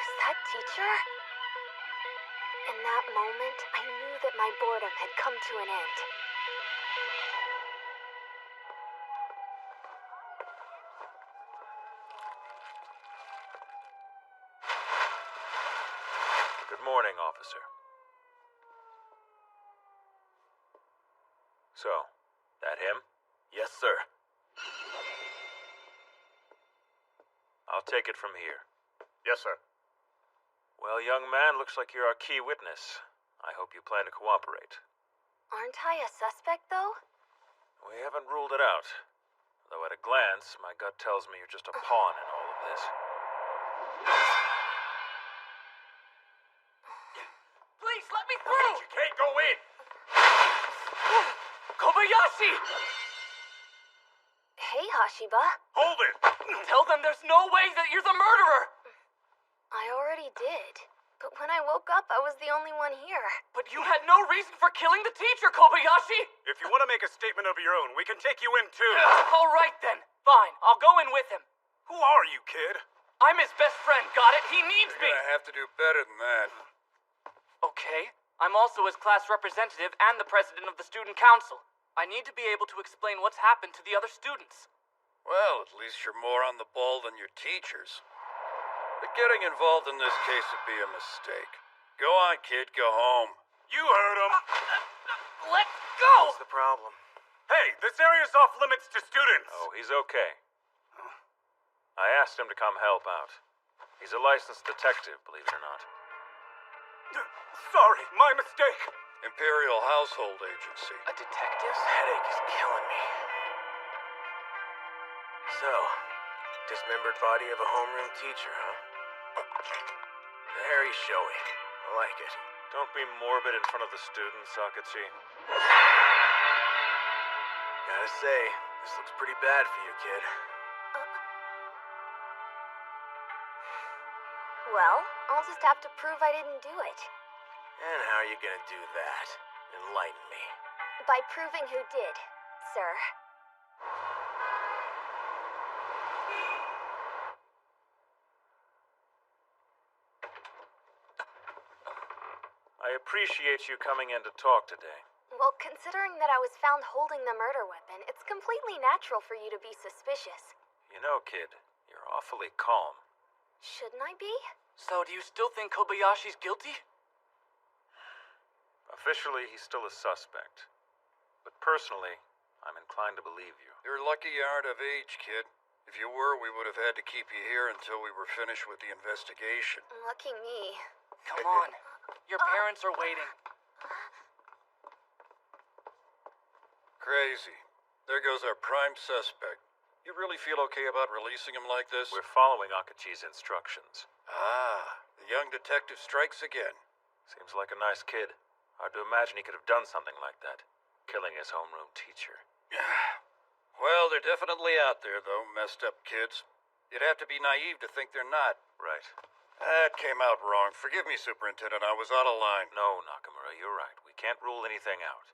Was that teacher? In that moment, I knew that my boredom had come to an end. Good morning, officer. So, that him? Yes, sir. I'll take it from here. Yes, sir. Well, young man, looks like you're our key witness. I hope you plan to cooperate. Aren't I a suspect, though? We haven't ruled it out. Though at a glance, my gut tells me you're just a pawn in all of this. Please, let me through! You can't go in! Kobayashi! Hey, Hashiba. Hold it! Tell them there's no way that you're the murderer! I already did. But when I woke up, I was the only one here. But you had no reason for killing the teacher, Kobayashi! If you want to make a statement of your own, we can take you in too. All right then. Fine, I'll go in with him. Who are you, kid? I'm his best friend, got it? He needs me! You're gonna have to do better than that. Okay. I'm also his class representative and the president of the student council. I need to be able to explain what's happened to the other students. Well, at least you're more on the ball than your teachers. But getting involved in this case would be a mistake. Go on, kid, go home. You heard him. Let go! What's the problem? Hey, this area's off limits to students. Oh, he's okay. I asked him to come help out. He's a licensed detective, believe it or not. Sorry, my mistake. Imperial Household Agency. A detective? This headache is killing me. So, dismembered body of a homeroom teacher, huh? Very showy. I like it. Don't be morbid in front of the students, Akachi. Gotta say, this looks pretty bad for you, kid. Well, I'll just have to prove I didn't do it. And how are you gonna do that? Enlighten me. By proving who did, sir. I appreciate you coming in to talk today. Well, considering that I was found holding the murder weapon, it's completely natural for you to be suspicious. You know, kid, you're awfully calm. Shouldn't I be? So do you still think Kobayashi's guilty? Officially, he's still a suspect. But personally, I'm inclined to believe you. You're lucky you aren't of age, kid. If you were, we would have had to keep you here until we were finished with the investigation. Lucky me. Come on. Your parents are waiting. Crazy. There goes our prime suspect. You really feel okay about releasing him like this? We're following Akachi's instructions. Ah, the young detective strikes again. Seems like a nice kid. Hard to imagine he could have done something like that. Killing his homeroom teacher. Well, they're definitely out there, though, messed up kids. You'd have to be naive to think they're not. Right. That came out wrong. Forgive me, Superintendent, I was out of line. No, Nakamura, you're right. We can't rule anything out.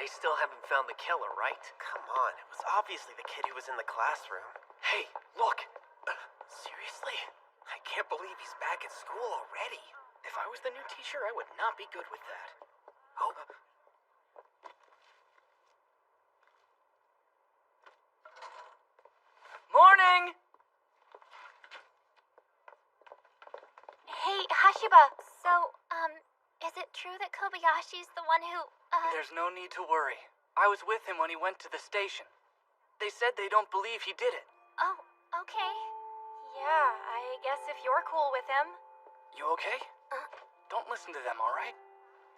They still haven't found the killer, right? Come on, it was obviously the kid who was in the classroom. Hey, look! Seriously? I can't believe he's back at school already. If I was the new teacher, I would not be good with that. Oh. Morning! Hey, Hashiba, so, is it true that Kobayashi's the one who, There's no need to worry. I was with him when he went to the station. They said they don't believe he did it. Oh, okay. Yeah, I guess if you're cool with him. You okay? Don't listen to them, alright?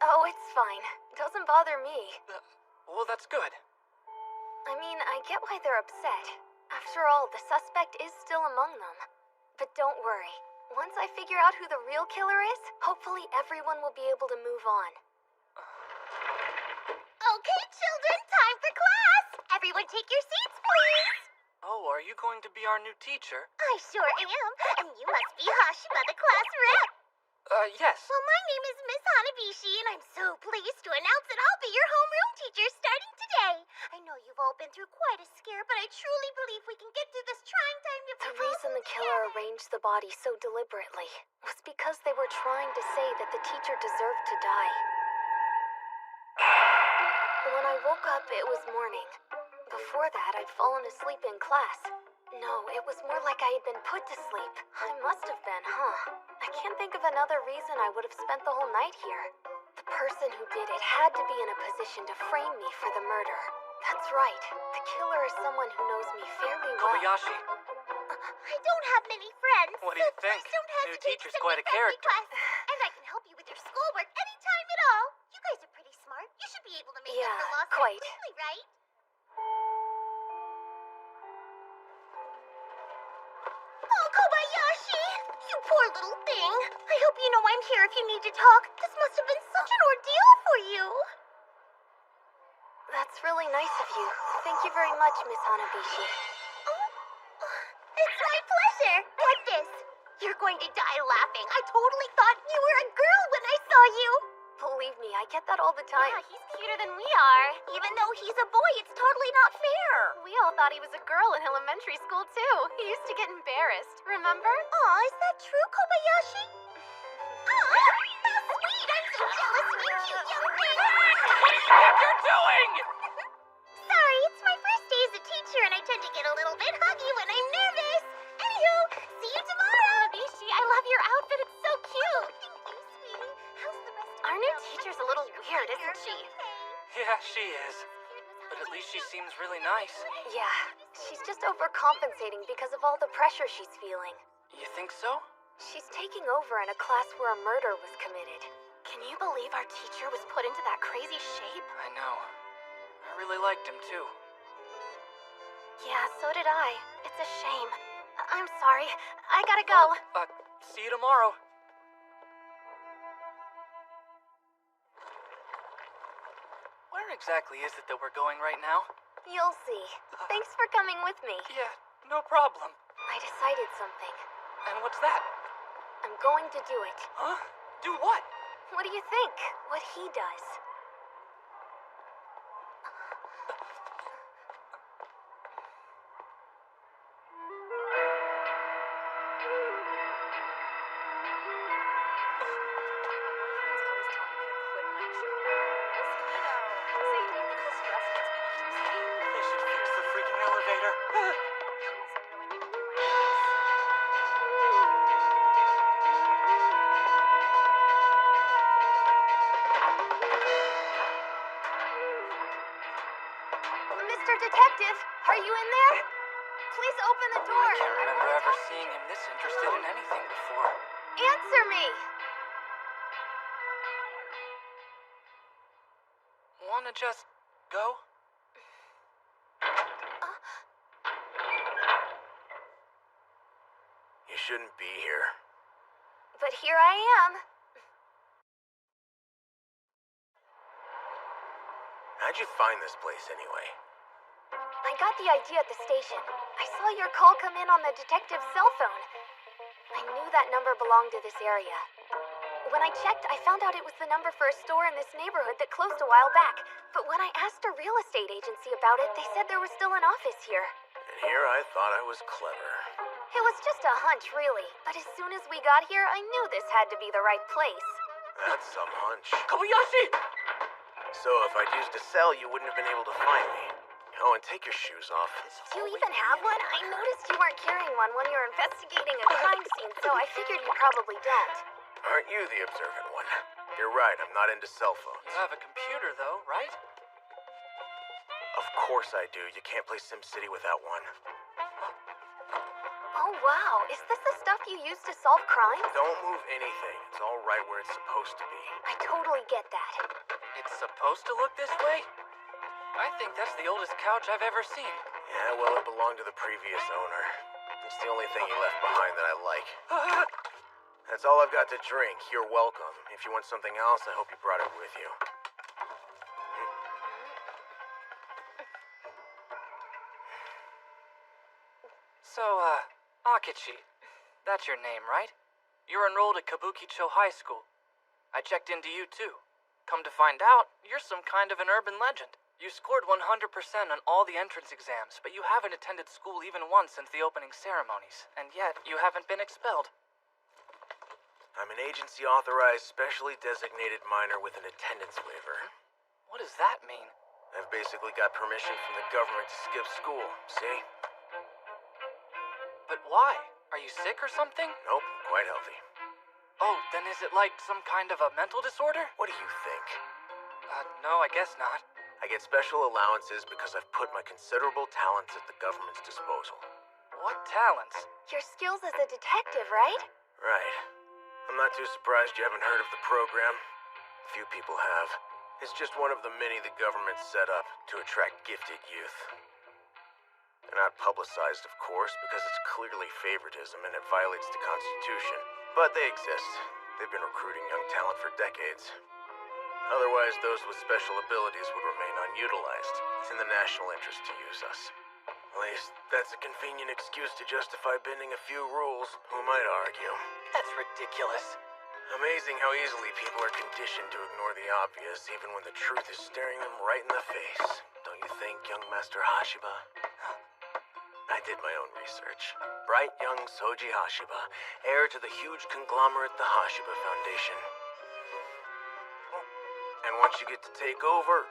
Oh, it's fine. Doesn't bother me. Well, that's good. I mean, I get why they're upset. After all, the suspect is still among them. But don't worry. Once I figure out who the real killer is, hopefully everyone will be able to move on. Okay, children, time for class. Everyone take your seats, please. Oh, are you going to be our new teacher? I sure am. And you must be Hashiba, the class rep. Yes. Well, my name is Miss Hanabishi, and I'm so pleased to announce that I'll be your homeroom teacher starting today. I know you've all been through quite a scare, but I truly believe we can get through this trying time if The we reason the killer arranged the body so deliberately was because they were trying to say that the teacher deserved to die. When I woke up, it was morning. Before that, I'd fallen asleep in class. No, it was more like I had been put to sleep. I must have been, huh? I can't think of another reason I would have spent the whole night here. The person who did it had to be in a position to frame me for the murder. That's right. The killer is someone who knows me fairly well. Kobayashi, I don't have many friends. what do you so think? Please don't New hesitate teacher's to send quite me a friend character. requests. And I can help you with your schoolwork anytime at all. You guys are pretty smart. You should be able to make Yeah, up the lost quite. quickly, right? Oh, Kobayashi! You poor little thing. I hope you know I'm here if you need to talk. This must have been such an ordeal for you. That's really nice of you. Thank you very much, Miss Hanabishi. Oh, it's my pleasure. Get this. You're going to die laughing. I totally thought you were a girl when I saw you. Believe me, I get that all the time. Yeah, he's cuter than we are. Even though he's a boy, it's totally not fair. We all thought he was a girl in elementary school, too. He used to get embarrassed, remember? Aw, is that true, Kobayashi? Aw, how sweet! I'm so jealous of you cute young thing. What you're doing? Sorry, it's my first day as a teacher and I tend to get a little bit huggy when I'm nervous. Anywho, see you tomorrow. Hanabishi, I love your outfit. It's so cute. Thank you, sweetie. How's the rest of Our the new girls? teacher's a little weird, isn't she? Yeah, she is. But at least she seems really nice. Yeah, she's just overcompensating because of all the pressure she's feeling. You think so? She's taking over in a class where a murder was committed. Can you believe our teacher was put into that crazy shape? I know. I really liked him too. Yeah, so did I. It's a shame. I'm sorry. I gotta go. See you tomorrow. Where exactly is it that we're going right now? You'll see. Thanks for coming with me. Yeah, no problem. I decided something. And what's that? I'm going to do it. Huh? Do what? What do you think? What he does? They should fix the freaking elevator. Mr. Detective, are you in there? Please open the door. I can't remember ever seeing him this interested in anything before. Answer me. Wanna just go? You shouldn't be here. But here I am. How'd you find this place anyway? I got the idea at the station. I saw your call come in on the detective's cell phone. I knew that number belonged to this area. When I checked, I found out it was the number for a store in this neighborhood that closed a while back. But when I asked a real estate agency about it, they said there was still an office here. And here I thought I was clever. It was just a hunch, really. But as soon as we got here, I knew this had to be the right place. That's some hunch. Kobayashi! So if I'd used a cell, you wouldn't have been able to find me. Oh, and take your shoes off. Do you even have one? I noticed you weren't carrying one when you were investigating a crime scene, so I figured you probably don't. Aren't you the observant one? You're right, I'm not into cell phones. You have a computer, though, right? Of course I do. You can't play SimCity without one. Oh, wow. Is this the stuff you use to solve crimes? Don't move anything. It's all right where it's supposed to be. I totally get that. It's supposed to look this way? I think that's the oldest couch I've ever seen. Yeah, well, it belonged to the previous owner. It's the only thing he left behind that I like. That's all I've got to drink. You're welcome. If you want something else, I hope you brought it with you. So, Akechi, that's your name, right? You're enrolled at Kabukicho High School. I checked into you, too. Come to find out, you're some kind of an urban legend. You scored 100% on all the entrance exams, but you haven't attended school even once since the opening ceremonies, and yet you haven't been expelled. I'm an agency-authorized, specially designated minor with an attendance waiver. What does that mean? I've basically got permission from the government to skip school, see? But why? Are you sick or something? Nope, I'm quite healthy. Oh, then is it like some kind of a mental disorder? What do you think? No, I guess not. I get special allowances because I've put my considerable talents at the government's disposal. What talents? Your skills as a detective, right? Right. I'm not too surprised you haven't heard of the program. Few people have. It's just one of the many the government set up to attract gifted youth. They're not publicized, of course, because it's clearly favoritism and it violates the Constitution. But they exist. They've been recruiting young talent for decades. Otherwise, those with special abilities would remain unutilized. It's in the national interest to use us. At least, that's a convenient excuse to justify bending a few rules, who might argue. That's ridiculous. Amazing how easily people are conditioned to ignore the obvious, even when the truth is staring them right in the face. Don't you think, young Master Hashiba? I did my own research. Bright young Soji Hashiba, heir to the huge conglomerate the Hashiba Foundation. And once you get to take over,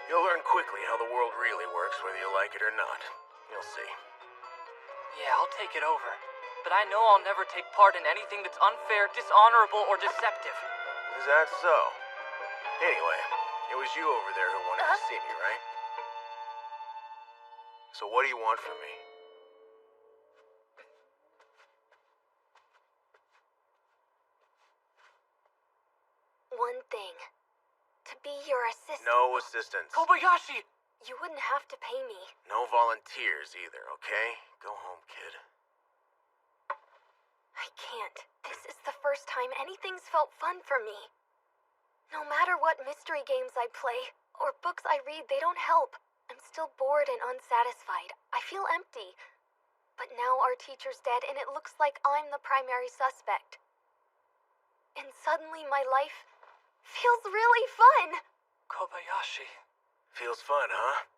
you'll learn quickly how the world really works, whether you like it or not. You'll see. Yeah, I'll take it over. But I know I'll never take part in anything that's unfair, dishonorable, or deceptive. Is that so? Anyway, it was you over there who wanted to see me, right? So what do you want from me? One thing. To be your assistant. No assistance. Kobayashi! You wouldn't have to pay me. No volunteers either, okay? Go home, kid. I can't. This is the first time anything's felt fun for me. No matter what mystery games I play, or books I read, they don't help. I'm still bored and unsatisfied. I feel empty. But now our teacher's dead and it looks like I'm the primary suspect. And suddenly my life feels really fun. Kobayashi. Feels fun, huh?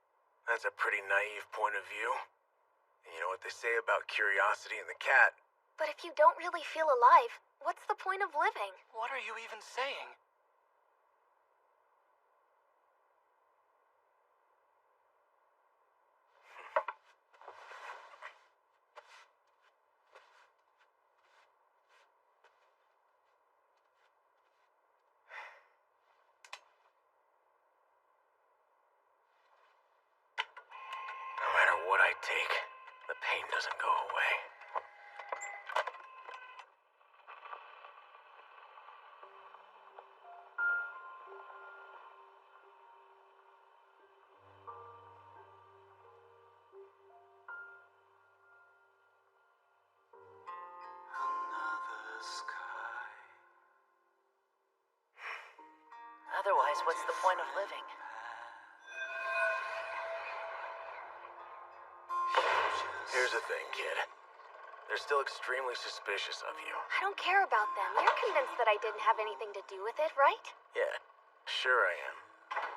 That's a pretty naive point of view. And you know what they say about curiosity and the cat? But if you don't really feel alive, what's the point of living? What are you even saying? No matter what I take, the pain doesn't go away. Otherwise, what's the point of living? Here's the thing, kid. They're still extremely suspicious of you. I don't care about them. You're convinced that I didn't have anything to do with it, right? Yeah, sure I am.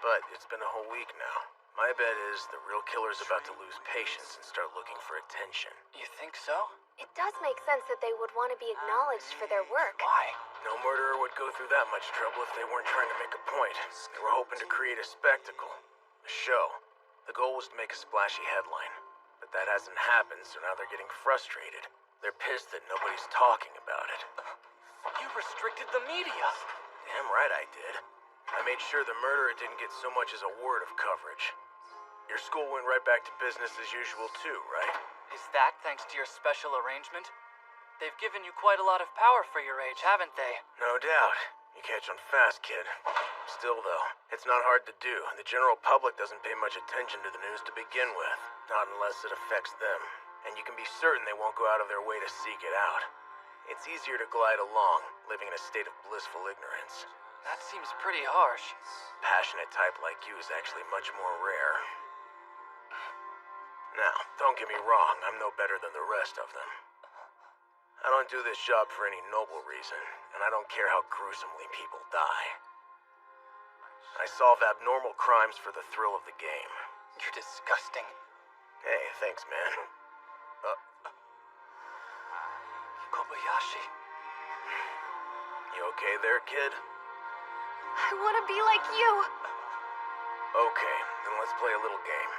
But it's been a whole week now. My bet is the real killer's about to lose patience and start looking for attention. You think so? It does make sense that they would want to be acknowledged for their work. Why? No murderer would go through that much trouble if they weren't trying to make a point. They were hoping to create a spectacle. A show. The goal was to make a splashy headline. But that hasn't happened, so now they're getting frustrated. They're pissed that nobody's talking about it. You restricted the media. Damn right I did. I made sure the murderer didn't get so much as a word of coverage. Your school went right back to business as usual too, right? Is that thanks to your special arrangement? They've given you quite a lot of power for your age, haven't they? No doubt. You catch on fast, kid. Still, though, it's not hard to do. The general public doesn't pay much attention to the news to begin with. Not unless it affects them. And you can be certain they won't go out of their way to seek it out. It's easier to glide along, living in a state of blissful ignorance. That seems pretty harsh. Passionate type like you is actually much more rare. Now, don't get me wrong, I'm no better than the rest of them. I don't do this job for any noble reason, and I don't care how gruesomely people die. I solve abnormal crimes for the thrill of the game. You're disgusting. Hey, thanks, man. Kobayashi. You okay there, kid? I want to be like you. Okay, then let's play a little game.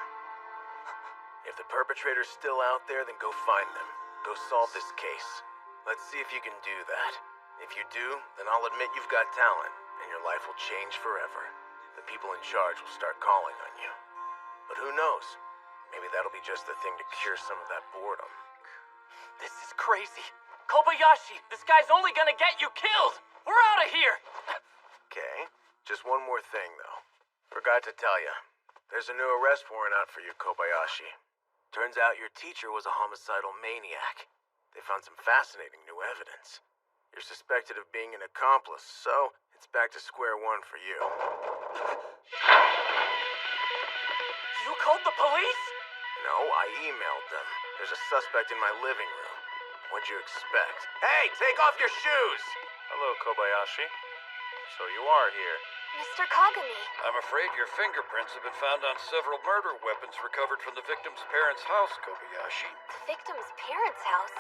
If the perpetrator's still out there, then go find them. Go solve this case. Let's see if you can do that. If you do, then I'll admit you've got talent, and your life will change forever. The people in charge will start calling on you. But who knows? Maybe that'll be just the thing to cure some of that boredom. This is crazy. Kobayashi, this guy's only gonna get you killed! We're out of here! Okay, just one more thing, though. Forgot to tell you. There's a new arrest warrant out for you, Kobayashi. Turns out your teacher was a homicidal maniac. They found some fascinating new evidence. You're suspected of being an accomplice, so it's back to square one for you. You called the police? No, I emailed them. There's a suspect in my living room. What'd you expect? Hey, take off your shoes! Hello, Kobayashi. So you are here. Mr. Kagami. I'm afraid your fingerprints have been found on several murder weapons recovered from the victim's parents' house, Kobayashi. The victim's parents' house?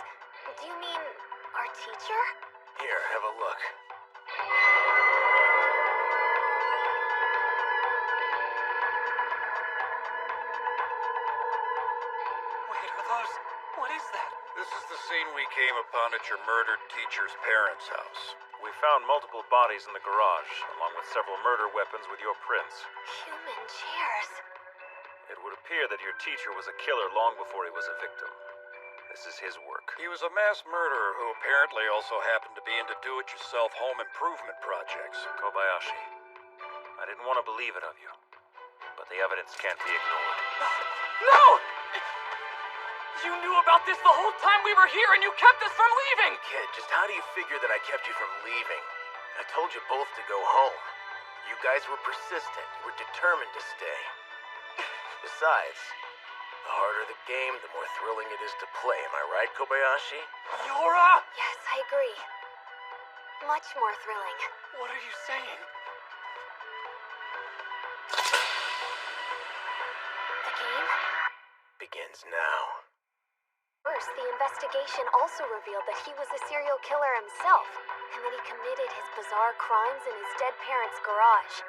Do you mean our teacher? Here, have a look. Wait, are those... What is that? This is the scene we came upon at your murdered teacher's parents' house. We found multiple bodies in the garage, along with several murder weapons with your prints. Human chairs. It would appear that your teacher was a killer long before he was a victim. This is his work. He was a mass murderer who apparently also happened to be into do-it-yourself home improvement projects. Kobayashi, I didn't want to believe it of you, but the evidence can't be ignored. No! You knew about this the whole time we were here and you kept us from leaving! Kid, just how do you figure that I kept you from leaving? I told you both to go home. You guys were persistent. You were determined to stay. Besides, the harder the game, the more thrilling it is to play. Am I right, Kobayashi? Yora! Yes, I agree. Much more thrilling. What are you saying? The game? Begins now. First, the investigation also revealed that he was a serial killer himself, and that he committed his bizarre crimes in his dead parents' garage.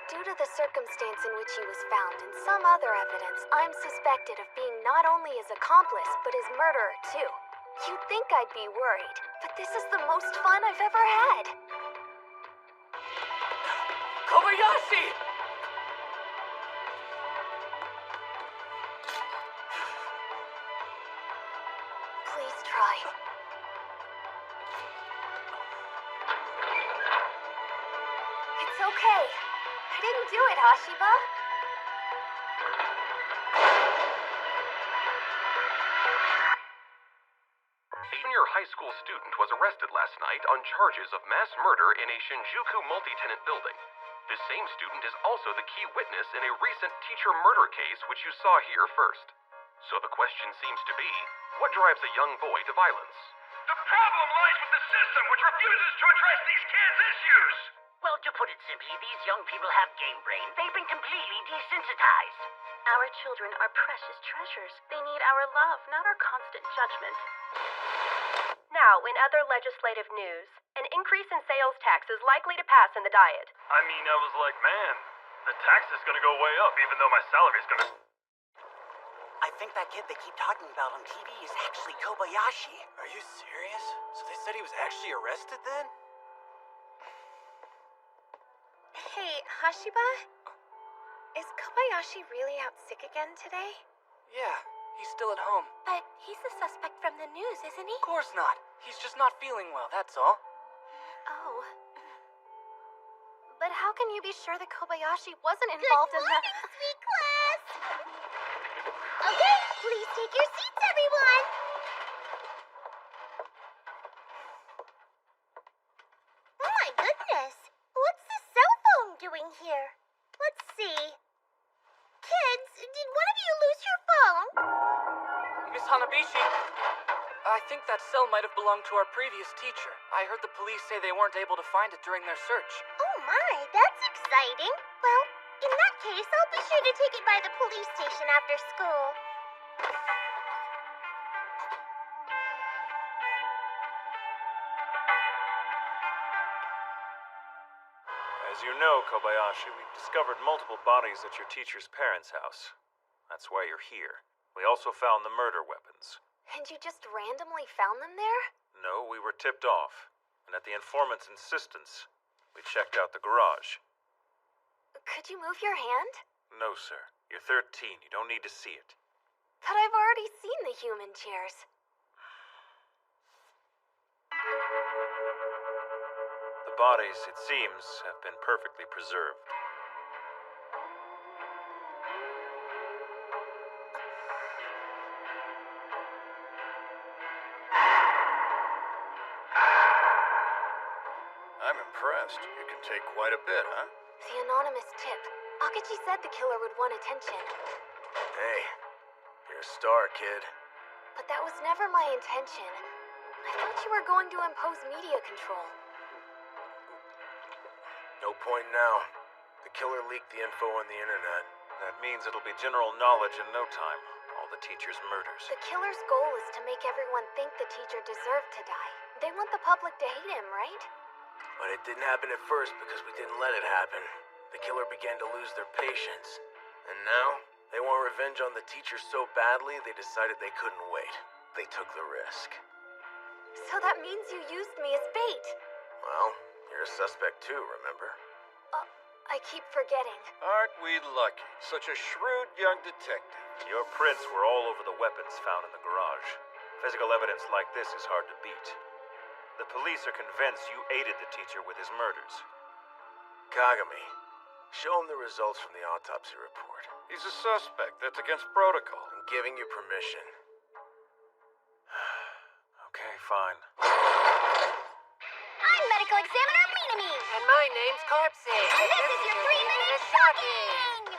Due to the circumstance in which he was found and some other evidence, I'm suspected of being not only his accomplice, but his murderer, too. You'd think I'd be worried, but this is the most fun I've ever had. Kobayashi! Please try. It's okay. I didn't do it, Hashiba. A junior high school student was arrested last night on charges of mass murder in a Shinjuku multi-tenant building. This same student is also the key witness in a recent teacher murder case which you saw here first. So the question seems to be, what drives a young boy to violence? The problem lies with the system, which refuses to address these kids' issues! Well, to put it simply, these young people have game brain. They've been completely desensitized. Our children are precious treasures. They need our love, not our constant judgment. Now, in other legislative news, an increase in sales tax is likely to pass in the Diet. I mean, I was like, man, the tax is gonna go way up, even though my salary's gonna... I think that kid they keep talking about on TV is actually Kobayashi. Are you serious? So they said he was actually arrested then? Hey, Hashiba? Is Kobayashi really out sick again today? Yeah, he's still at home. But he's the suspect from the news, isn't he? Of course not. He's just not feeling well, that's all. Oh. But how can you be sure that Kobayashi wasn't involved in the... Good morning, sweet class! Okay, please take your seats, everyone! Oh my goodness! What's the cell phone doing here? Let's see. Kids, did one of you lose your phone? Miss Hanabishi, I think that cell might have belonged to our previous teacher. I heard the police say they weren't able to find it during their search. Oh my, that's exciting. Well, in that case, I'll be sure to take it by the police station after school. As you know, Kobayashi, we've discovered multiple bodies at your teacher's parents' house. That's why you're here. We also found the murder weapons. And you just randomly found them there? No, we were tipped off. And at the informant's insistence, we checked out the garage. Could you move your hand? No, sir. You're 13. You don't need to see it. But I've already seen the human chairs. The bodies, it seems, have been perfectly preserved. I'm impressed. You can take quite a bit, huh? The anonymous tip. Akachi said the killer would want attention. Hey, you're a star, kid. But that was never my intention. I thought you were going to impose media control. No point now. The killer leaked the info on the internet. That means it'll be general knowledge in no time. All the teacher's murders. The killer's goal is to make everyone think the teacher deserved to die. They want the public to hate him, right? But it didn't happen at first because we didn't let it happen. The killer began to lose their patience. And now, they want revenge on the teacher so badly they decided they couldn't wait. They took the risk. So that means you used me as bait. Well, you're a suspect too, remember? I keep forgetting. Aren't we lucky? Such a shrewd young detective. Your prints were all over the weapons found in the garage. Physical evidence like this is hard to beat. The police are convinced you aided the teacher with his murders. Kagami, show him the results from the autopsy report. He's a suspect. That's against protocol. I'm giving you permission. Okay, fine. I'm medical examiner Minami. And my name's Corpse. And this is your 3-minute shocking!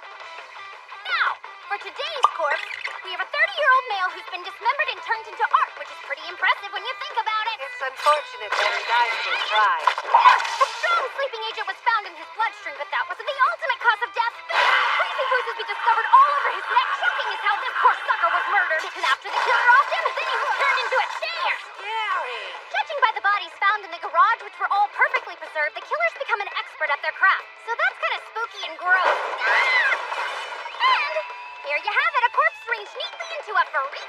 Now, for today's corpse, we have a 30-year-old male who's been dismembered and turned into art, which is pretty impressive when you think about it. It's unfortunate that he died so dry. A strong sleeping agent was found in his bloodstream, but that wasn't the ultimate cause of death. Freezing bruises we discovered all over his neck. Shocking is how this poor sucker was murdered. And after the killer offed him, then he was turned into a chair. Scary. Judging by the bodies found in the garage, which were all perfectly preserved, the killer's become an expert at their craft. So that's kind of spooky and gross. And here you have it, a corpse arranged neatly into a freaky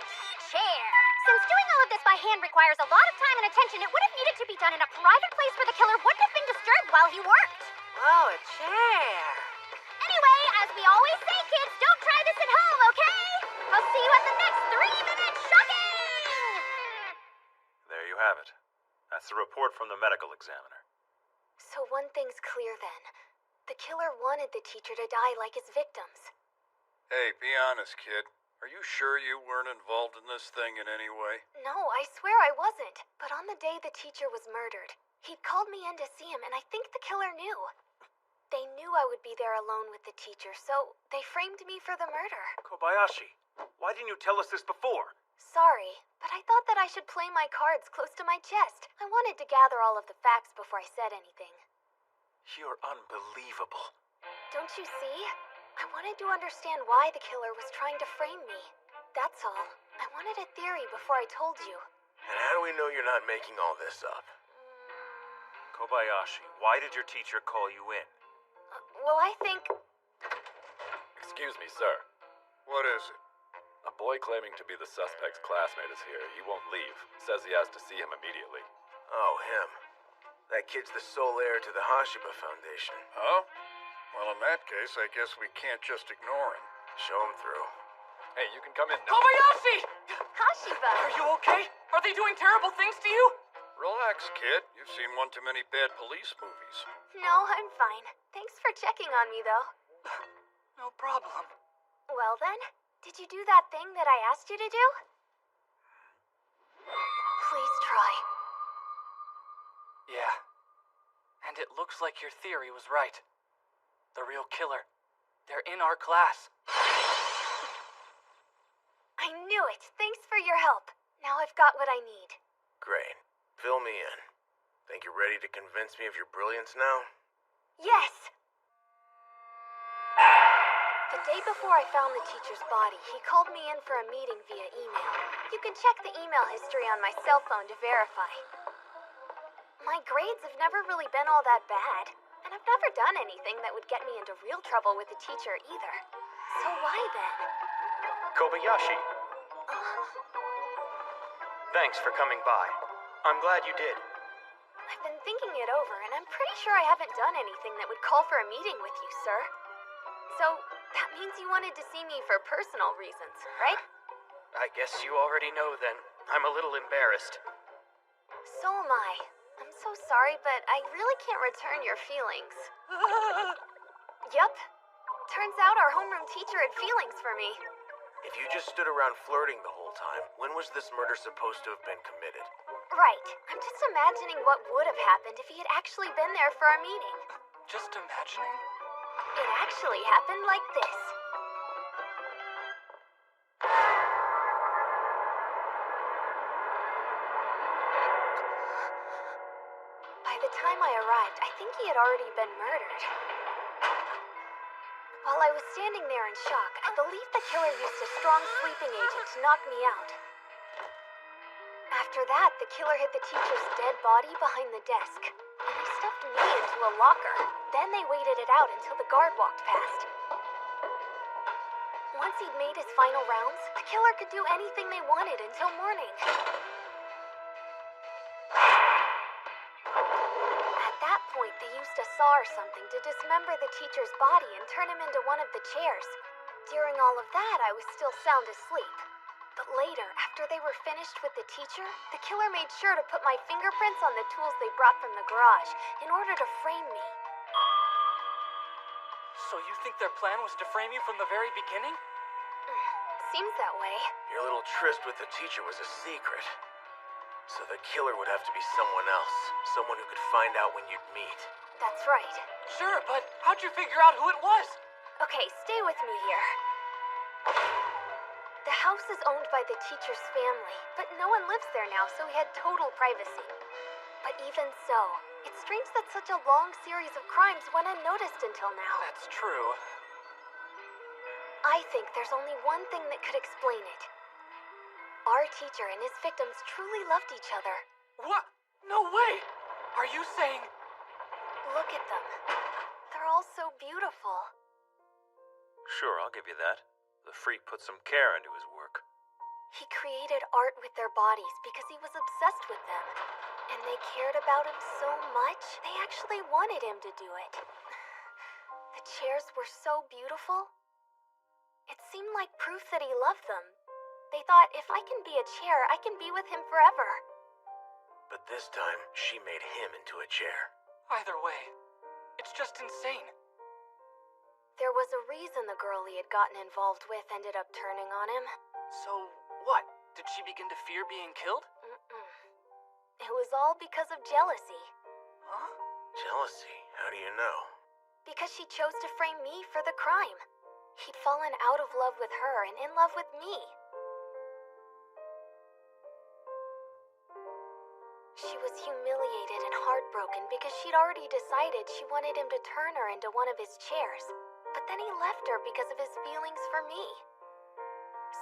chair. Since doing all of this by hand requires a lot of time and attention, it would have needed to be done in a private place where the killer wouldn't have been disturbed while he worked. Oh, a chair. Anyway, as we always say, kids, don't try this at home, okay? I'll see you at the next 3-minute shocking! There you have it. That's the report from the medical examiner. So one thing's clear then. The killer wanted the teacher to die like his victims. Hey, be honest, kid. Are you sure you weren't involved in this thing in any way? No, I swear I wasn't. But on the day the teacher was murdered, he'd called me in to see him, and I think the killer knew. They knew I would be there alone with the teacher, so they framed me for the murder. Kobayashi, why didn't you tell us this before? Sorry, but I thought that I should play my cards close to my chest. I wanted to gather all of the facts before I said anything. You're unbelievable. Don't you see? I wanted to understand why the killer was trying to frame me. That's all. I wanted a theory before I told you. And how do we know you're not making all this up? Kobayashi, why did your teacher call you in? Well, I think... Excuse me, sir. What is it? A boy claiming to be the suspect's classmate is here. He won't leave. Says he has to see him immediately. Oh, him. That kid's the sole heir to the Hashiba Foundation. Huh? Well, in that case, I guess we can't just ignore him. Show him through. Hey, you can come in now. Kobayashi! Hashiba! Are you okay? Are they doing terrible things to you? Relax, kid. You've seen one too many bad police movies. No, I'm fine. Thanks for checking on me, though. No problem. Well then, did you do that thing that I asked you to do? Please try. Yeah. And it looks like your theory was right. The real killer. They're in our class. I knew it. Thanks for your help. Now I've got what I need. Great. Fill me in. Think you're ready to convince me of your brilliance now? Yes! The day before I found the teacher's body, he called me in for a meeting via email. You can check the email history on my cell phone to verify. My grades have never really been all that bad, and I've never done anything that would get me into real trouble with the teacher either. So why then? Kobayashi, thanks for coming by. I'm glad you did. I've been thinking it over, and I'm pretty sure I haven't done anything that would call for a meeting with you, sir. So, that means you wanted to see me for personal reasons, right? I guess you already know then. I'm a little embarrassed. So am I. I'm so sorry, but I really can't return your feelings. Yup. Turns out our homeroom teacher had feelings for me. If you just stood around flirting the whole time, when was this murder supposed to have been committed? Right. I'm just imagining what would have happened if he had actually been there for our meeting. Just imagining? It actually happened like this. By the time I arrived, I think he had already been murdered. While I was standing there in shock, I believe the killer used a strong sleeping agent to knock me out. After that, the killer hid the teacher's dead body behind the desk, and they stuffed me into a locker. Then they waited it out until the guard walked past. Once he'd made his final rounds, the killer could do anything they wanted until morning. At that point, they used a saw or something to dismember the teacher's body and turn him into one of the chairs. During all of that, I was still sound asleep. But later, after they were finished with the teacher, the killer made sure to put my fingerprints on the tools they brought from the garage in order to frame me. So you think their plan was to frame you from the very beginning? Seems that way. Your little tryst with the teacher was a secret. So the killer would have to be someone else. Someone who could find out when you'd meet. That's right. Sure, but how'd you figure out who it was? Okay, stay with me here. The house is owned by the teacher's family, but no one lives there now, so we had total privacy. But even so, it's strange that such a long series of crimes went unnoticed until now. That's true. I think there's only one thing that could explain it. Our teacher and his victims truly loved each other. What? No way! Are you saying... Look at them. They're all so beautiful. Sure, I'll give you that. The freak put some care into his work. He created art with their bodies because he was obsessed with them. And they cared about him so much, they actually wanted him to do it. The chairs were so beautiful. It seemed like proof that he loved them. They thought, if I can be a chair, I can be with him forever. But this time, she made him into a chair. Either way, it's just insane. There was a reason the girl he had gotten involved with ended up turning on him. So, what? Did she begin to fear being killed? It was all because of jealousy. Huh? Jealousy? How do you know? Because she chose to frame me for the crime. He'd fallen out of love with her and in love with me. She was humiliated and heartbroken because she'd already decided she wanted him to turn her into one of his chairs. But then he left her because of his feelings for me.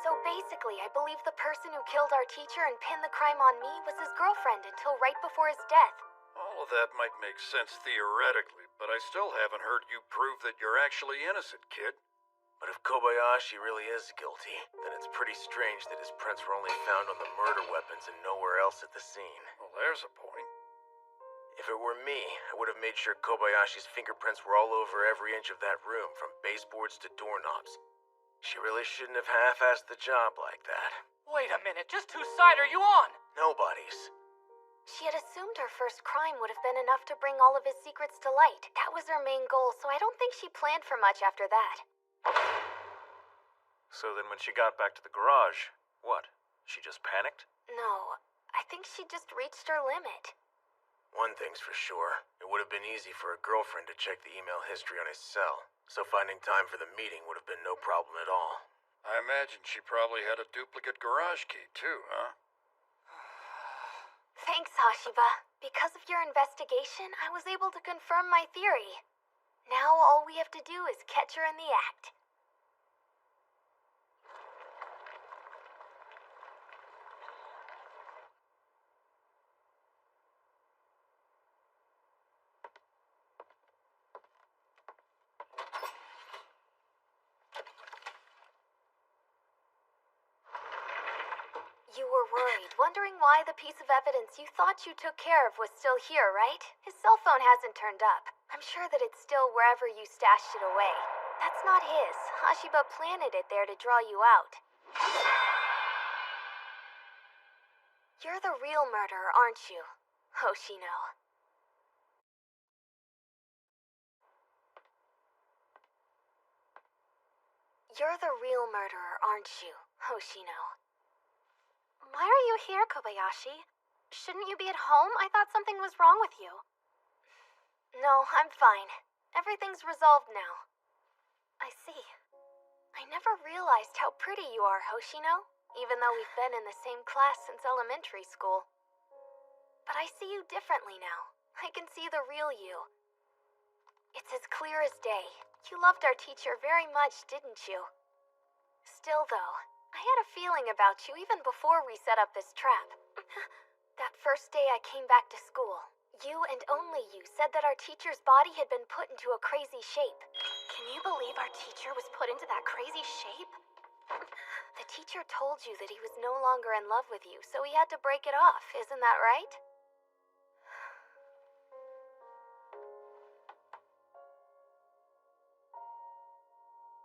So basically, I believe the person who killed our teacher and pinned the crime on me was his girlfriend until right before his death. All of that might make sense theoretically, but I still haven't heard you prove that you're actually innocent, kid. But if Kobayashi really is guilty, then it's pretty strange that his prints were only found on the murder weapons and nowhere else at the scene. Well, there's a point. If it were me, I would have made sure Kobayashi's fingerprints were all over every inch of that room, from baseboards to doorknobs. She really shouldn't have half-assed the job like that. Wait a minute, just whose side are you on? Nobody's. She had assumed her first crime would have been enough to bring all of his secrets to light. That was her main goal, so I don't think she planned for much after that. So then when she got back to the garage, what? She just panicked? No, I think she just reached her limit. One thing's for sure. It would have been easy for a girlfriend to check the email history on his cell, so finding time for the meeting would have been no problem at all. I imagine she probably had a duplicate garage key too, huh? Hashiba. Because of your investigation, I was able to confirm my theory. Now all we have to do is catch her in the act. You were worried, wondering why the piece of evidence you thought you took care of was still here, right? His cell phone hasn't turned up. I'm sure that it's still wherever you stashed it away. That's not his. Hashiba planted it there to draw you out. You're the real murderer, aren't you, Hoshino? You're the real murderer, aren't you, Hoshino? Why are you here, Kobayashi? Shouldn't you be at home? I thought something was wrong with you. No, I'm fine. Everything's resolved now. I see. I never realized how pretty you are, Hoshino, even though we've been in the same class since elementary school. But I see you differently now. I can see the real you. It's as clear as day. You loved our teacher very much, didn't you? Still, though, I had a feeling about you even before we set up this trap. That first day I came back to school, you and only you said that our teacher's body had been put into a crazy shape. Can you believe our teacher was put into that crazy shape? The teacher told you that he was no longer in love with you, so he had to break it off, isn't that right?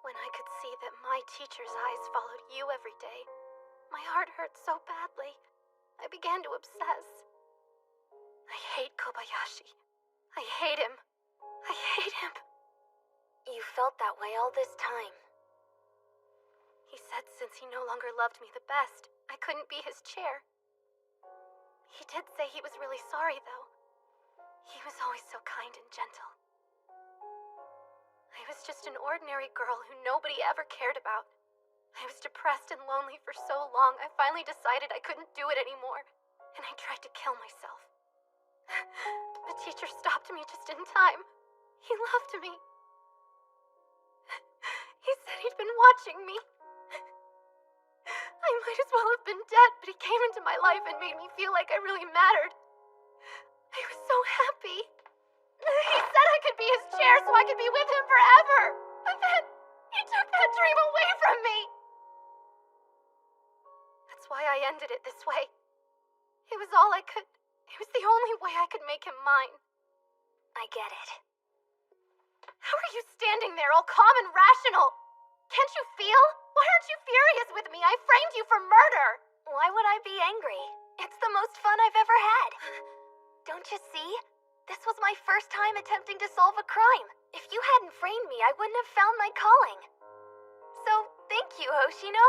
When I could see that my teacher's eyes followed you every day, my heart hurt so badly. I began to obsess. I hate Kobayashi. I hate him. I hate him. You felt that way all this time. He said since he no longer loved me the best, I couldn't be his chair. He did say he was really sorry, though. He was always so kind and gentle. I was just an ordinary girl who nobody ever cared about. I was depressed and lonely for so long, I finally decided I couldn't do it anymore, and I tried to kill myself. The teacher stopped me just in time. He loved me. He said he'd been watching me. I might as well have been dead, but he came into my life and made me feel like I really mattered. I was so happy. He said I could be his chair so I could be with him forever. But then, he took that dream away from me. That's why I ended it this way. It was all I could... It was the only way I could make him mine. I get it. How are you standing there all calm and rational? Can't you feel? Why aren't you furious with me? I framed you for murder. Why would I be angry? It's the most fun I've ever had. Don't you see? This was my first time attempting to solve a crime. If you hadn't framed me, I wouldn't have found my calling. So, thank you, Hoshino.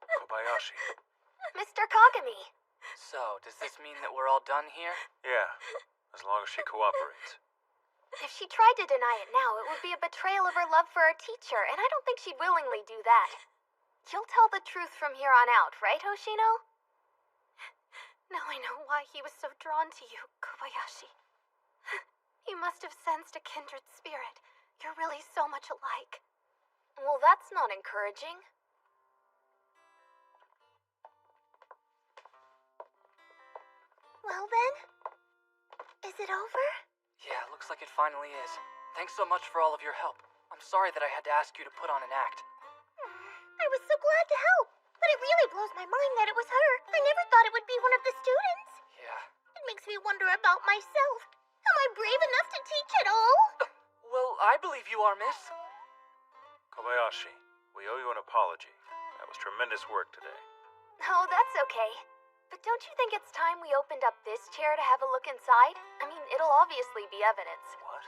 Kobayashi. Mr. Kagami. So, does this mean that we're all done here? Yeah, as long as she cooperates. If she tried to deny it now, it would be a betrayal of her love for her teacher, and I don't think she'd willingly do that. You'll tell the truth from here on out, right, Hoshino? Now I know why he was so drawn to you, Kobayashi. You must have sensed a kindred spirit. You're really so much alike. Well, that's not encouraging. Well then, is it over? Yeah, looks like it finally is. Thanks so much for all of your help. I'm sorry that I had to ask you to put on an act. I was so glad to help, but it really blows my mind that it was her. I never thought it would be one of the students. Yeah. It makes me wonder about myself. Am I brave enough to teach at all? Well, I believe you are, miss. Kobayashi, we owe you an apology. That was tremendous work today. Oh, that's okay. But don't you think it's time we opened up this chair to have a look inside? I mean, it'll obviously be evidence. What?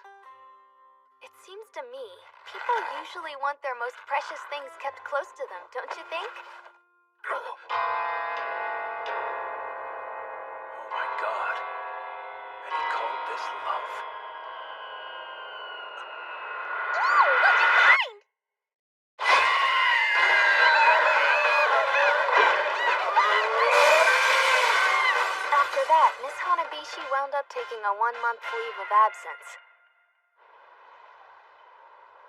It seems to me, people usually want their most precious things kept close to them, don't you think? Oh my god. And he called this love? Oh, what'd you find? taking a 1-month leave of absence.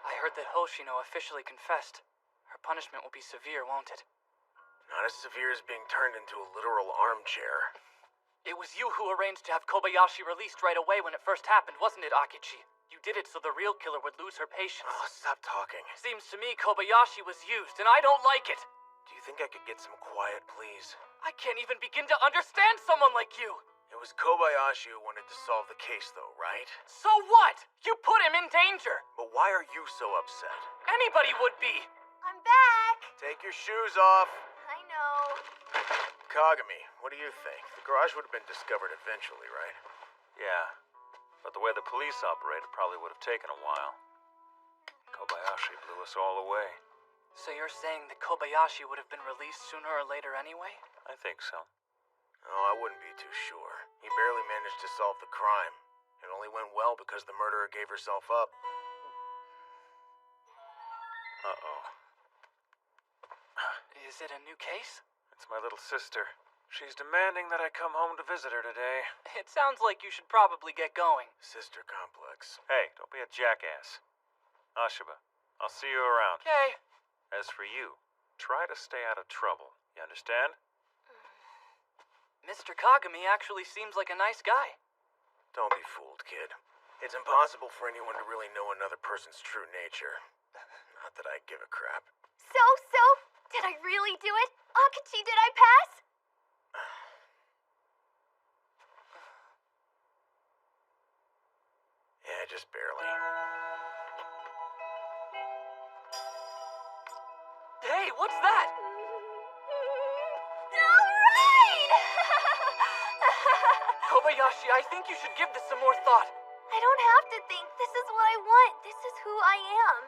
I heard that Hoshino officially confessed. Her punishment will be severe, won't it? Not as severe as being turned into a literal armchair. It was you who arranged to have Kobayashi released right away when it first happened, wasn't it, Akechi? You did it so the real killer would lose her patience. Oh, stop talking. Seems to me Kobayashi was used, and I don't like it. Do you think I could get some quiet, please? I can't even begin to understand someone like you. It was Kobayashi who wanted to solve the case, though, right? So what? You put him in danger. But why are you so upset? Anybody would be. I'm back! Take your shoes off. I know. Kagami, what do you think? The garage would have been discovered eventually, right? Yeah, but the way the police operate, it probably would have taken a while. Kobayashi blew us all away. So you're saying that Kobayashi would have been released sooner or later anyway? I think so. Oh, I wouldn't be too sure. He barely managed to solve the crime. It only went well because the murderer gave herself up. Uh-oh. Is it a new case? It's my little sister. She's demanding that I come home to visit her today. It sounds like you should probably get going. Sister complex. Hey, don't be a jackass. Ashiba, I'll see you around. Okay. As for you, try to stay out of trouble. You understand? Mr. Kagami actually seems like a nice guy. Don't be fooled, kid. It's impossible for anyone to really know another person's true nature. Not that I give a crap. So, did I really do it? Akechi, did I pass? Yeah, just barely. Hey, what's that? Alright! Kobayashi, I think you should give this some more thought. I don't have to think. This is what I want. This is who I am.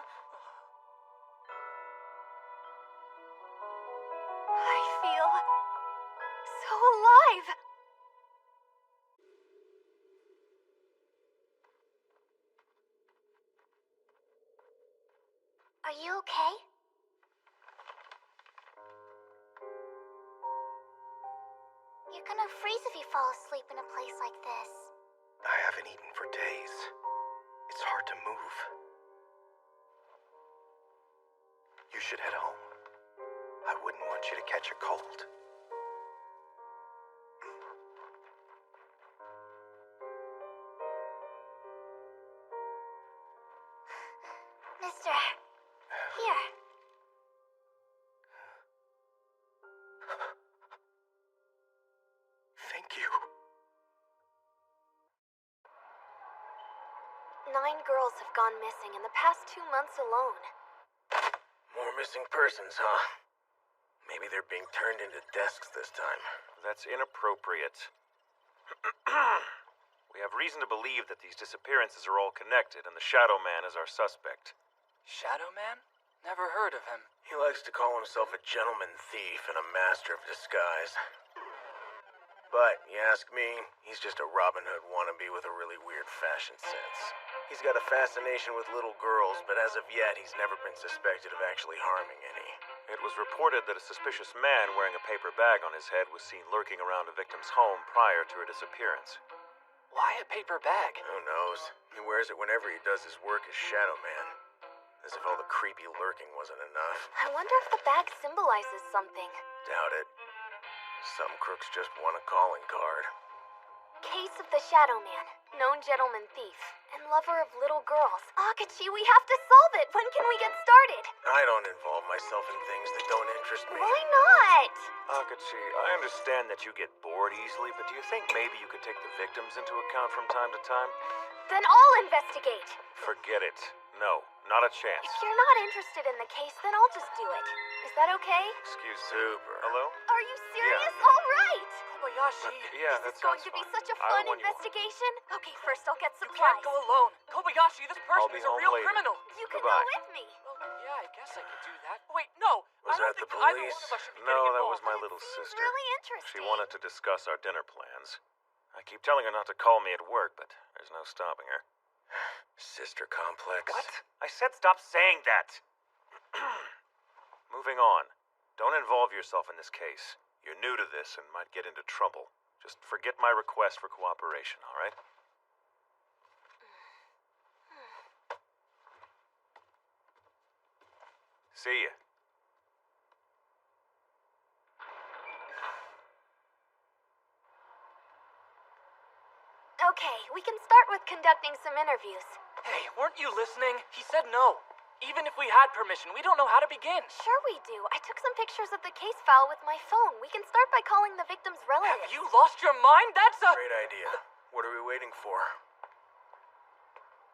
I feel so alive. Are you okay? You're gonna freeze if you fall asleep in a place like this. I haven't eaten for days. It's hard to move. You should head home. I wouldn't want you to catch a cold. Mister, here. Thank you. 9 girls have gone missing in the past 2 months alone. More missing persons, huh? Maybe they're being turned into desks this time. That's inappropriate. We have reason to believe that these disappearances are all connected, and the Shadow Man is our suspect. Shadow Man? Never heard of him. He likes to call himself a gentleman thief and a master of disguise. But, you ask me, he's just a Robin Hood wannabe with a really weird fashion sense. He's got a fascination with little girls, but as of yet, he's never been suspected of actually harming any. It was reported that a suspicious man wearing a paper bag on his head was seen lurking around a victim's home prior to her disappearance. Why a paper bag? Who knows? He wears it whenever he does his work as Shadow Man. As if all the creepy lurking wasn't enough. I wonder if the bag symbolizes something. Doubt it. Some crooks just want a calling card. Case of the Shadow Man, known gentleman thief, and lover of little girls. Akechi, we have to solve it! When can we get started? I don't involve myself in things that don't interest me. Why not? Akechi, I understand that you get bored easily, but do you think maybe you could take the victims into account from time to time? Then I'll investigate. Forget it. No, not a chance. If you're not interested in the case, then I'll just do it. Is that okay? Excuse me. Super. Hello? Are you serious? Yeah. All right! Kobayashi! Yeah, This that is going sounds to be fine. such a I fun don't want you- investigation. Okay, first I'll get You supplies. can't go alone. Kobayashi, this I'll person be is a home real later. criminal. You can Goodbye. go with me. Oh, yeah, I guess I could do that. Wait, no. Was I don't that the think either police? one of us should be No, getting that involved. was my little Seems sister. really interesting. She wanted to discuss our dinner plans. I keep telling her not to call me at work, but there's no stopping her. Sister complex. What? I said stop saying that. Moving on. Don't involve yourself in this case. You're new to this and might get into trouble. Just forget my request for cooperation, all right? See ya. Okay, we can start with conducting some interviews. Hey, weren't you listening? He said no. Even if we had permission, we don't know how to begin. Sure we do. I took some pictures of the case file with my phone. We can start by calling the victim's relatives. Have you lost your mind? That's a... Great idea. What are we waiting for?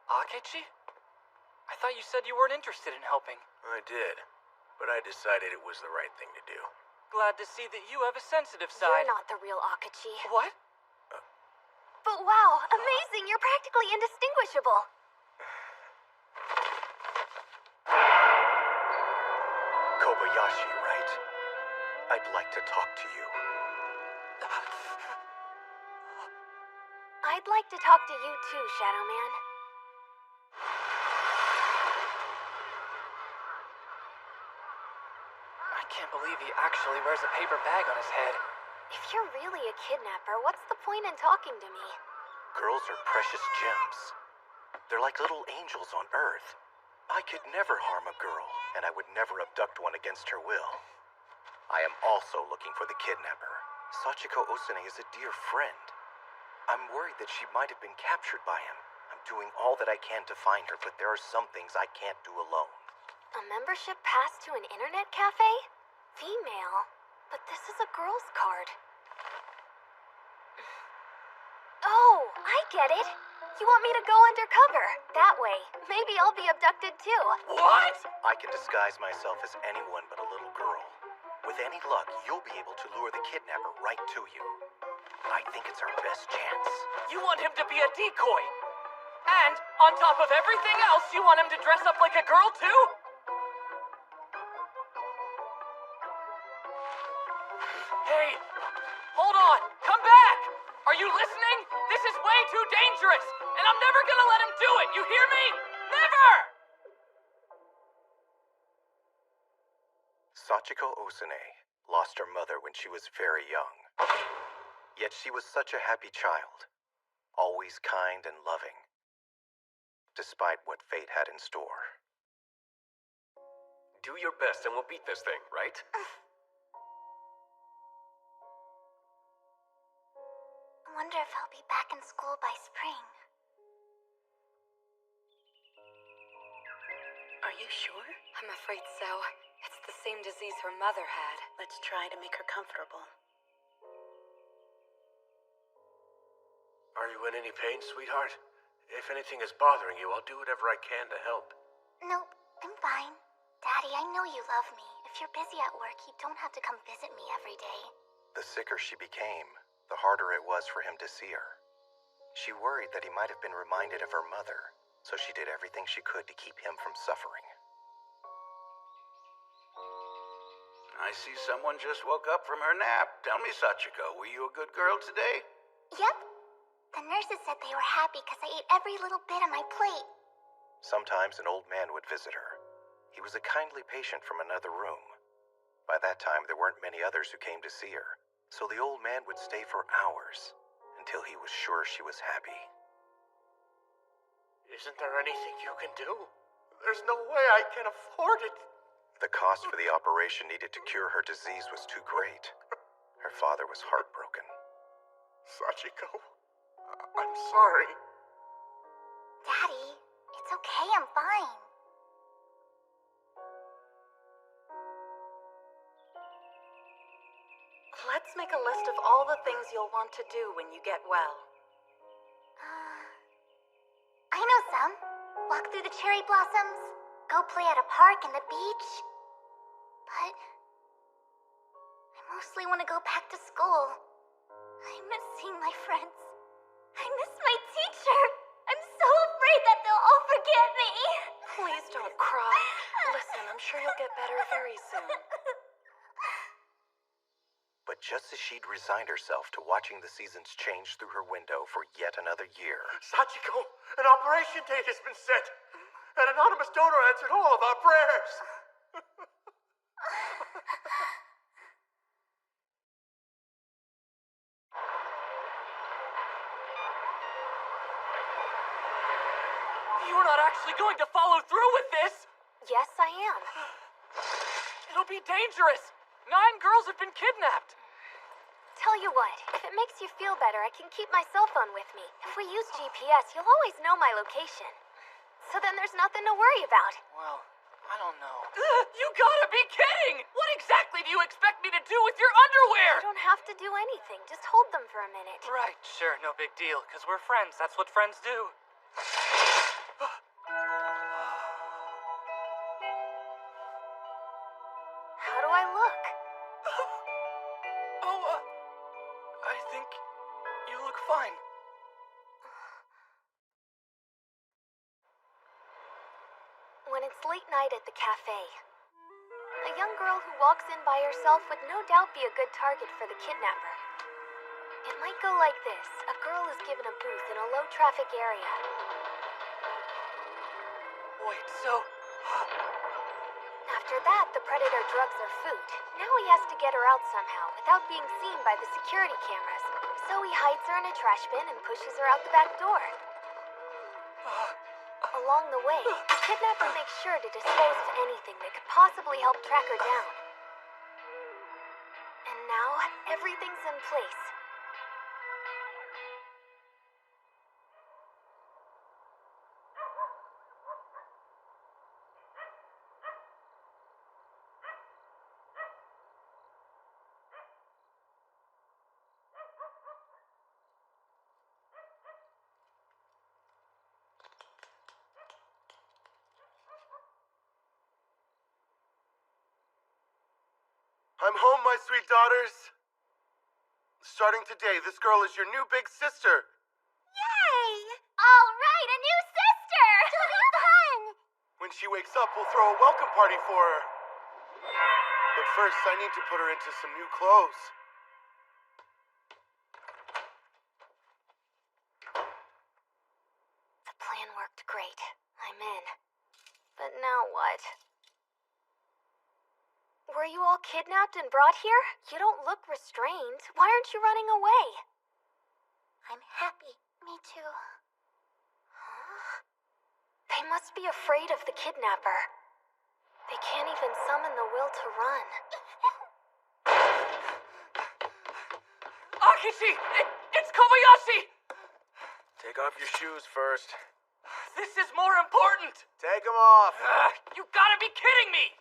Akechi? I thought you said you weren't interested in helping. I did, but I decided it was the right thing to do. Glad to see that you have a sensitive side. You're not the real Akechi. What? But wow, amazing! You're practically indistinguishable. Kobayashi, right? I'd like to talk to you. I'd like to talk to you too, Shadow Man. I can't believe he actually wears a paper bag on his head. If you're really a kidnapper, what's the point in talking to me? Girls are precious gems. They're like little angels on Earth. I could never harm a girl, and I would never abduct one against her will. I am also looking for the kidnapper. Sachiko Osune is a dear friend. I'm worried that she might have been captured by him. I'm doing all that I can to find her, but there are some things I can't do alone. A membership pass to an internet cafe? Female. But this is a girl's card. Oh, I get it. You want me to go undercover. That way, maybe I'll be abducted too. What? I can disguise myself as anyone but a little girl. With any luck, you'll be able to lure the kidnapper right to you. I think it's our best chance. You want him to be a decoy? And, on top of everything else, you want him to dress up like a girl too? Hey, hold on, come back! Are you listening? This is way too dangerous, and I'm never gonna let him do it, you hear me? Never! Sachiko Osune lost her mother when she was very young. Yet she was such a happy child, always kind and loving, despite what fate had in store. Do your best and we'll beat this thing, right? I wonder if I'll be back in school by spring. Are you sure? I'm afraid so. It's the same disease her mother had. Let's try to make her comfortable. Are you in any pain, sweetheart? If anything is bothering you, I'll do whatever I can to help. Nope, I'm fine. Daddy, I know you love me. If you're busy at work, you don't have to come visit me every day. The sicker she became, the harder it was for him to see her. She worried that he might have been reminded of her mother, so she did everything she could to keep him from suffering. I see someone just woke up from her nap. Tell me, Sachiko, were you a good girl today? Yep. The nurses said they were happy because I ate every little bit on my plate. Sometimes an old man would visit her. He was a kindly patient from another room. By that time, there weren't many others who came to see her, so the old man would stay for hours until he was sure she was happy. Isn't there anything you can do? There's no way I can afford it. The cost for the operation needed to cure her disease was too great. Her father was heartbroken. Sachiko, I'm sorry. Daddy, it's okay, I'm fine. Let's make a list of all the things you'll want to do when you get well. I know some. Walk through the cherry blossoms, go play at a park and the beach. But I mostly want to go back to school. I miss seeing my friends. I miss my teacher. I'm so afraid that they'll all forget me. Please don't cry. Listen, I'm sure you'll get better very soon. But just as she'd resigned herself to watching the seasons change through her window for yet another year... Sachiko, an operation date has been set. An anonymous donor answered all of our prayers. You're not actually going to follow through with this? Yes, I am. It'll be dangerous. 9 girls have been kidnapped. Tell you what, if it makes you feel better, I can keep my cell phone with me. If we use GPS, you'll always know my location. So then there's nothing to worry about. Well, I don't know. You gotta be kidding! What exactly do you expect me to do with your underwear? You don't have to do anything. Just hold them for a minute. Right, sure, no big deal, because we're friends. That's what friends do. How do I look? I think you look fine. When it's late night at the cafe, a young girl who walks in by herself would no doubt be a good target for the kidnapper. It might go like this. A girl is given a booth in a low-traffic area. Wait, so... After that, the predator drugs her food. Now he has to get her out somehow, without being seen by the security cameras. So he hides her in a trash bin and pushes her out the back door. Along the way, the kidnapper makes sure to dispose of anything that could possibly help track her down. And now, everything's in place. I'm home, my sweet daughters. Starting today, this girl is your new big sister. Yay! All right, a new sister! It'll be fun! When she wakes up, we'll throw a welcome party for her. But first, I need to put her into some new clothes. The plan worked great. I'm in. But now what? Were you all kidnapped and brought here? You don't look restrained. Why aren't you running away? I'm happy. Me too. Huh? They must be afraid of the kidnapper. They can't even summon the will to run. Akishi! It's Kobayashi! Take off your shoes first. This is more important! Take them off! You gotta be kidding me!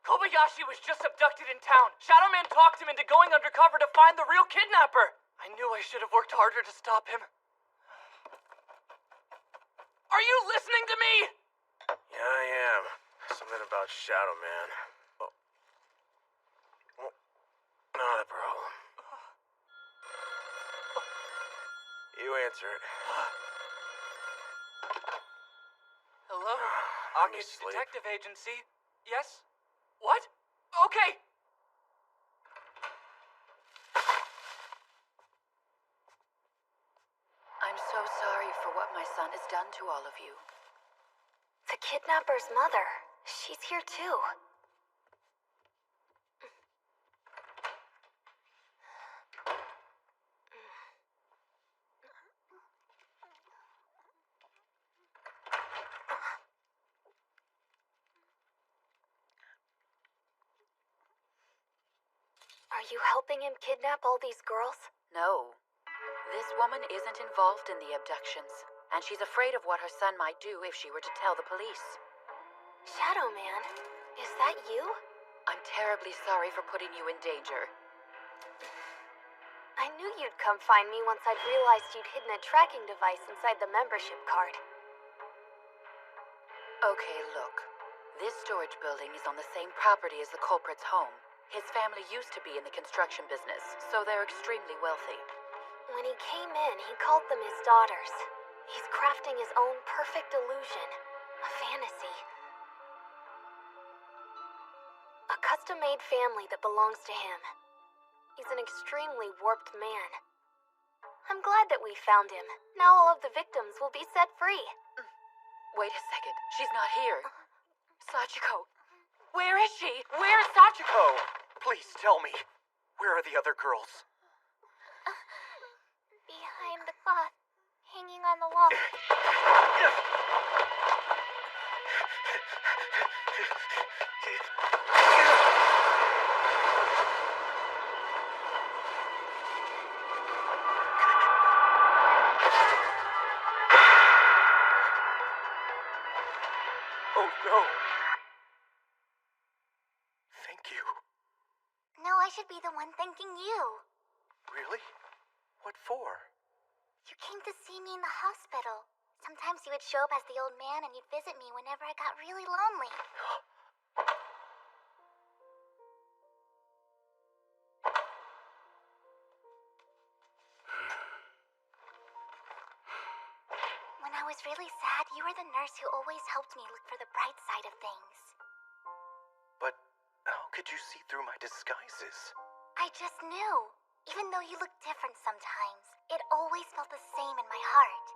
Kobayashi was just abducted in town. Shadow Man talked him into going undercover to find the real kidnapper. I knew I should have worked harder to stop him. Are you listening to me? Yeah, I am. Something about Shadow Man. Oh. Not a problem. You answer it. Hello? Let me Akishi sleep. Detective Agency. Yes? What? Okay. I'm so sorry for what my son has done to all of you. The kidnapper's mother. She's here too. Are you helping him kidnap all these girls? No. This woman isn't involved in the abductions, and she's afraid of what her son might do if she were to tell the police. Shadow Man, is that you? I'm terribly sorry for putting you in danger. I knew you'd come find me once I'd realized you'd hidden a tracking device inside the membership card. Okay, look. This storage building is on the same property as the culprit's home. His family used to be in the construction business, so they're extremely wealthy. When he came in, he called them his daughters. He's crafting his own perfect illusion. A fantasy. A custom-made family that belongs to him. He's an extremely warped man. I'm glad that we found him. Now all of the victims will be set free. Wait a second. She's not here. Sachiko. Where is she? Where's Sachiko? Please tell me. Where are the other girls? Behind the cloth, hanging on the wall. No. Thank you. No, I should be the one thanking you. Really? What for? You came to see me in the hospital. Sometimes you would show up as the old man and you'd visit me whenever I got really lonely. When I was really sad, you were the nurse who always helped me look for the bright side of things. But how could you see through my disguises? I just knew. Even though you look different sometimes, it always felt the same in my heart.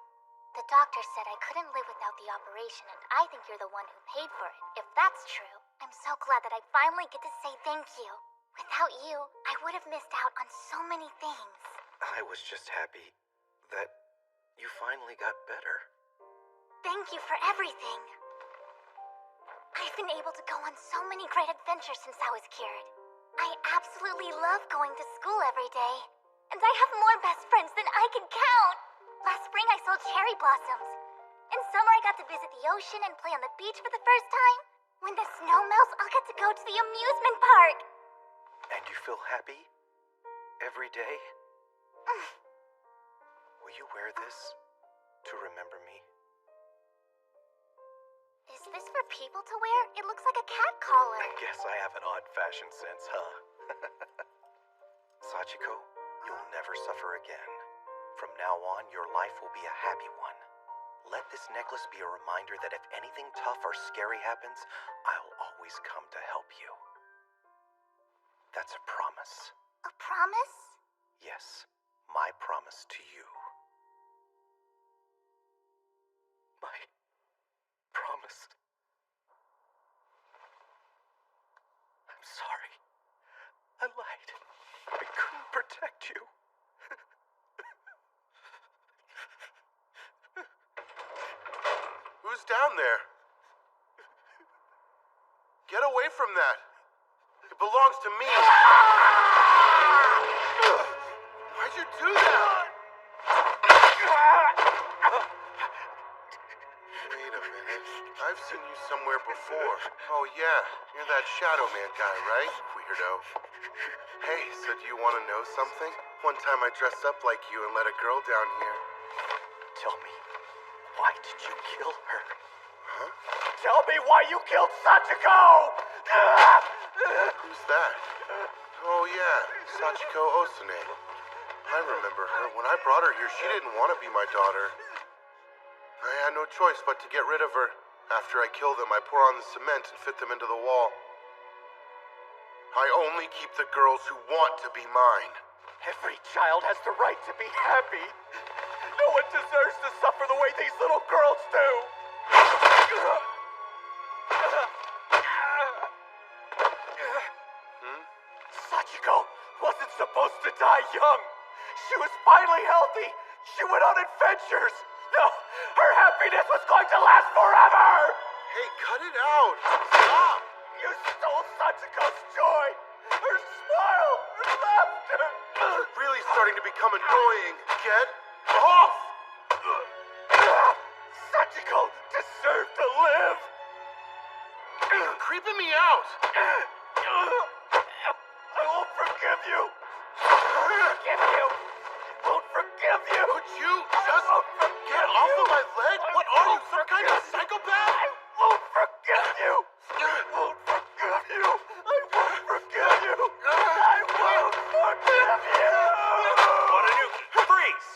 The doctor said I couldn't live without the operation, and I think you're the one who paid for it. If that's true, I'm so glad that I finally get to say thank you. Without you, I would have missed out on so many things. I was just happy that you finally got better. Thank you for everything. I've been able to go on so many great adventures since I was cured. I absolutely love going to school every day. And I have more best friends than I can count. Last spring I saw cherry blossoms. In summer I got to visit the ocean and play on the beach for the first time. When the snow melts, I'll get to go to the amusement park. And you feel happy? Every day? Will you wear this to remember me? Is this for people to wear? It looks like a cat collar. I guess I have an odd fashion sense, huh? Sachiko, you'll never suffer again. From now on, your life will be a happy one. Let this necklace be a reminder that if anything tough or scary happens, I'll always come to help you. That's a promise. A promise? Yes, my promise to you. My promise. I'm sorry. I lied. I couldn't protect you. Who's down there? Get away from that. It belongs to me. Why'd you do that? Wait a minute. I've seen you somewhere before. Oh yeah, you're that Shadow Man guy, right? Weirdo. Hey, so do you want to know something? One time I dressed up like you and let a girl down here. Tell me, why did you kill her? Huh? Tell me why you killed Sachiko! Who's that? Oh yeah, Sachiko Osune. I remember her. When I brought her here, she didn't want to be my daughter. I had no choice but to get rid of her. After I kill them, I pour on the cement and fit them into the wall. I only keep the girls who want to be mine. Every child has the right to be happy. No one deserves to suffer the way these little girls do. Sachiko wasn't supposed to die young. She was finally healthy. She went on adventures. No, her happiness was going to last forever. Hey, cut it out. Stop. You stole Sachiko's joy. Her smile, her laughter. You're really starting to become annoying. Get off. Sachiko deserved to live. You're creeping me out. I won't forgive you. Forgive you. Won't forgive you. Would you just get off of my leg? What are you, some kind of psychopath? I won't forgive you. Won't forgive you. I won't forgive you. I won't forgive you. Watanuki, freeze!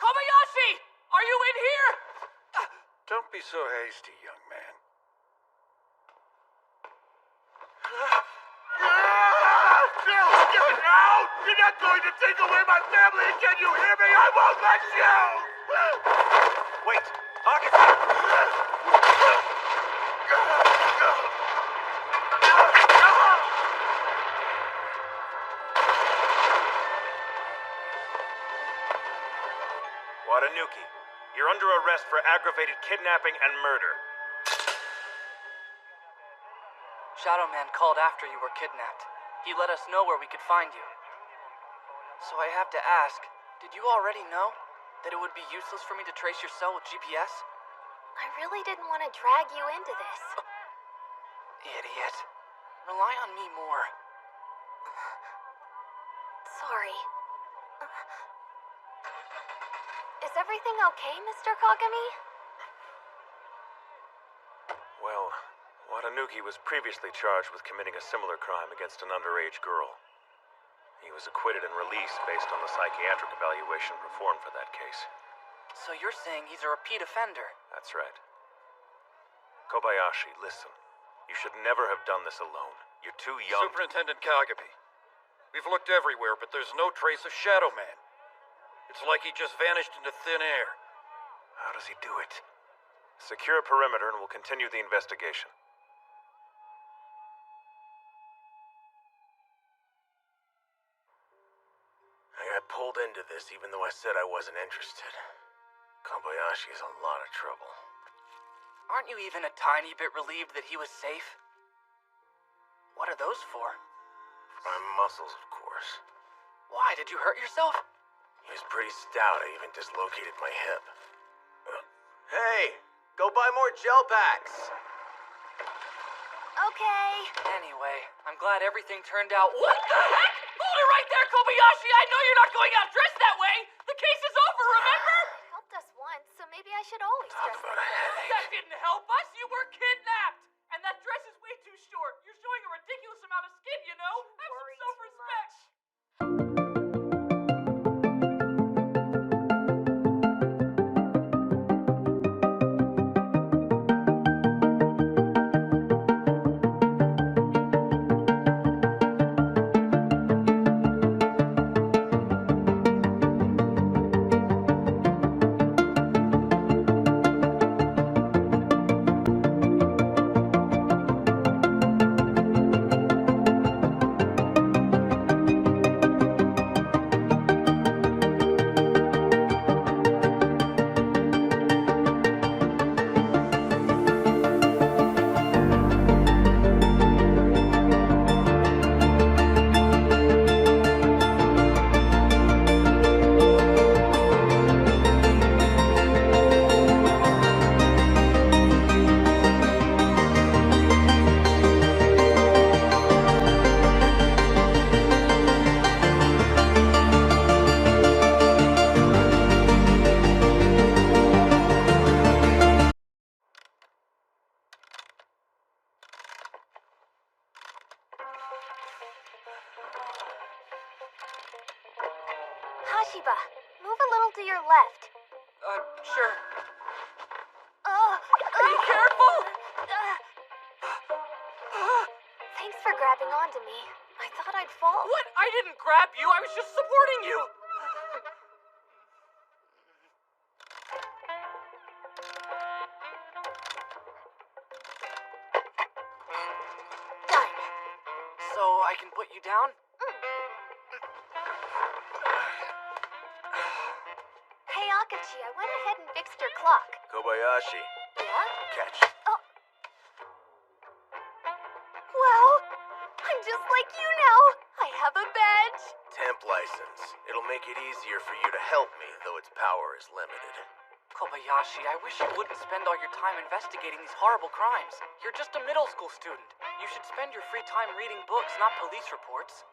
Kobayashi! Are you in here? Don't be so hasty, young man. Get out! You're not going to take away my family, can you hear me? I won't let you! Wait! Akatsuki! Watanuki, you're under arrest for aggravated kidnapping and murder. Shadow Man called after you were kidnapped. He let us know where we could find you. So I have to ask, did you already know that it would be useless for me to trace your cell with GPS? I really didn't want to drag you into this. Idiot. Rely on me more. Sorry. Is everything okay, Mr. Kagami? Well, Watanuki was previously charged with committing a similar crime against an underage girl. He was acquitted and released based on the psychiatric evaluation performed for that case. So you're saying he's a repeat offender? That's right. Kobayashi, listen. You should never have done this alone. You're too young. Superintendent Kagami. We've looked everywhere, but there's no trace of Shadow Man. It's like he just vanished into thin air. How does he do it? Secure a perimeter and we'll continue the investigation. I got pulled into this even though I said I wasn't interested. Kobayashi is a lot of trouble. Aren't you even a tiny bit relieved that he was safe? What are those for? For my muscles, of course. Why? Did you hurt yourself? He was pretty stout. I even dislocated my hip. Hey, go buy more gel packs. Okay. Anyway, I'm glad everything turned out. What the heck? Hold it right there, Kobayashi! I know you're not going out dressed that way! The case is over, remember? It helped us once, so maybe I should always dress like this. That didn't help us! You were kidnapped! And that dress is way too short. You're showing a ridiculous amount of skin, you know? Have some self-respect! Hashiba, move a little to your left. Sure. Be careful! Thanks for grabbing onto me. I thought I'd fall. What? I didn't grab you. I was just supporting you. Done. So I can put you down? Hey, Akachi, I went ahead and fixed your clock. Kobayashi, Yeah? catch. Well, I'm just like you now. I have a badge. Temp license. It'll make it easier for you to help me, though its power is limited. Kobayashi, I wish you wouldn't spend all your time investigating these horrible crimes. You're just a middle school student. You should spend your free time reading books, not police reports.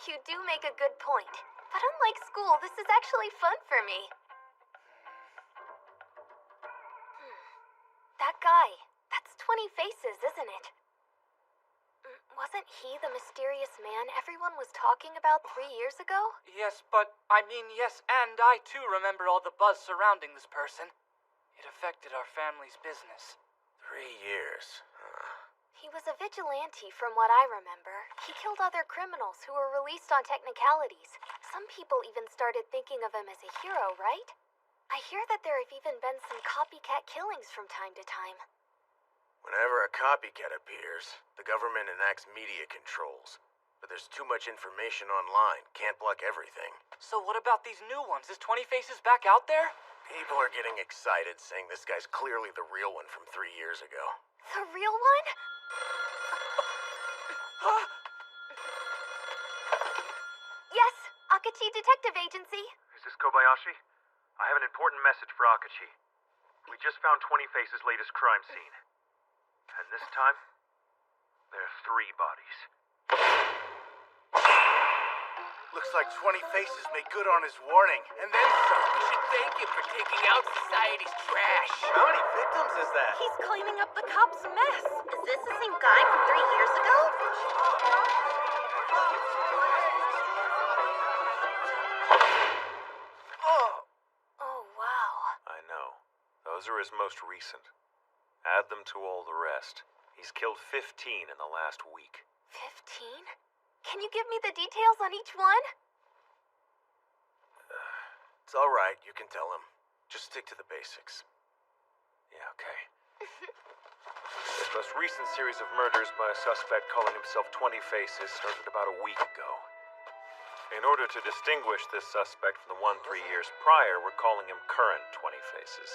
You do make a good point. But unlike school, this is actually fun for me. That guy. That's 20 Faces, isn't it? Wasn't he the mysterious man everyone was talking about 3 years ago? Yes, but yes, and I too remember all the buzz surrounding this person. It affected our family's business. 3 years. He was a vigilante from what I remember. He killed other criminals who were released on technicalities. Some people even started thinking of him as a hero, right? I hear that there have even been some copycat killings from time to time. Whenever a copycat appears, the government enacts media controls. But there's too much information online. Can't block everything. So what about these new ones? Is 20 Faces back out there? People are getting excited, saying this guy's clearly the real one from 3 years ago. The real one? Yes, Akachi Detective Agency. Is this Kobayashi? I have an important message for Akachi. We just found 20 Faces' latest crime scene. And this time, there are 3 bodies. Looks like 20 Faces made good on his warning, and then some. We should thank him for taking out society's trash. How many victims is that? He's cleaning up the cops' mess. Is this the same guy from 3 years ago? Oh, wow. I know. Those are his most recent. Add them to all the rest. He's killed 15 in the last week. 15? Can you give me the details on each one? It's all right, you can tell him. Just stick to the basics. Yeah, okay. His most recent series of murders by a suspect calling himself 20 Faces started about a week ago. In order to distinguish this suspect from the one 3 years prior, we're calling him current 20 Faces.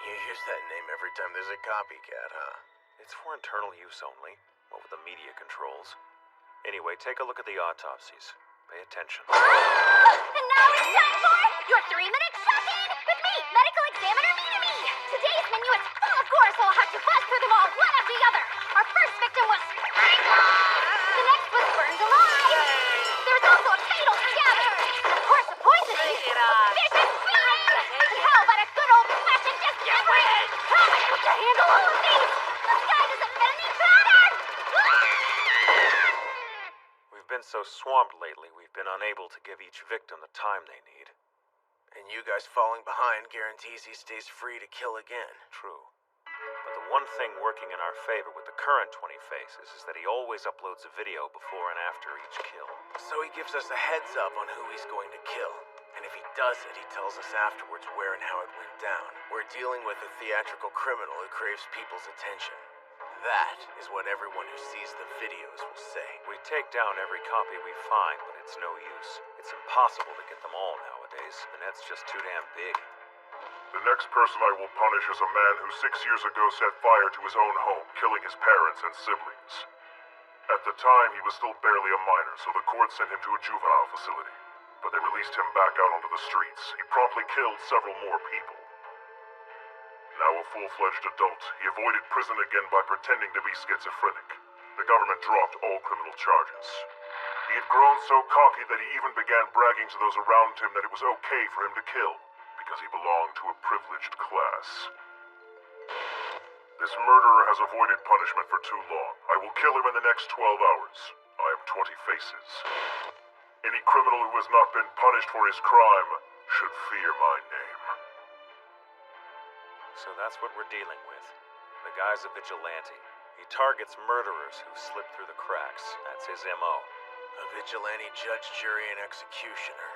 You use that name every time there's a copycat, huh? It's for internal use only, what with the media controls. Anyway, take a look at the autopsies. Pay attention. And now it's time for your 3-minute shocking with me, medical examiner Minami. Today's menu is full of gore, so I'll have to buzz through them all one after the other. Our first victim was strangled. The next was burned alive. There was also a fatal stabbing. And of course, a poisoning. Bring it on. A vicious feeding. And how about a good old-fashioned dismembering? How am I supposed to handle all of these? The sky doesn't fit any pattern. We've been so swamped lately, we've been unable to give each victim the time they need. And you guys falling behind guarantees he stays free to kill again. True. But the one thing working in our favor with the current 20 Faces is that he always uploads a video before and after each kill. So he gives us a heads up on who he's going to kill. And if he does it, he tells us afterwards where and how it went down. We're dealing with a theatrical criminal who craves people's attention. That is what everyone who sees the videos will say. We take down every copy we find, but it's no use. It's impossible to get them all nowadays. The net's just too damn big. The next person I will punish is a man who 6 years ago set fire to his own home, killing his parents and siblings. At the time, he was still barely a minor, so the court sent him to a juvenile facility. But they released him back out onto the streets. He promptly killed several more people. Now a full-fledged adult, he avoided prison again by pretending to be schizophrenic. The government dropped all criminal charges. He had grown so cocky that he even began bragging to those around him that it was okay for him to kill, because he belonged to a privileged class. This murderer has avoided punishment for too long. I will kill him in the next 12 hours. I am 20 Faces. Any criminal who has not been punished for his crime should fear my name. So that's what we're dealing with. The guy's a vigilante. He targets murderers who slip through the cracks. That's his M.O. A vigilante judge, jury, and executioner.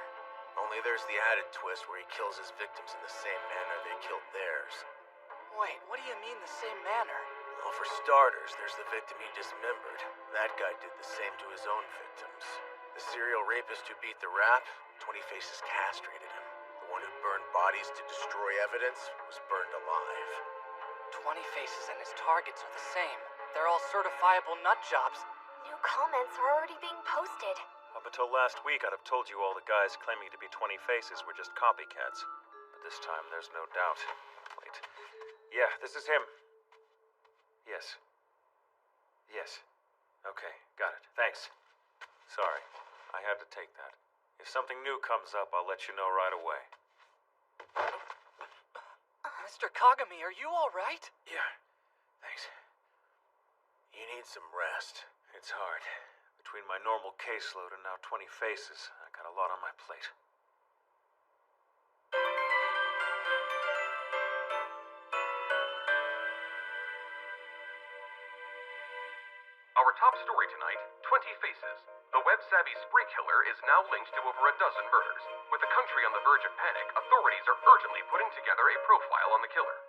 Only there's the added twist where he kills his victims in the same manner they killed theirs. Wait, what do you mean the same manner? Well, for starters, there's the victim he dismembered. That guy did the same to his own victims. The serial rapist who beat the rap, 20 Faces castrated him. The one who burned bodies to destroy evidence was burned alive. 20 Faces and his targets are the same. They're all certifiable nut jobs. New comments are already being posted. Up until last week, I'd have told you all the guys claiming to be 20 Faces were just copycats. But this time, there's no doubt. Wait. Yeah, this is him. Yes. Yes. Okay, got it. Thanks. Sorry. I had to take that. If something new comes up, I'll let you know right away. Mr. Kagami, are you all right? Yeah. Thanks. You need some rest. It's hard. Between my normal caseload and now 20 Faces, I got a lot on my plate. Our top story tonight, 20 Faces. The web-savvy spree killer is now linked to over a dozen murders. With the country on the verge of panic, authorities are urgently putting together a profile on the killer.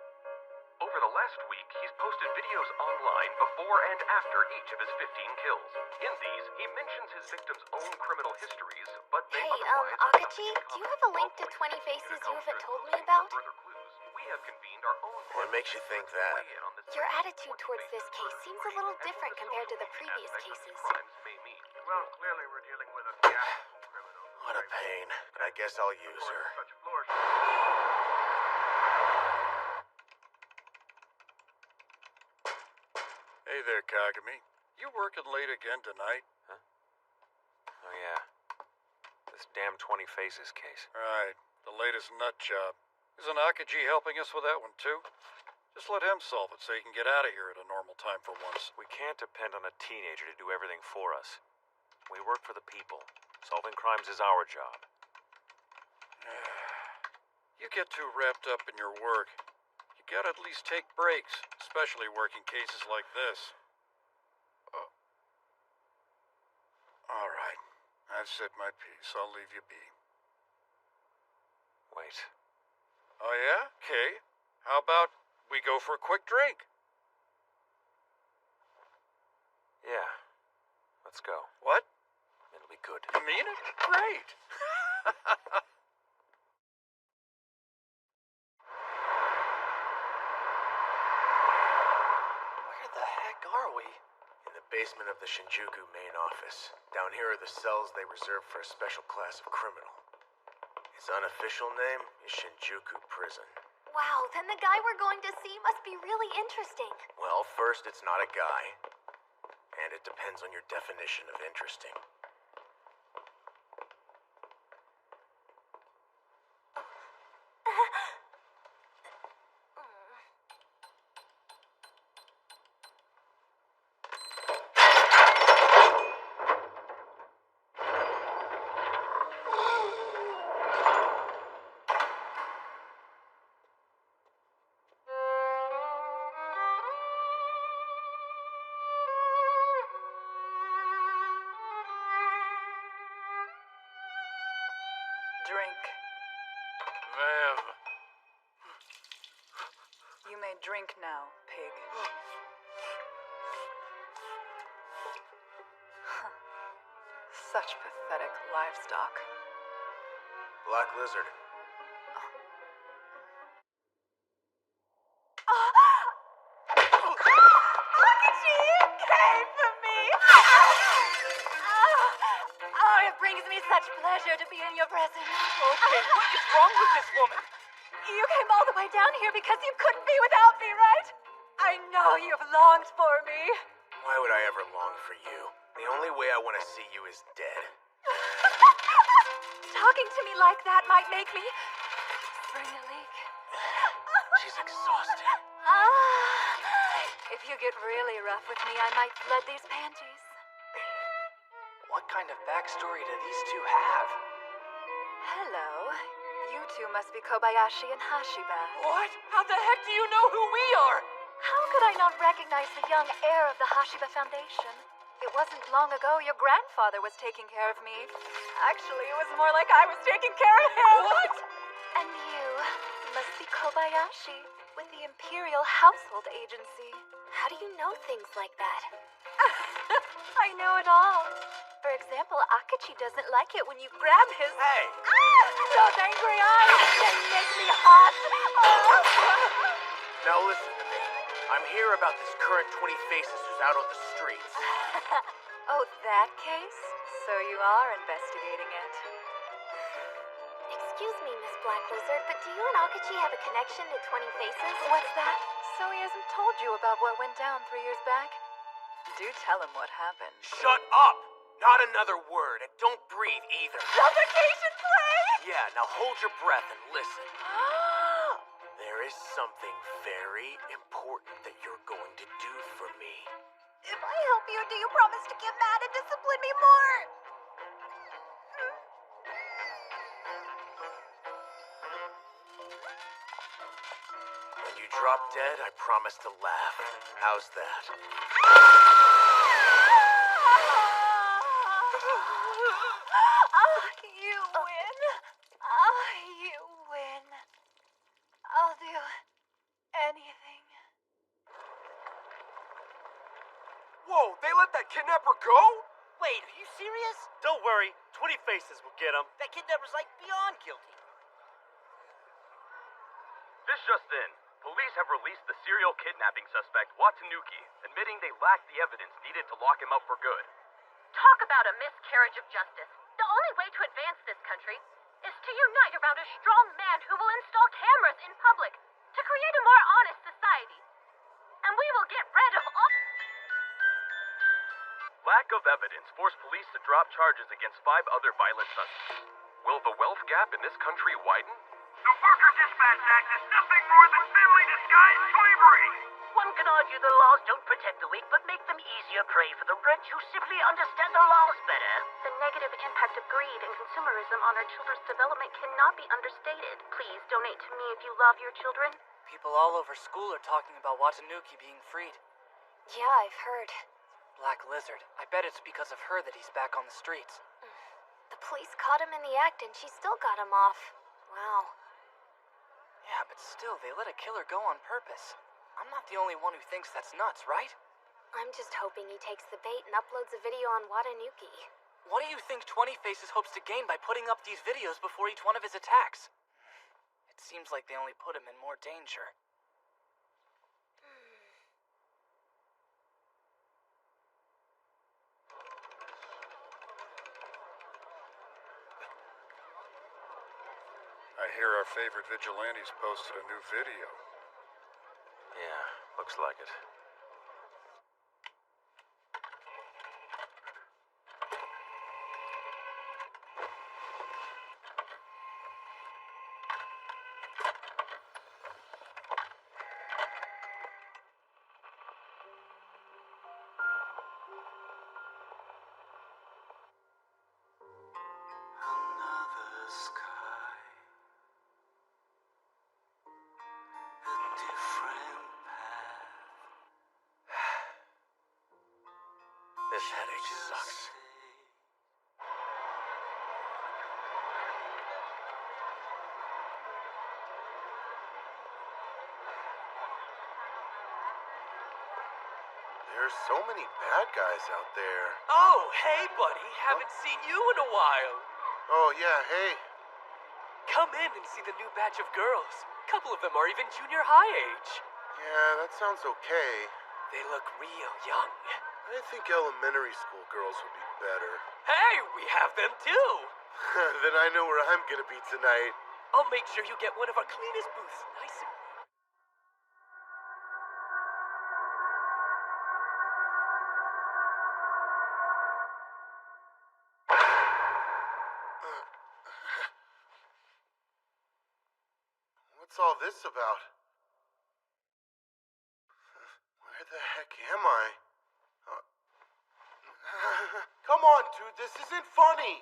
Over the last week, he's posted videos online before and after each of his 15 kills. In these, he mentions his victims' own criminal histories, but they Akachi, do you have a link to 20 Faces you haven't told me about? We have convened our own. What makes you think that? Your attitude towards this case seems a little different compared to the previous cases. Well, clearly we're dealing with a theatrical criminal. What a pain. But I guess I'll use her. Hey there, Kagami. You working late again tonight? Oh, yeah. This damn 20 Faces case. Right. The latest nut job. Isn't Akaji helping us with that one, too? Just let him solve it so he can get out of here at a normal time for once. We can't depend on a teenager to do everything for us. We work for the people. Solving crimes is our job. You get too wrapped up in your work. You gotta at least take breaks, especially working cases like this. All right. I've said my piece. I'll leave you be. Wait. Oh, yeah? Okay. How about we go for a quick drink? Yeah. Let's go. What? It'll be good. You mean it? Great. Where the heck are we? In the basement of the Shinjuku main office. Down here are the cells they reserve for a special class of criminal. Its unofficial name is Shinjuku Prison. Wow, then the guy we're going to see must be really interesting. Well, first, it's not a guy. And it depends on your definition of interesting. Drink. Ma'am. You may drink now, pig. Such pathetic livestock. Black Lizard. Akachi came for me! Oh, it brings me such pleasure to be in your presence. Okay, what is wrong with this woman? You came all the way down here because you couldn't be without me, right? I know you've longed for me. Why would I ever long for you? The only way I want to see you is dead. Talking to me like that might make me spring a leak. She's exhausted. If you get really rough with me, I might flood these panties. What kind of backstory do these two have? Hello. You two must be Kobayashi and Hashiba. What? How the heck do you know who we are? How could I not recognize the young heir of the Hashiba Foundation? It wasn't long ago your grandfather was taking care of me. Actually, it was more like I was taking care of him. What? And you must be Kobayashi with the Imperial Household Agency. How do you know things like that? I know it all. For example, Akachi doesn't like it when you grab his... Hey! Those angry eyes, they make me hot. Now listen to me. I'm here about this current 20 Faces who's out on the streets. Oh, that case? So you are investigating it. Excuse me, Miss Black Lizard, but do you and Akachi have a connection to 20 Faces? What's that? So he hasn't told you about what went down 3 years back? Do tell him what happened. Shut up! Not another word, and don't breathe either. Suffocation play! Yeah, now hold your breath and listen. There is something very important that you're going to do for me. If I help you, do you promise to get mad and discipline me more? When you drop dead, I promise to laugh. How's that? You win. You win. I'll do anything. Whoa, they let that kidnapper go? Wait, are you serious? Don't worry, 20 Faces will get him. That kidnapper's like beyond guilty. This just in. Police have released the serial kidnapping suspect, Watanuki, admitting they lack the evidence needed to lock him up for good. Talk about a miscarriage of justice. The only way to advance this country is to unite around a strong man who will install cameras in public to create a more honest society. And we will get rid of all... Lack of evidence forced police to drop charges against 5 other violent suspects. Will the wealth gap in this country widen? The Worker Dispatch Act is nothing more than thinly disguised slavery! One can argue the laws don't protect the weak, but make them easier prey for the rich who simply understand the laws better. The negative impact of greed and consumerism on our children's development cannot be understated. Please donate to me if you love your children. People all over school are talking about Watanuki being freed. Yeah, I've heard. Black Lizard. I bet it's because of her that he's back on the streets. The police caught him in the act and she still got him off. Wow. Yeah, but still, they let a killer go on purpose. I'm not the only one who thinks that's nuts, right? I'm just hoping he takes the bait and uploads a video on Watanuki. What do you think 20 Faces hopes to gain by putting up these videos before each one of his attacks? It seems like they only put him in more danger. I hear our favorite vigilantes posted a new video. Yeah, looks like it. Another sky, a different path. This headache sucks. There's so many bad guys out there. Oh, hey, buddy. Haven't seen you in a while. Oh, yeah, hey. Come in and see the new batch of girls. A couple of them are even junior high age. Yeah, that sounds okay. They look real young. I think elementary school girls would be better. Hey, we have them too. Then I know where I'm gonna be tonight. I'll make sure you get one of our cleanest booths, nice and... What's all this about? Where the heck am I? Come on, dude, this isn't funny.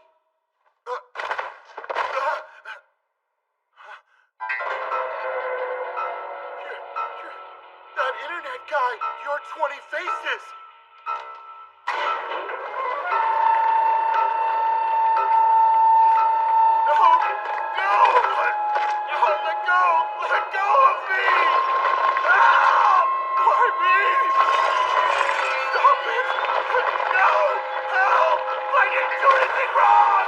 That internet guy, you're 20 Faces. Let go of me! Help! Why me? Stop it! No! Help! I didn't do anything wrong!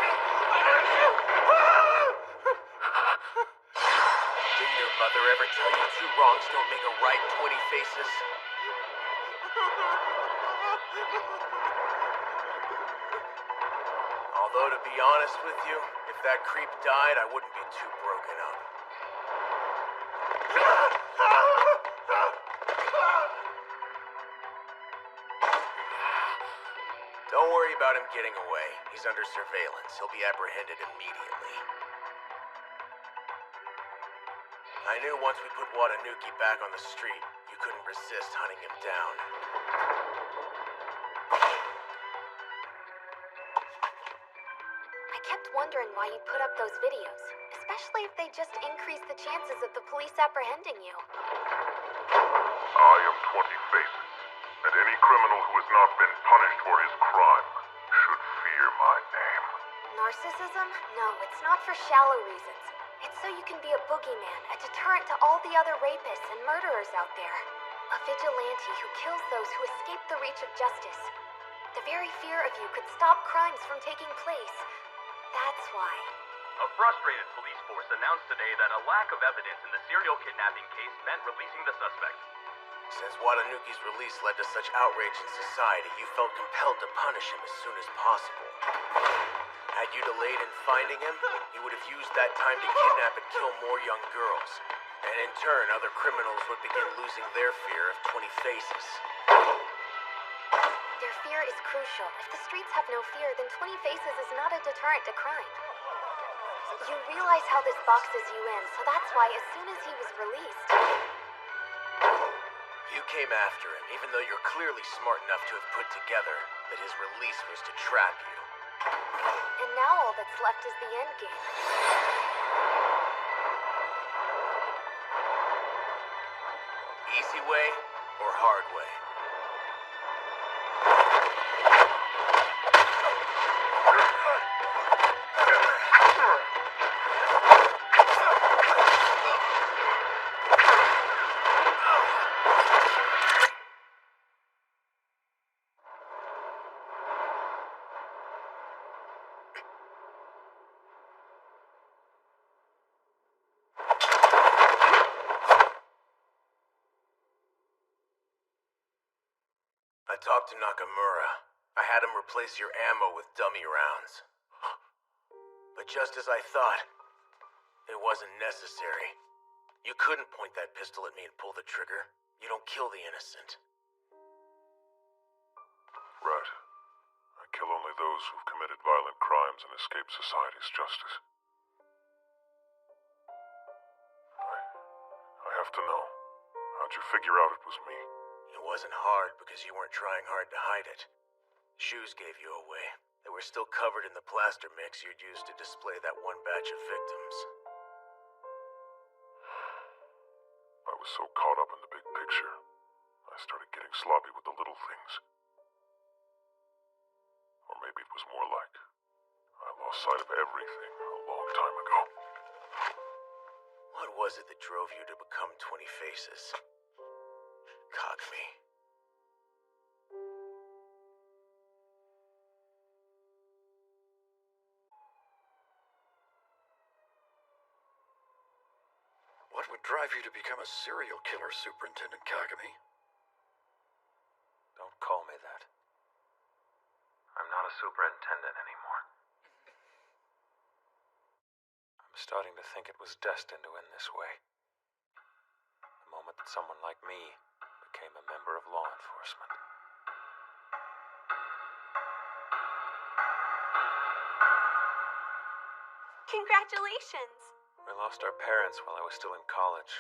Didn't your mother ever tell you 2 wrongs don't make a right, 20 Faces? Although, to be honest with you, if that creep died, I wouldn't be too broken up. Don't worry about him getting away. He's under surveillance. He'll be apprehended immediately. I knew once we put Watanuki back on the street, you couldn't resist hunting him down. I kept wondering why you put up those videos, especially if they just increase the chances of the police apprehending you. I am 20 Faces, and any criminal who has not been punished for his crime should fear my name. Narcissism? No, it's not for shallow reasons. It's so you can be a boogeyman, a deterrent to all the other rapists and murderers out there. A vigilante who kills those who escape the reach of justice. The very fear of you could stop crimes from taking place. That's why. A frustrated police force announced today that a lack of evidence in the serial kidnapping case meant releasing the suspect. Since Watanuki's release led to such outrage in society, you felt compelled to punish him as soon as possible. Had you delayed in finding him, he would have used that time to kidnap and kill more young girls. And in turn, other criminals would begin losing their fear of 20 Faces. Their fear is crucial. If the streets have no fear, then 20 Faces is not a deterrent to crime. You realize how this boxes you in, so that's why as soon as he was released... You came after him, even though you're clearly smart enough to have put together that his release was to trap you. And now all that's left is the end game. Easy way or hard way? I talked to Nakamura. I had him replace your ammo with dummy rounds. But just as I thought, it wasn't necessary. You couldn't point that pistol at me and pull the trigger. You don't kill the innocent. Right. I kill only those who've committed violent crimes and escaped society's justice. I have to know. How'd you figure out it was me? It wasn't hard because you weren't trying hard to hide it. Shoes gave you away. They were still covered in the plaster mix you'd used to display that one batch of victims. I was so caught up in the big picture, I started getting sloppy with the little things. Or maybe it was more like I lost sight of everything a long time ago. What was it that drove you to become 20 Faces? Kagami. What would drive you to become a serial killer, Superintendent Kagami? Don't call me that. I'm not a superintendent anymore. I'm starting to think it was destined to end this way. The moment that someone like me became a member of law enforcement. Congratulations! We lost our parents while I was still in college.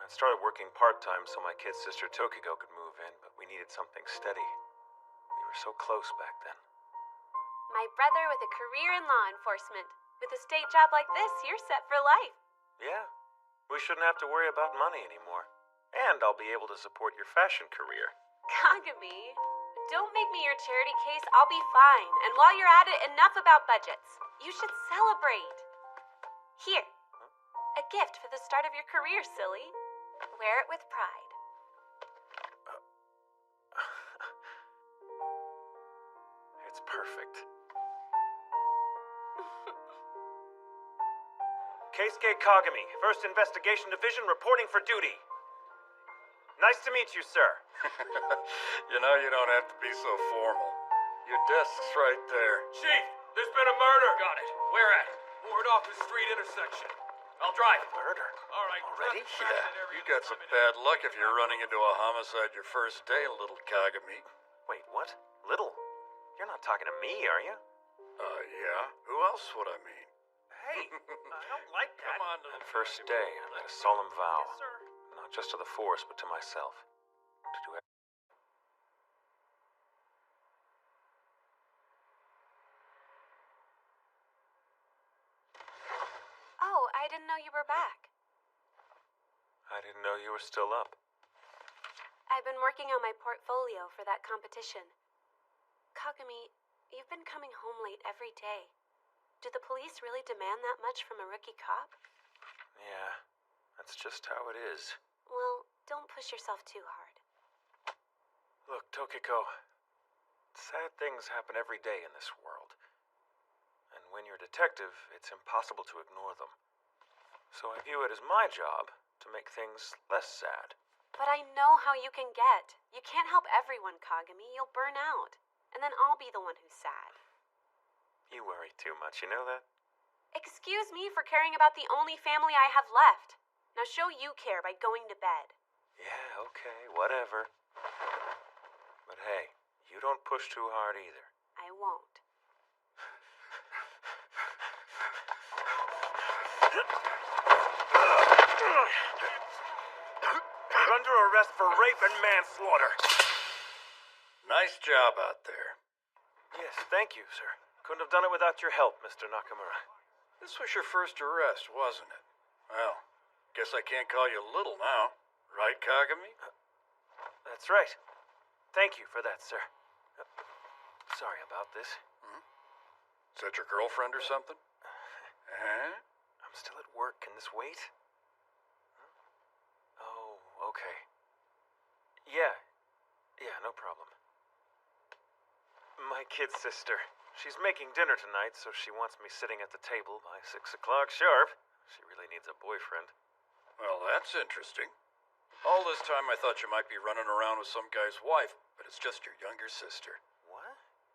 I started working part-time so my kid sister Tokiko could move in, but we needed something steady. We were so close back then. My brother with a career in law enforcement. With a state job like this, you're set for life. Yeah, we shouldn't have to worry about money anymore. And I'll be able to support your fashion career. Kagami, don't make me your charity case. I'll be fine. And while you're at it, enough about budgets. You should celebrate. Here, a gift for the start of your career, silly. Wear it with pride. It's perfect. Keisuke Kagami, 1st Investigation Division, reporting for duty. Nice to meet you, sir. You know, you don't have to be so formal. Your desk's right there. Chief, there's been a murder. Got it. Where at? Ward Office Street intersection. I'll drive. Murder? All right. Already? Yeah, you got some bad luck if you're running into a homicide your first day, little Kagami. Wait, what? Little? You're not talking to me, are you? Yeah. Who else would I mean? Hey, I don't like that. Come on, little That first day, I made a solemn vow. Not just to the Force, but to myself. To do Oh, I didn't know you were back. I didn't know you were still up. I've been working on my portfolio for that competition. Kagami, you've been coming home late every day. Do the police really demand that much from a rookie cop? Yeah, that's just how it is. Well, don't push yourself too hard. Look, Tokiko, sad things happen every day in this world. And when you're a detective, it's impossible to ignore them. So I view it as my job to make things less sad. But I know how you can get. You can't help everyone, Kagami. You'll burn out. And then I'll be the one who's sad. You worry too much, you know that? Excuse me for caring about the only family I have left. Now show you care by going to bed. Yeah, okay, whatever. But hey, you don't push too hard either. I won't. You're under arrest for rape and manslaughter. Nice job out there. Yes, thank you, sir. Couldn't have done it without your help, Mr. Nakamura. This was your first arrest, wasn't it? Well, guess I can't call you little now. Right, Kagami? That's right. Thank you for that, sir. Sorry about this. Is that your girlfriend or something? Huh? I'm still at work. Can this wait? Oh, okay. Yeah, no problem. My kid sister. She's making dinner tonight, so she wants me sitting at the table by 6 o'clock sharp. She really needs a boyfriend. Well, that's interesting. All this time I thought you might be running around with some guy's wife, but it's just your younger sister. What?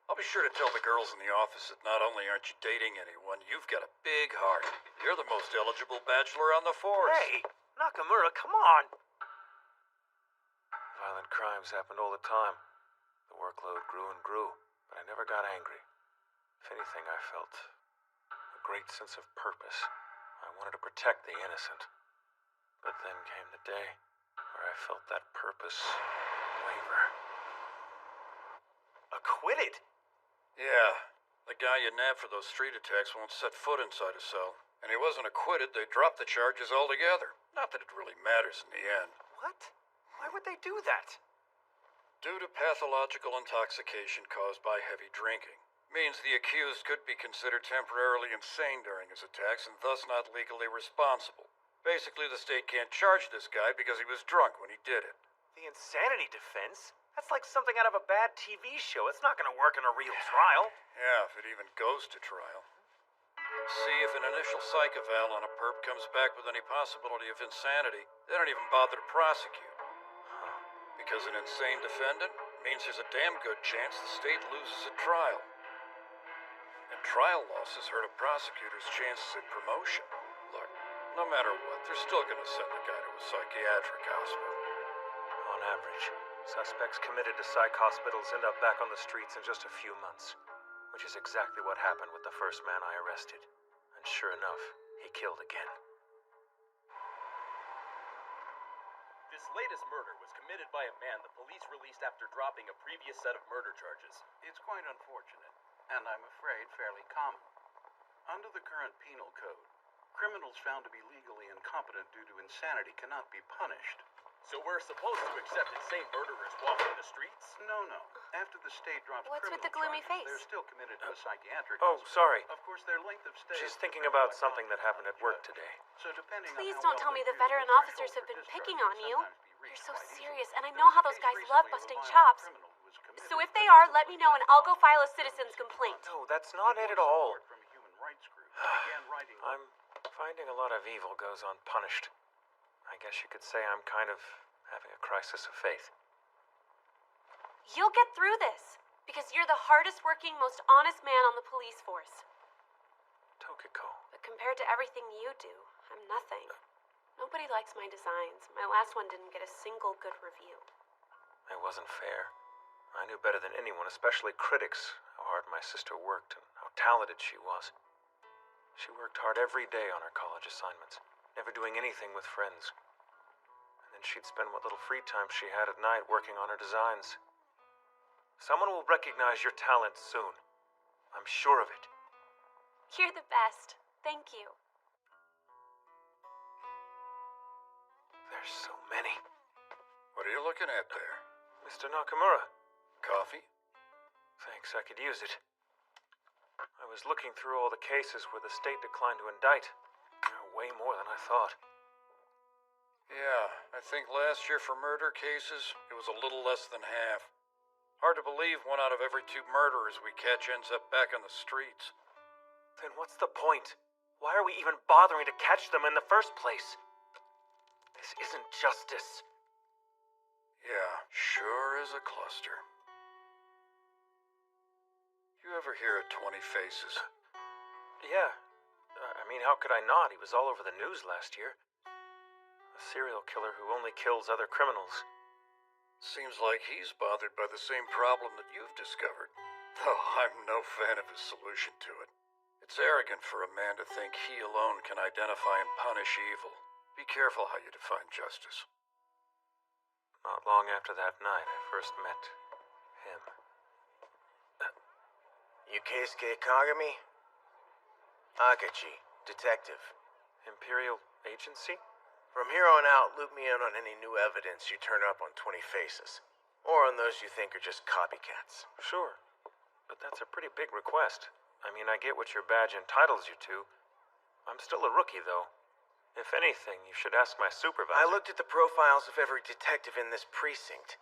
I'll be sure to tell the girls in the office that not only aren't you dating anyone, you've got a big heart. You're the most eligible bachelor on the force. Hey, Nakamura, come on. Violent crimes happened all the time. The workload grew and grew, but I never got angry. If anything, I felt a great sense of purpose. I wanted to protect the innocent. But then came the day where I felt that purpose waver. Acquitted? Yeah, the guy you nabbed for those street attacks won't set foot inside a cell. And he wasn't acquitted, they dropped the charges altogether. Not that it really matters in the end. What? Why would they do that? Due to pathological intoxication caused by heavy drinking. Means the accused could be considered temporarily insane during his attacks and thus not legally responsible. Basically, the state can't charge this guy because he was drunk when he did it. The insanity defense? That's like something out of a bad TV show. It's not gonna work in a real trial. Yeah, if it even goes to trial. See, if an initial psych eval on a perp comes back with any possibility of insanity, they don't even bother to prosecute. Because an insane defendant means there's a damn good chance the state loses a trial. And trial losses hurt a prosecutor's chances at promotion. Look, no matter what, they're still gonna send the guy to a psychiatric hospital. On average, suspects committed to psych hospitals end up back on the streets in just a few months. Which is exactly what happened with the first man I arrested. And sure enough, he killed again. This latest murder was committed by a man the police released after dropping a previous set of murder charges. It's quite unfortunate, and I'm afraid fairly common. Under the current penal code, criminals found to be legally incompetent due to insanity cannot be punished. So we're supposed to accept insane murderers walking the streets? No. After the state drops What's with criminal the gloomy charges, face? they're still committed to a psychiatric Oh, hospital. sorry. Of course, their length of stay... She's thinking about something that happened at work today. So depending Please on don't tell me the veteran officers have been picking on you. You're so serious, and I know how those guys love busting chops. So if they are, let me know and I'll go file a citizen's complaint. No, that's not it at all. I'm finding a lot of evil goes unpunished. I guess you could say I'm kind of having a crisis of faith. You'll get through this, because you're the hardest working, most honest man on the police force. Tokiko. But compared to everything you do, I'm nothing. Nobody likes my designs. My last one didn't get a single good review. It wasn't fair. I knew better than anyone, especially critics, how hard my sister worked and how talented she was. She worked hard every day on her college assignments, never doing anything with friends. And then she'd spend what little free time she had at night working on her designs. Someone will recognize your talent soon. I'm sure of it. You're the best. Thank you. There's so many. What are you looking at there? Mr. Nakamura. Coffee? Thanks, I could use it. I was looking through all the cases where the state declined to indict. There are way more than I thought. Yeah, I think last year for murder cases, it was a little less than half. Hard to believe 1 out of every 2 murderers we catch ends up back on the streets. Then what's the point? Why are we even bothering to catch them in the first place? This isn't justice. Yeah, sure is a cluster. You ever hear of 20 Faces? Yeah. I mean, how could I not? He was all over the news last year. A serial killer who only kills other criminals. Seems like he's bothered by the same problem that you've discovered. Though I'm no fan of his solution to it. It's arrogant for a man to think he alone can identify and punish evil. Be careful how you define justice. Not long after that night, I first met him. Yukeisuke Kagami? Akachi, detective. Imperial Agency? From here on out, loop me in on any new evidence you turn up on 20 Faces. Or on those you think are just copycats. Sure. But that's a pretty big request. I mean, I get what your badge entitles you to. I'm still a rookie, though. If anything, you should ask my supervisor. I looked at the profiles of every detective in this precinct.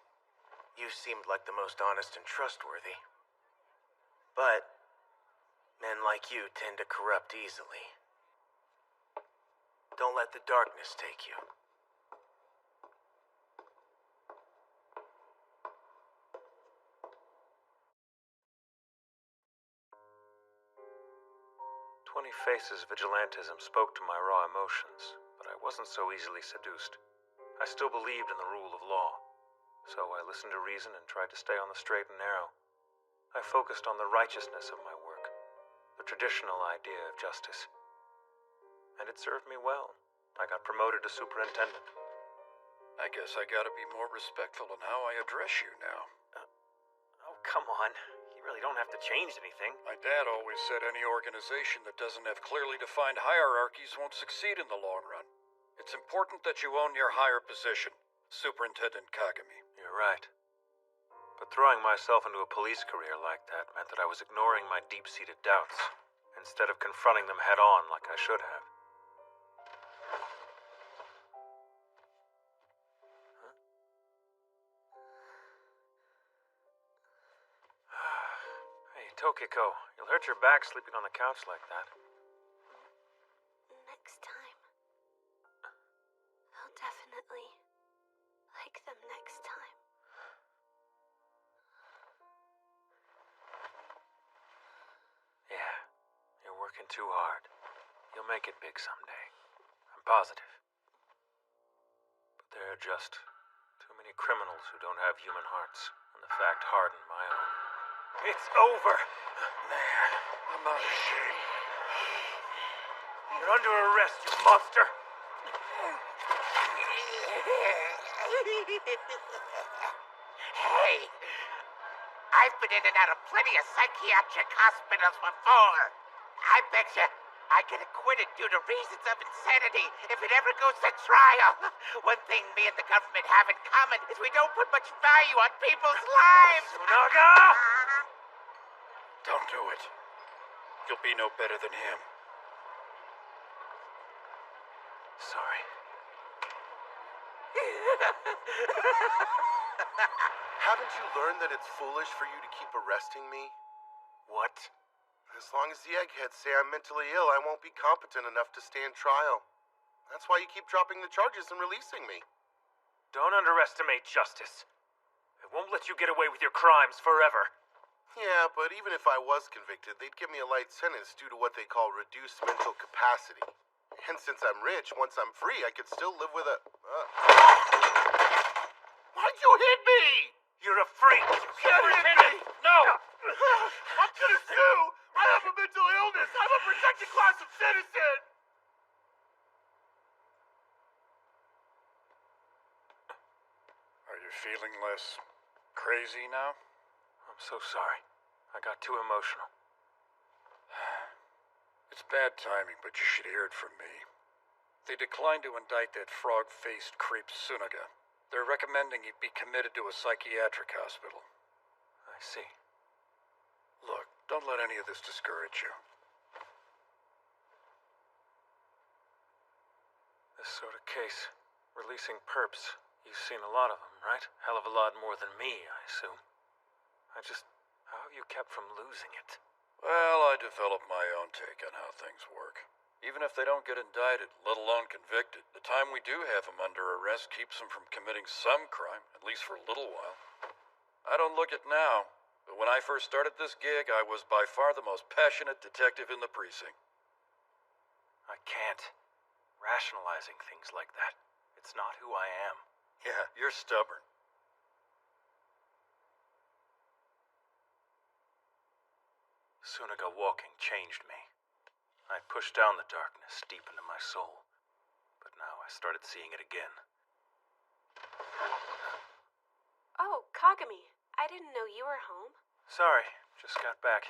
You seemed like the most honest and trustworthy. But men like you tend to corrupt easily. Don't let the darkness take you. Faces vigilantism spoke to my raw emotions, but I wasn't so easily seduced. I still believed in the rule of law, so I listened to reason and tried to stay on the straight and narrow. I focused on the righteousness of my work, the traditional idea of justice. And it served me well. I got promoted to superintendent. I guess I gotta be more respectful in how I address you now. Oh, come on. You really don't have to change anything. My dad always said any organization that doesn't have clearly defined hierarchies won't succeed in the long run. It's important that you own your higher position, Superintendent Kagami. You're right. But throwing myself into a police career like that meant that I was ignoring my deep-seated doubts, instead of confronting them head-on like I should have. Tokiko, you'll hurt your back sleeping on the couch like that. Next time. I'll definitely like them next time. Yeah, you're working too hard. You'll make it big someday. I'm positive. But there are just too many criminals who don't have human hearts, and the fact hardened my own. It's over! Man, I'm not ashamed. You're under arrest, you monster! Hey! I've been in and out of plenty of psychiatric hospitals before. I bet you I get acquitted due to reasons of insanity if it ever goes to trial. One thing me and the government have in common is we don't put much value on people's lives. Tsunaga! Don't do it. You'll be no better than him. Sorry. Haven't you learned that it's foolish for you to keep arresting me? What? As long as the eggheads say I'm mentally ill, I won't be competent enough to stand trial. That's why you keep dropping the charges and releasing me. Don't underestimate justice. It won't let you get away with your crimes forever. Yeah, but even if I was convicted, they'd give me a light sentence due to what they call reduced mental capacity. And since I'm rich, once I'm free, I could still live with a... Why'd you hit me? You're a freak! You can't hit me! No! I'm gonna sue! I have a mental illness! I'm a protected class of citizen! Are you feeling less crazy now? I'm so sorry. I got too emotional. It's bad timing, but you should hear it from me. They declined to indict that frog-faced creep Tsunaga. They're recommending he be committed to a psychiatric hospital. I see. Look, don't let any of this discourage you. This sort of case, releasing perps, you've seen a lot of them, right? Hell of a lot more than me, I assume. How have you kept from losing it? Well, I developed my own take on how things work. Even if they don't get indicted, let alone convicted, the time we do have them under arrest keeps them from committing some crime, at least for a little while. I don't look it now, But when I first started this gig, I was by far the most passionate detective in the precinct. I can't. Rationalizing things like that. It's not who I am. Yeah, you're stubborn. Suniga walking changed me. I pushed down the darkness deep into my soul. But now I started seeing it again. Oh, Kagami. I didn't know you were home. Sorry, just got back.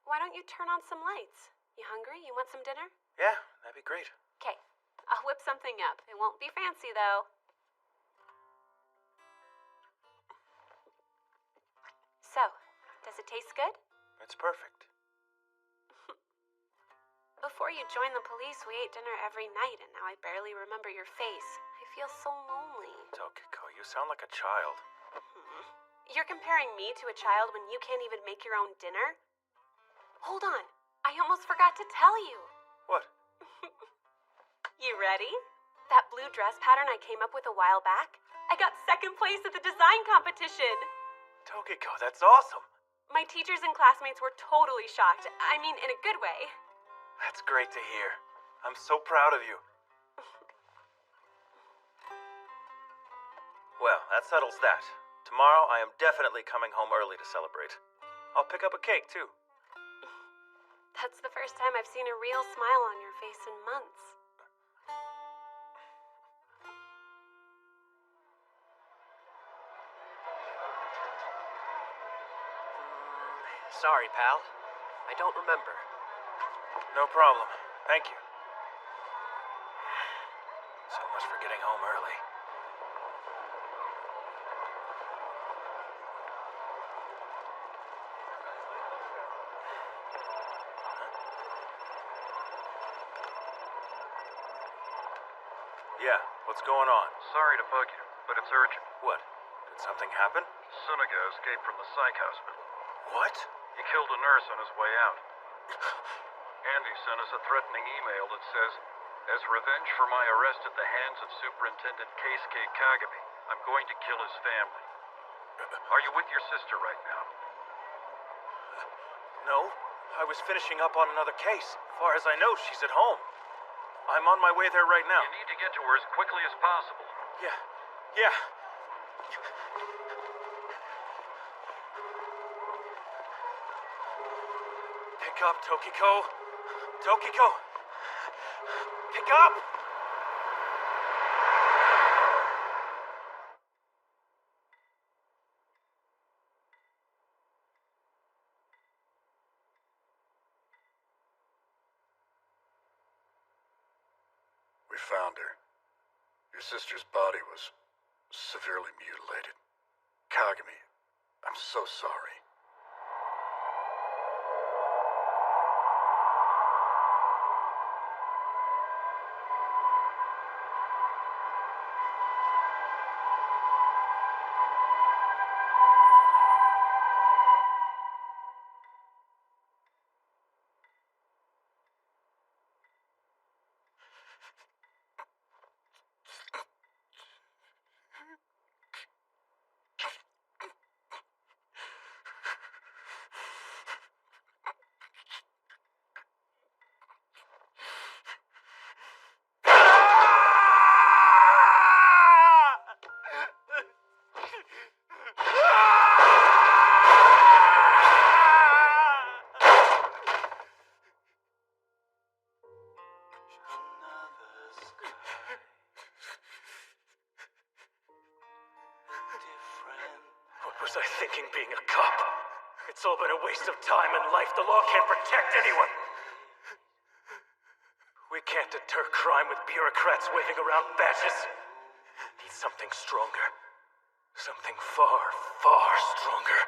Why don't you turn on some lights? You hungry? You want some dinner? Yeah, that'd be great. Okay, I'll whip something up. It won't be fancy, though. So, does it taste good? It's perfect. Before you joined the police, we ate dinner every night, and now I barely remember your face. I feel so lonely. Tokiko, you sound like a child. You're comparing me to a child when you can't even make your own dinner? Hold on. I almost forgot to tell you. What? You ready? That blue dress pattern I came up with a while back? I got second place at the design competition. Tokiko, that's awesome. My teachers and classmates were totally shocked. I mean, in a good way. That's great to hear. I'm so proud of you. Well, that settles that. Tomorrow, I am definitely coming home early to celebrate. I'll pick up a cake, too. That's the first time I've seen a real smile on your face in months. Sorry, pal. I don't remember. No problem. Thank you. So much for getting home early. Yeah, what's going on? Sorry to bug you, but it's urgent. What? Did something happen? Suniga escaped from the psych hospital. What? He killed a nurse on his way out. Andy sent us a threatening email that says, "As revenge for my arrest at the hands of Superintendent Keisuke Kagami, I'm going to kill his family." Are you with your sister right now? No, I was finishing up on another case. As far as I know, she's at home. I'm on my way there right now. You need to get to her as quickly as possible. Yeah. Pick up, Tokiko. Tokiko! Pick up! We found her. Your sister's body was severely mutilated. Kagami, I'm so sorry. What was I thinking being a cop? It's all been a waste of time and life. The law can't protect anyone. We can't deter crime with bureaucrats waving around badges. Need something stronger. Something far, far stronger.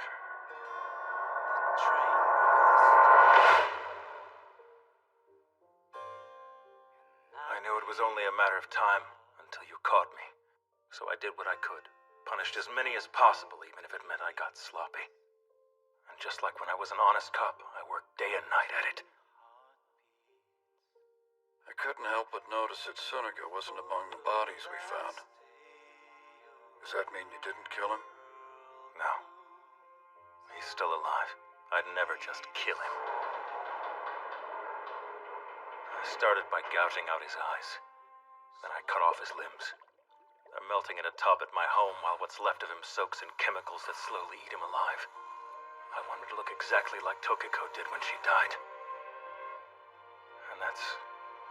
I knew it was only a matter of time until you caught me. So I did what I could. Punished as many as possible, even if it meant I got sloppy. And just like when I was an honest cop, I worked day and night at it. I couldn't help but notice that Suniga wasn't among the bodies we found. Does that mean you didn't kill him? No. He's still alive. I'd never just kill him. I started by gouging out his eyes. Then I cut off his limbs. They're melting in a tub at my home while what's left of him soaks in chemicals that slowly eat him alive. I wanted to look exactly like Tokiko did when she died. And that's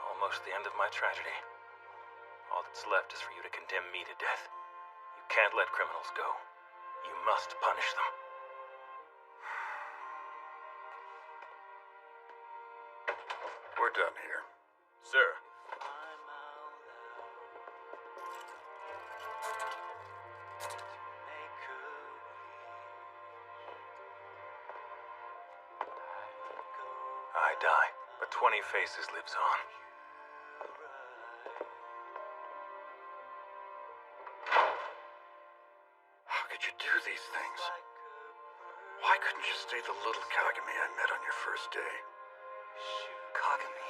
almost the end of my tragedy. All that's left is for you to condemn me to death. You can't let criminals go. You must punish them. We're done here. Sir. I die, but 20 Faces lives on. How could you do these things? Why couldn't you stay the little Kagami I met on your first day? Kagami.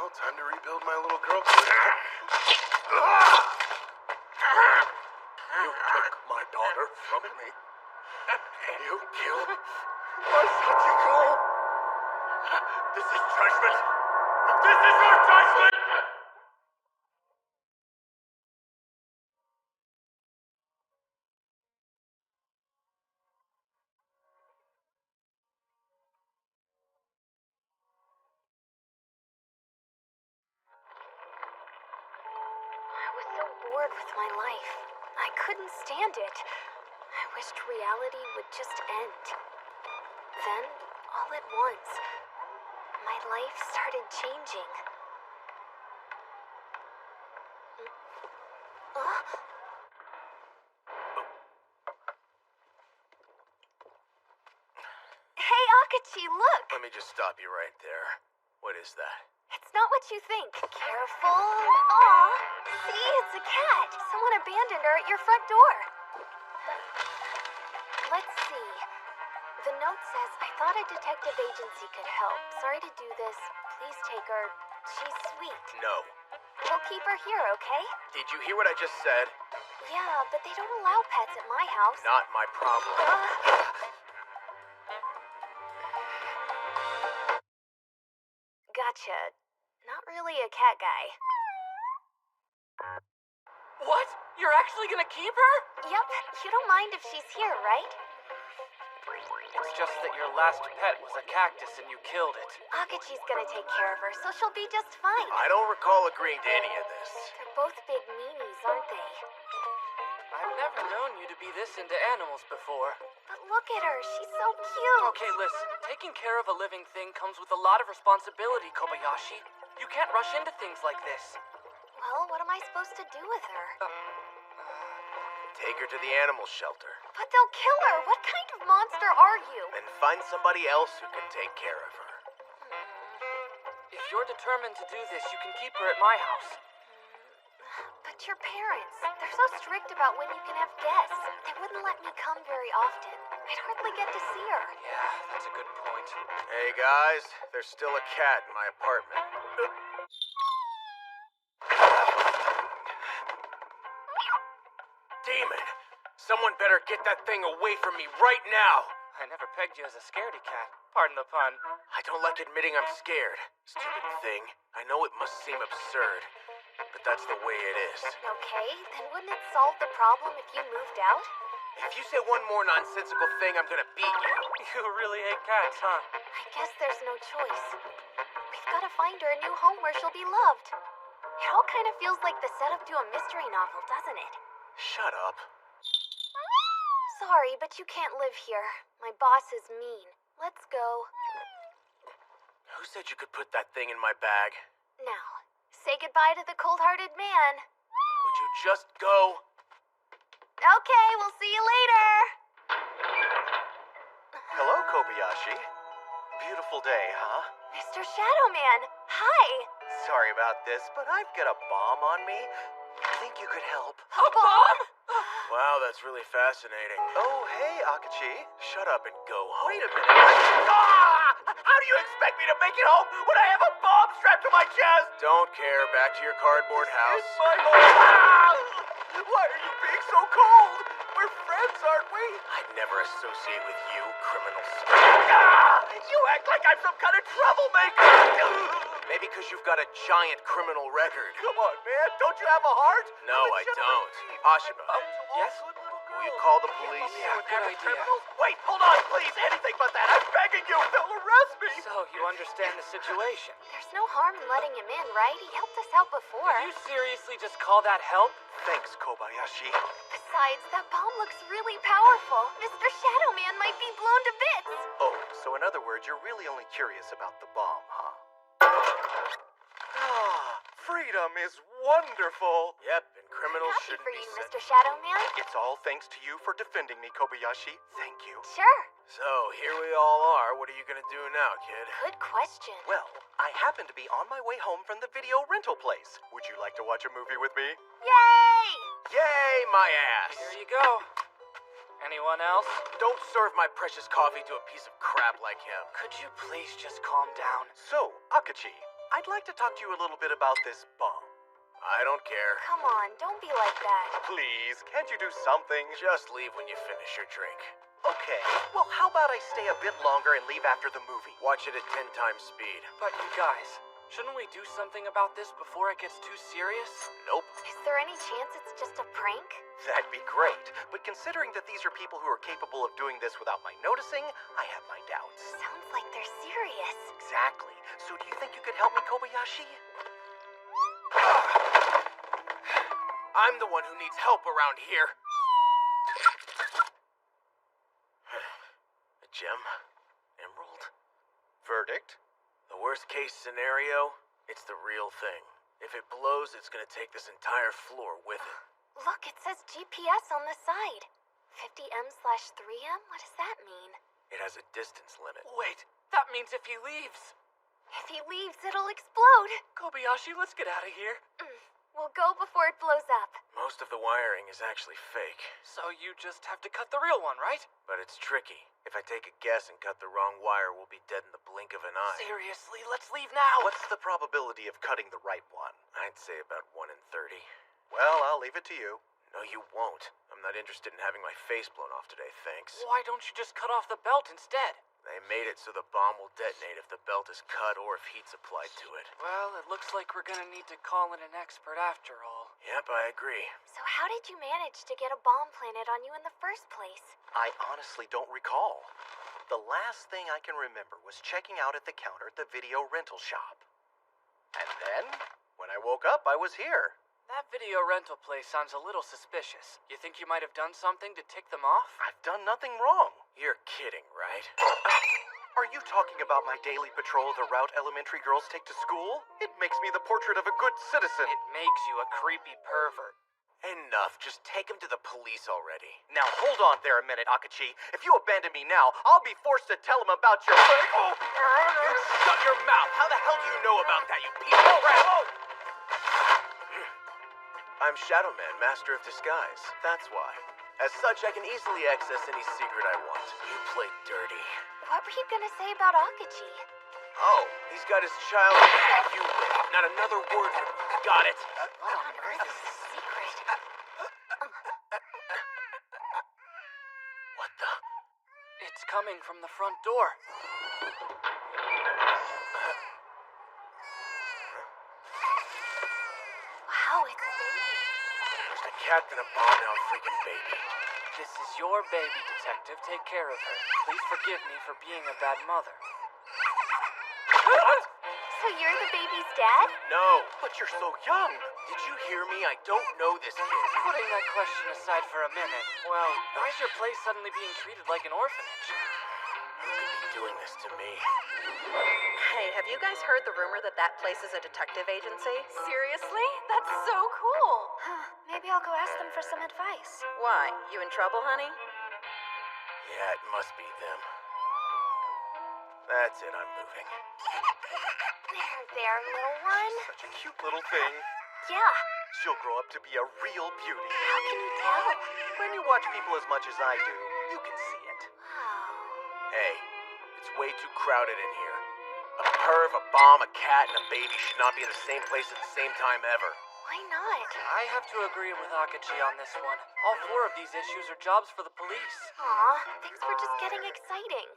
Well, time to rebuild my little girl. You took my daughter from me. You killed Masachiko. This is judgment. This is your judgment! I was so bored with my life. I couldn't stand it. I wished reality would just end. Then, all at once, my life started changing. Hey, Akachi, look! Let me just stop you right there. What is that? It's not what you think. Careful. Aw. See, it's a cat. Someone abandoned her at your front door. Let's see. The note says, I thought a detective agency could help. Sorry to do this. Please take her. She's sweet. No. We'll keep her here, okay? Did you hear what I just said? Yeah, but they don't allow pets at my house. Not my problem. Gotcha. Not really a cat guy. What? You're actually gonna keep her? Yep. You don't mind if she's here, right? It's just that your last pet was a cactus and you killed it. Akachi's gonna take care of her, so she'll be just fine. I don't recall agreeing to any of this. They're both big meanies, aren't they? I've never known you to be this into animals before. But look at her. She's so cute. Okay, listen. Taking care of a living thing comes with a lot of responsibility, Kobayashi. You can't rush into things like this. Well, what am I supposed to do with her? Take her to the animal shelter. But they'll kill her. What kind of monster are you? And find somebody else who can take care of her. If you're determined to do this, you can keep her at my house. But your parents, they're so strict about when you can have guests. They wouldn't let me come very often. I'd hardly get to see her. Yeah, that's a good point. Hey guys, there's still a cat in my apartment. Demon! Someone better get that thing away from me right now! I never pegged you as a scaredy cat. Pardon the pun. I don't like admitting I'm scared. Stupid thing. I know it must seem absurd, but that's the way it is. Okay, then wouldn't it solve the problem if you moved out? If you say one more nonsensical thing, I'm gonna beat you. You really hate cats, huh? I guess there's no choice. We've gotta find her a new home where she'll be loved. It all kind of feels like the setup to a mystery novel, doesn't it? Shut up. Sorry, but you can't live here. My boss is mean. Let's go. Who said you could put that thing in my bag? Now, say goodbye to the cold-hearted man. Would you just go? Okay, we'll see you later. Hello, Kobayashi. Beautiful day, huh? Mr. Shadow Man, hi. Sorry about this, but I've got a bomb on me. Think you could help? A bomb? Wow, that's really fascinating. Oh, hey, Akachi. Shut up and go home. Wait a minute. How do you expect me to make it home when I have a bomb strapped to my chest? Don't care. Back to your cardboard house. It's my home. Why are you being so cold? We're friends, aren't we? I'd never associate with you, criminal scum. You act like I'm some kind of troublemaker. Maybe because you've got a giant criminal record. Come on, man. Don't you have a heart? No, I don't. Ashima. Yes? Will you call the police? Yeah, good idea. Wait, hold on, please. Anything but that. I'm begging you. They'll arrest me. So, you understand the situation? There's no harm in letting him in, right? He helped us out before. Did you seriously just call that help? Thanks, Kobayashi. Besides, that bomb looks really powerful. Mr. Shadow Man might be blown to bits. Oh, so in other words, you're really only curious about the bomb, huh? Freedom is wonderful. Yep, and criminals Happy shouldn't for be you, sent. Mr. Shadow Man. It's all thanks to you for defending me, Kobayashi. Thank you. Sure. So, here we all are. What are you gonna do now, kid? Good question. Well, I happen to be on my way home from the video rental place. Would you like to watch a movie with me? Yay! Yay, my ass! Here you go. Anyone else? Don't serve my precious coffee to a piece of crap like him. Could you please just calm down? So, Akachi, I'd like to talk to you a little bit about this bomb. I don't care. Come on, don't be like that. Please, can't you do something? Just leave when you finish your drink. Okay, well, how about I stay a bit longer and leave after the movie? Watch it at 10 times speed. But you guys, shouldn't we do something about this before it gets too serious? Nope. Is there any chance it's just a prank? That'd be great, but considering that these are people who are capable of doing this without my noticing, I have my doubts. Sounds like they're serious. Exactly. So do you think you could help me, Kobayashi? I'm the one who needs help around here. A gem? Emerald? Verdict? The worst case scenario, it's the real thing. If it blows, it's gonna take this entire floor with it. Look, it says GPS on the side. 50M/3M? What does that mean? It has a distance limit. Wait, that means if he leaves. If he leaves, it'll explode. Kobayashi, let's get out of here. We'll go before it blows up. Most of the wiring is actually fake. So you just have to cut the real one, right? But it's tricky. If I take a guess and cut the wrong wire, we'll be dead in the blink of an eye. Seriously, let's leave now. What's the probability of cutting the right one? I'd say about 1 in 30. Well, I'll leave it to you. No, you won't. I'm not interested in having my face blown off today, thanks. Why don't you just cut off the belt instead? They made it so the bomb will detonate if the belt is cut or if heat's applied to it. Well, it looks like we're gonna need to call in an expert after all. Yep, I agree. So how did you manage to get a bomb planted on you in the first place? I honestly don't recall. The last thing I can remember was checking out at the counter at the video rental shop. And then, when I woke up, I was here. That video rental place sounds a little suspicious. You think you might have done something to tick them off? I've done nothing wrong. You're kidding, right? Are you talking about my daily patrol of the route elementary girls take to school? It makes me the portrait of a good citizen. It makes you a creepy pervert. Enough. Just take him to the police already. Now hold on there a minute, Akachi. If you abandon me now, I'll be forced to tell him about your... Oh! You shut your mouth! How the hell do you know about that, you piece of crap? I'm Shadow Man, Master of Disguise. That's why. As such, I can easily access any secret I want. You play dirty. What were you gonna say about Akachi? Oh, he's got his child. You live. Not another word from you. Got it? What on earth is the secret? What the? It's coming from the front door. Wow, it's a baby. First a cat, then a bomb, now a freaking baby. This is your baby, Detective. Take care of her. Please forgive me for being a bad mother. What? So you're the baby's dad? No. But you're so young. Did you hear me? I don't know this kid. Putting that question aside for a minute, well, why is your place suddenly being treated like an orphanage? Who could be doing this to me. Hey, have you guys heard the rumor that that place is a detective agency? Seriously? That's so cool. Maybe I'll go ask them for some advice. Why? You in trouble, honey? Yeah, it must be them. That's it, I'm moving. There, little one. Such a cute little thing. Yeah. She'll grow up to be a real beauty. How can you tell? When you watch people as much as I do, you can see it. Hey, it's way too crowded in here. A perv, a bomb, a cat, and a baby should not be in the same place at the same time ever. Why not? I have to agree with Akachi on this one. All 4 of these issues are jobs for the police. Aw, things were just getting exciting.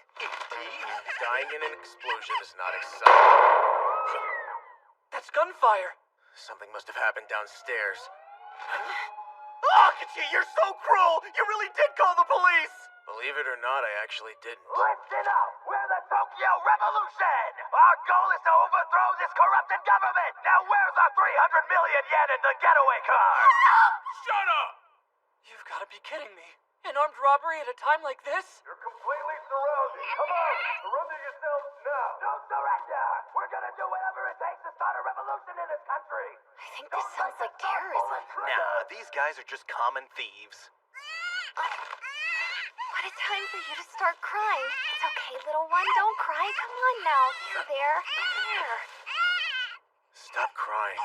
Dying in an explosion is not exciting. That's gunfire. Something must have happened downstairs. Akachi, you're so cruel! You really did call the police! Believe it or not, I actually didn't. Listen up! We're the Tokyo Revolution! Our goal is to overthrow this corrupted government! Now where's our 300 million yen in the getaway car? Shut up! You've got to be kidding me. An armed robbery at a time like this? You're completely surrounded. Come on! Surrender yourselves now! Don't surrender! We're gonna do whatever it takes to start a revolution in this country! I think this sounds like terrorism. Nah, these guys are just common thieves. What a time for you to start crying. It's okay, little one. Don't cry. Come on now. There. Stop crying.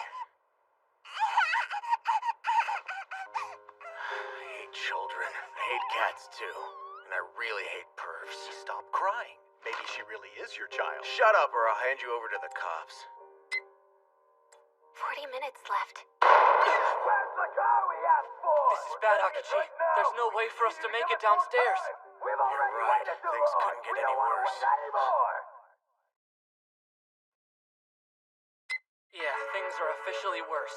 I hate children. I hate cats too. And I really hate pervs. Stop crying. Maybe she really is your child. Shut up or I'll hand you over to the cops. 40 minutes left. Where's the car we asked for? This is bad, Akachi. There's no way for us to make it downstairs. We've You're already right. waited too Things long. couldn't get We any don't wanna worse. wait anymore. Yeah, things are officially worse.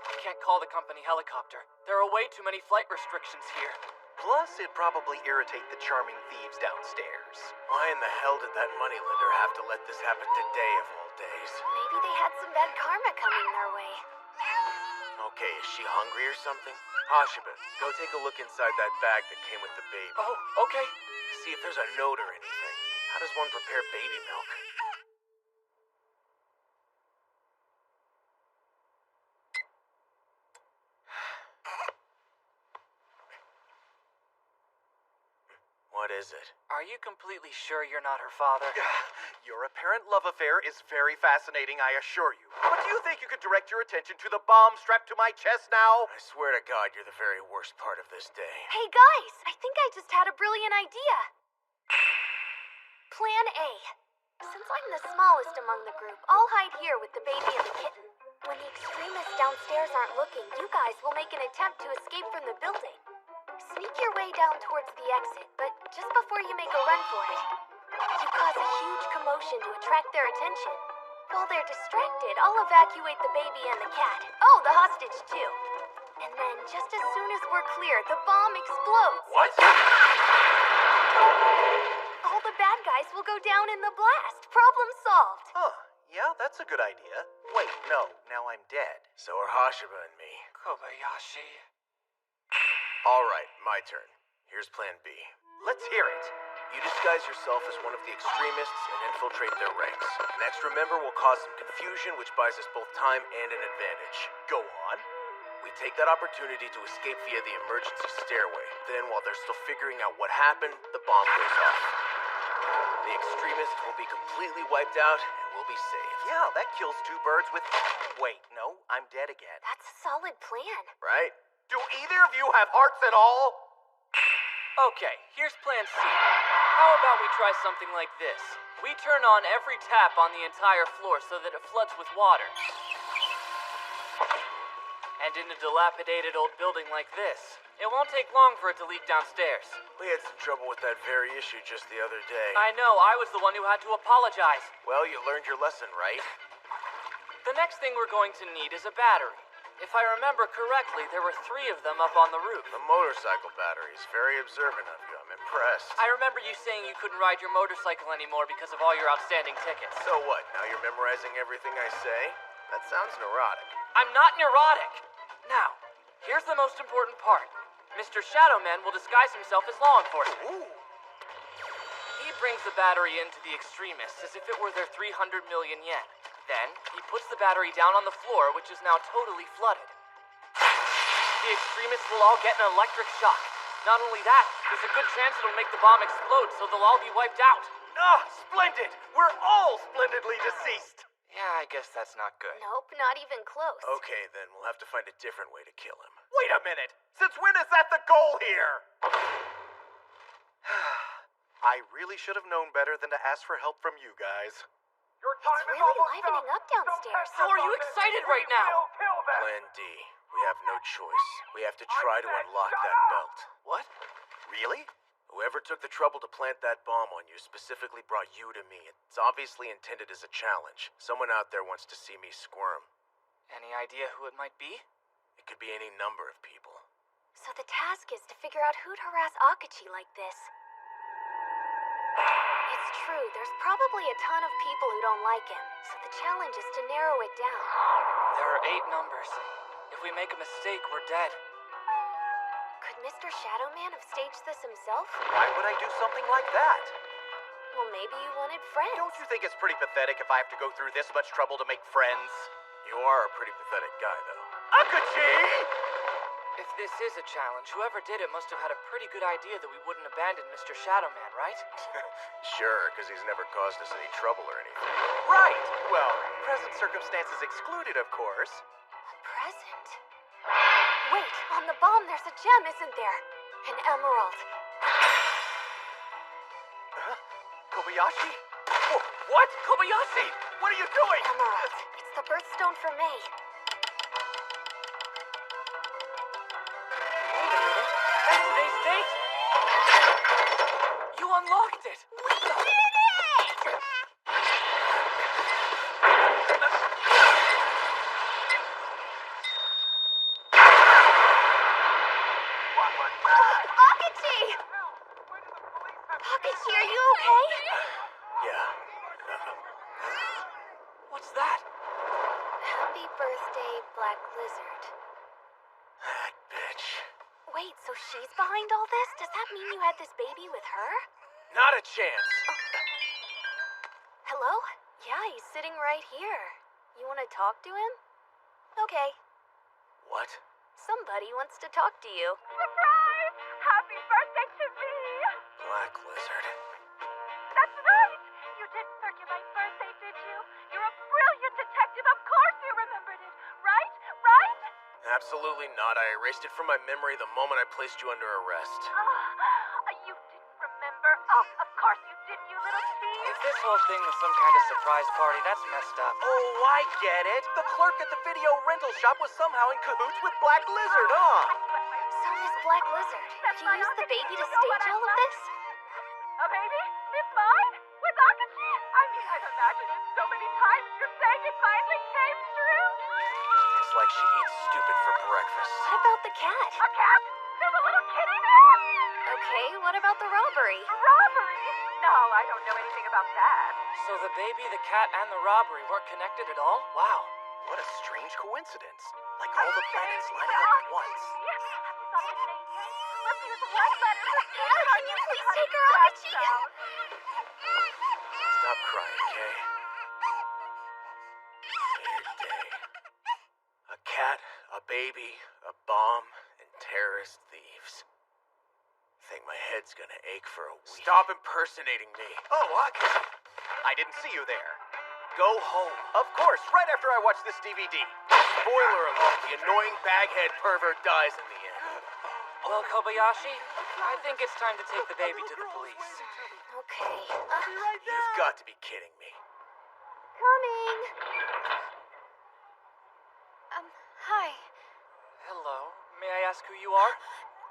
I can't call the company helicopter. There are way too many flight restrictions here. Plus, it'd probably irritate the charming thieves downstairs. Why in the hell did that moneylender have to let this happen today of all days? Maybe they had some bad karma coming their way. Okay, is she hungry or something? Hashiba, go take a look inside that bag that came with the baby. Oh, okay. See if there's a note or anything. How does one prepare baby milk? What is it? Are you completely sure you're not her father? Your apparent love affair is very fascinating, I assure you. But do you think you could direct your attention to the bomb strapped to my chest now? I swear to God, you're the very worst part of this day. Hey guys, I think I just had a brilliant idea. Plan A. Since I'm the smallest among the group, I'll hide here with the baby and the kitten. When the extremists downstairs aren't looking, you guys will make an attempt to escape from the building. Sneak your way down towards the exit, but just before you make a run for it, you cause a huge commotion to attract their attention. While they're distracted, I'll evacuate the baby and the cat. Oh, the hostage too. And then, just as soon as we're clear, the bomb explodes. What? All the bad guys will go down in the blast. Problem solved. Huh, yeah, that's a good idea. Wait, no, now I'm dead. So are Hashiba and me. Kobayashi. Alright, my turn. Here's plan B. Let's hear it. You disguise yourself as one of the extremists and infiltrate their ranks. An extra member will cause some confusion, which buys us both time and an advantage. Go on. We take that opportunity to escape via the emergency stairway. Then, while they're still figuring out what happened, the bomb goes off. The extremists will be completely wiped out, and we'll be saved. Yeah, that kills 2 birds with... Wait, no, I'm dead again. That's a solid plan. Right? Do either of you have hearts at all? Okay, here's plan C. How about we try something like this? We turn on every tap on the entire floor so that it floods with water. And in a dilapidated old building like this, it won't take long for it to leak downstairs. We had some trouble with that very issue just the other day. I know, I was the one who had to apologize. Well, you learned your lesson, right? The next thing we're going to need is a battery. If I remember correctly, there were 3 of them up on the roof. The motorcycle batteries. Very observant of you. I'm impressed. I remember you saying you couldn't ride your motorcycle anymore because of all your outstanding tickets. So what? Now you're memorizing everything I say? That sounds neurotic. I'm not neurotic. Now, here's the most important part. Mr. Shadowman will disguise himself as law enforcement. Ooh. He brings the battery into the extremists as if it were their 300 million yen. Then, he puts the battery down on the floor, which is now totally flooded. The extremists will all get an electric shock. Not only that, there's a good chance it'll make the bomb explode, so they'll all be wiped out. Ah, splendid! We're all splendidly deceased! Yeah, I guess that's not good. Nope, not even close. Okay, then we'll have to find a different way to kill him. Wait a minute! Since when is that the goal here? I really should have known better than to ask for help from you guys. It's really livening up downstairs. So are you excited right now? Plan D. We have no choice. We have to try to unlock that belt. What? Really? Whoever took the trouble to plant that bomb on you specifically brought you to me. It's obviously intended as a challenge. Someone out there wants to see me squirm. Any idea who it might be? It could be any number of people. So the task is to figure out who'd harass Akachi like this. It's true, there's probably a ton of people who don't like him, so the challenge is to narrow it down. There are 8 numbers. If we make a mistake, we're dead. Could Mr. Shadow Man have staged this himself? Why would I do something like that? Well, maybe you wanted friends. Don't you think it's pretty pathetic if I have to go through this much trouble to make friends? You are a pretty pathetic guy, though. Akachi! If this is a challenge, whoever did it must have had a pretty good idea that we wouldn't abandon Mr. Shadow Man, right? Sure, because he's never caused us any trouble or anything. Right! Well, present circumstances excluded, of course. A present? Wait, on the bomb there's a gem, isn't there? An emerald. Kobayashi? Oh, what? Kobayashi! What are you doing? Emerald. It's the birthstone for May. Wait a minute. That's today's date? You unlocked it! We did it! Akachi! Akachi, are you okay? Yeah. What's that? Happy birthday, Black Lizard. That bitch. Wait, so she's behind all this? Does that mean you had this baby with her? Not a chance. Hello? Yeah, he's sitting right here. You want to talk to him? Okay. What? Somebody wants to talk to you. Surprise! Happy birthday to me! Black Lizard. That's right! You didn't forget my birthday, did you? You're a brilliant detective. Of course you remembered it. Right? Right? Absolutely not. I erased it from my memory the moment I placed you under arrest. You didn't remember? Oh, of course you didn't, you little thief! If this whole thing was some kind of surprise party, that's messed up. Oh, I get it. The clerk at the video rental shop was somehow in cahoots with Black Lizard, huh? So Miss Black Lizard, you used the baby to stage all of this? A baby? It's mine? With Akachi? I mean, I've imagined it so many times. You're saying it finally came true? It's like she eats stupid for breakfast. What about the cat? A cat? There's a little kitty there? Okay, what about the robbery? Robbery? No, I don't know anything about that. So the baby, the cat, and the robbery weren't connected at all? Wow. What a strange coincidence. Like all the planets lining up at once. Have you thought of a name yet? Let's use one letter for Can you please take her, Akachi? Stop crying, Kay. Weird day. A cat, a baby, a bomb, and terrorist thieves. Think my head's gonna ache for a week. Stop impersonating me. Oh, Akachi. I didn't see you there. Go home. Of course, right after I watch this DVD. Spoiler alert, the annoying baghead pervert dies in the end. Well, Kobayashi, I think it's time to take the baby to the police. Okay. You've got to be kidding me. Coming. Hi. Hello. May I ask who you are?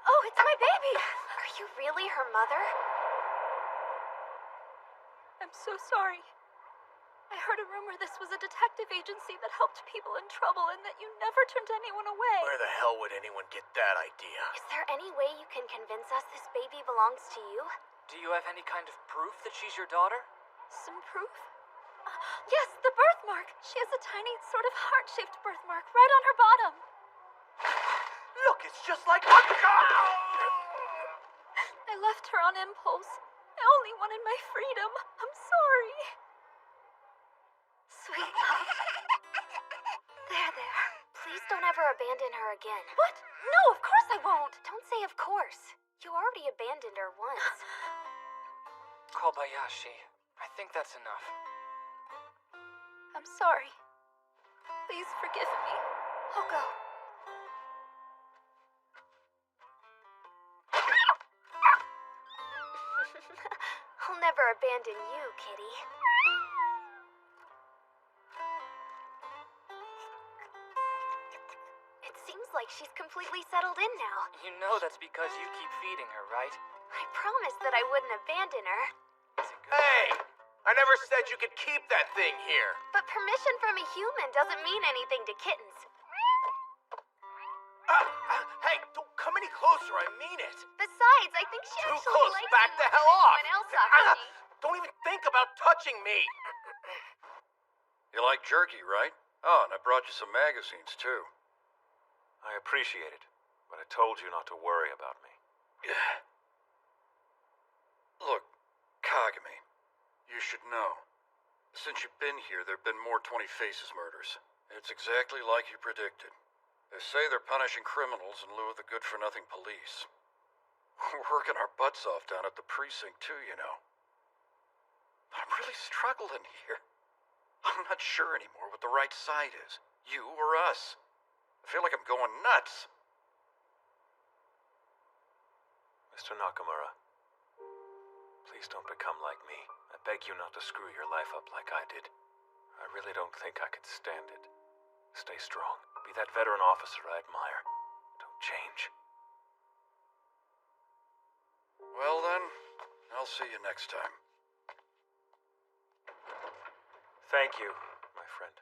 Oh, it's my baby. Are you really her mother? I'm so sorry. I heard a rumor this was a detective agency that helped people in trouble and that you never turned anyone away. Where the hell would anyone get that idea? Is there any way you can convince us this baby belongs to you? Do you have any kind of proof that she's your daughter? Some proof? Yes, the birthmark. She has a tiny, sort of heart-shaped birthmark right on her bottom. Look, it's just like... I left her on impulse. only wanted my freedom. I'm sorry. Sweet love. There. Please don't ever abandon her again. What? No, of course I won't. Don't say of course. You already abandoned her once. Kobayashi, I think that's enough. I'm sorry. Please forgive me. I'll go. I'll never abandon you, Kitty. It seems like she's completely settled in now. You know that's because you keep feeding her, right? I promised that I wouldn't abandon her. Hey! I never said you could keep that thing here. But permission from a human doesn't mean anything to kittens. Hey, don't come any closer, I mean it. Besides, I think she Too actually close, likes back you the more hell than off. anyone else, Akashi. Don't even think about touching me. You like jerky, right? Oh, and I brought you some magazines, too. I appreciate it, but I told you not to worry about me. Look, Kagami, you should know. Since you've been here, there have been more 20 Faces murders. It's exactly like you predicted. They say they're punishing criminals in lieu of the good-for-nothing police. We're working our butts off down at the precinct, too, you know. But I'm really struggling here. I'm not sure anymore what the right side is. You or us. I feel like I'm going nuts. Mr. Nakamura, please don't become like me. I beg you not to screw your life up like I did. I really don't think I could stand it. Stay strong. Be that veteran officer I admire. Don't change. Well then, I'll see you next time. Thank you, my friend.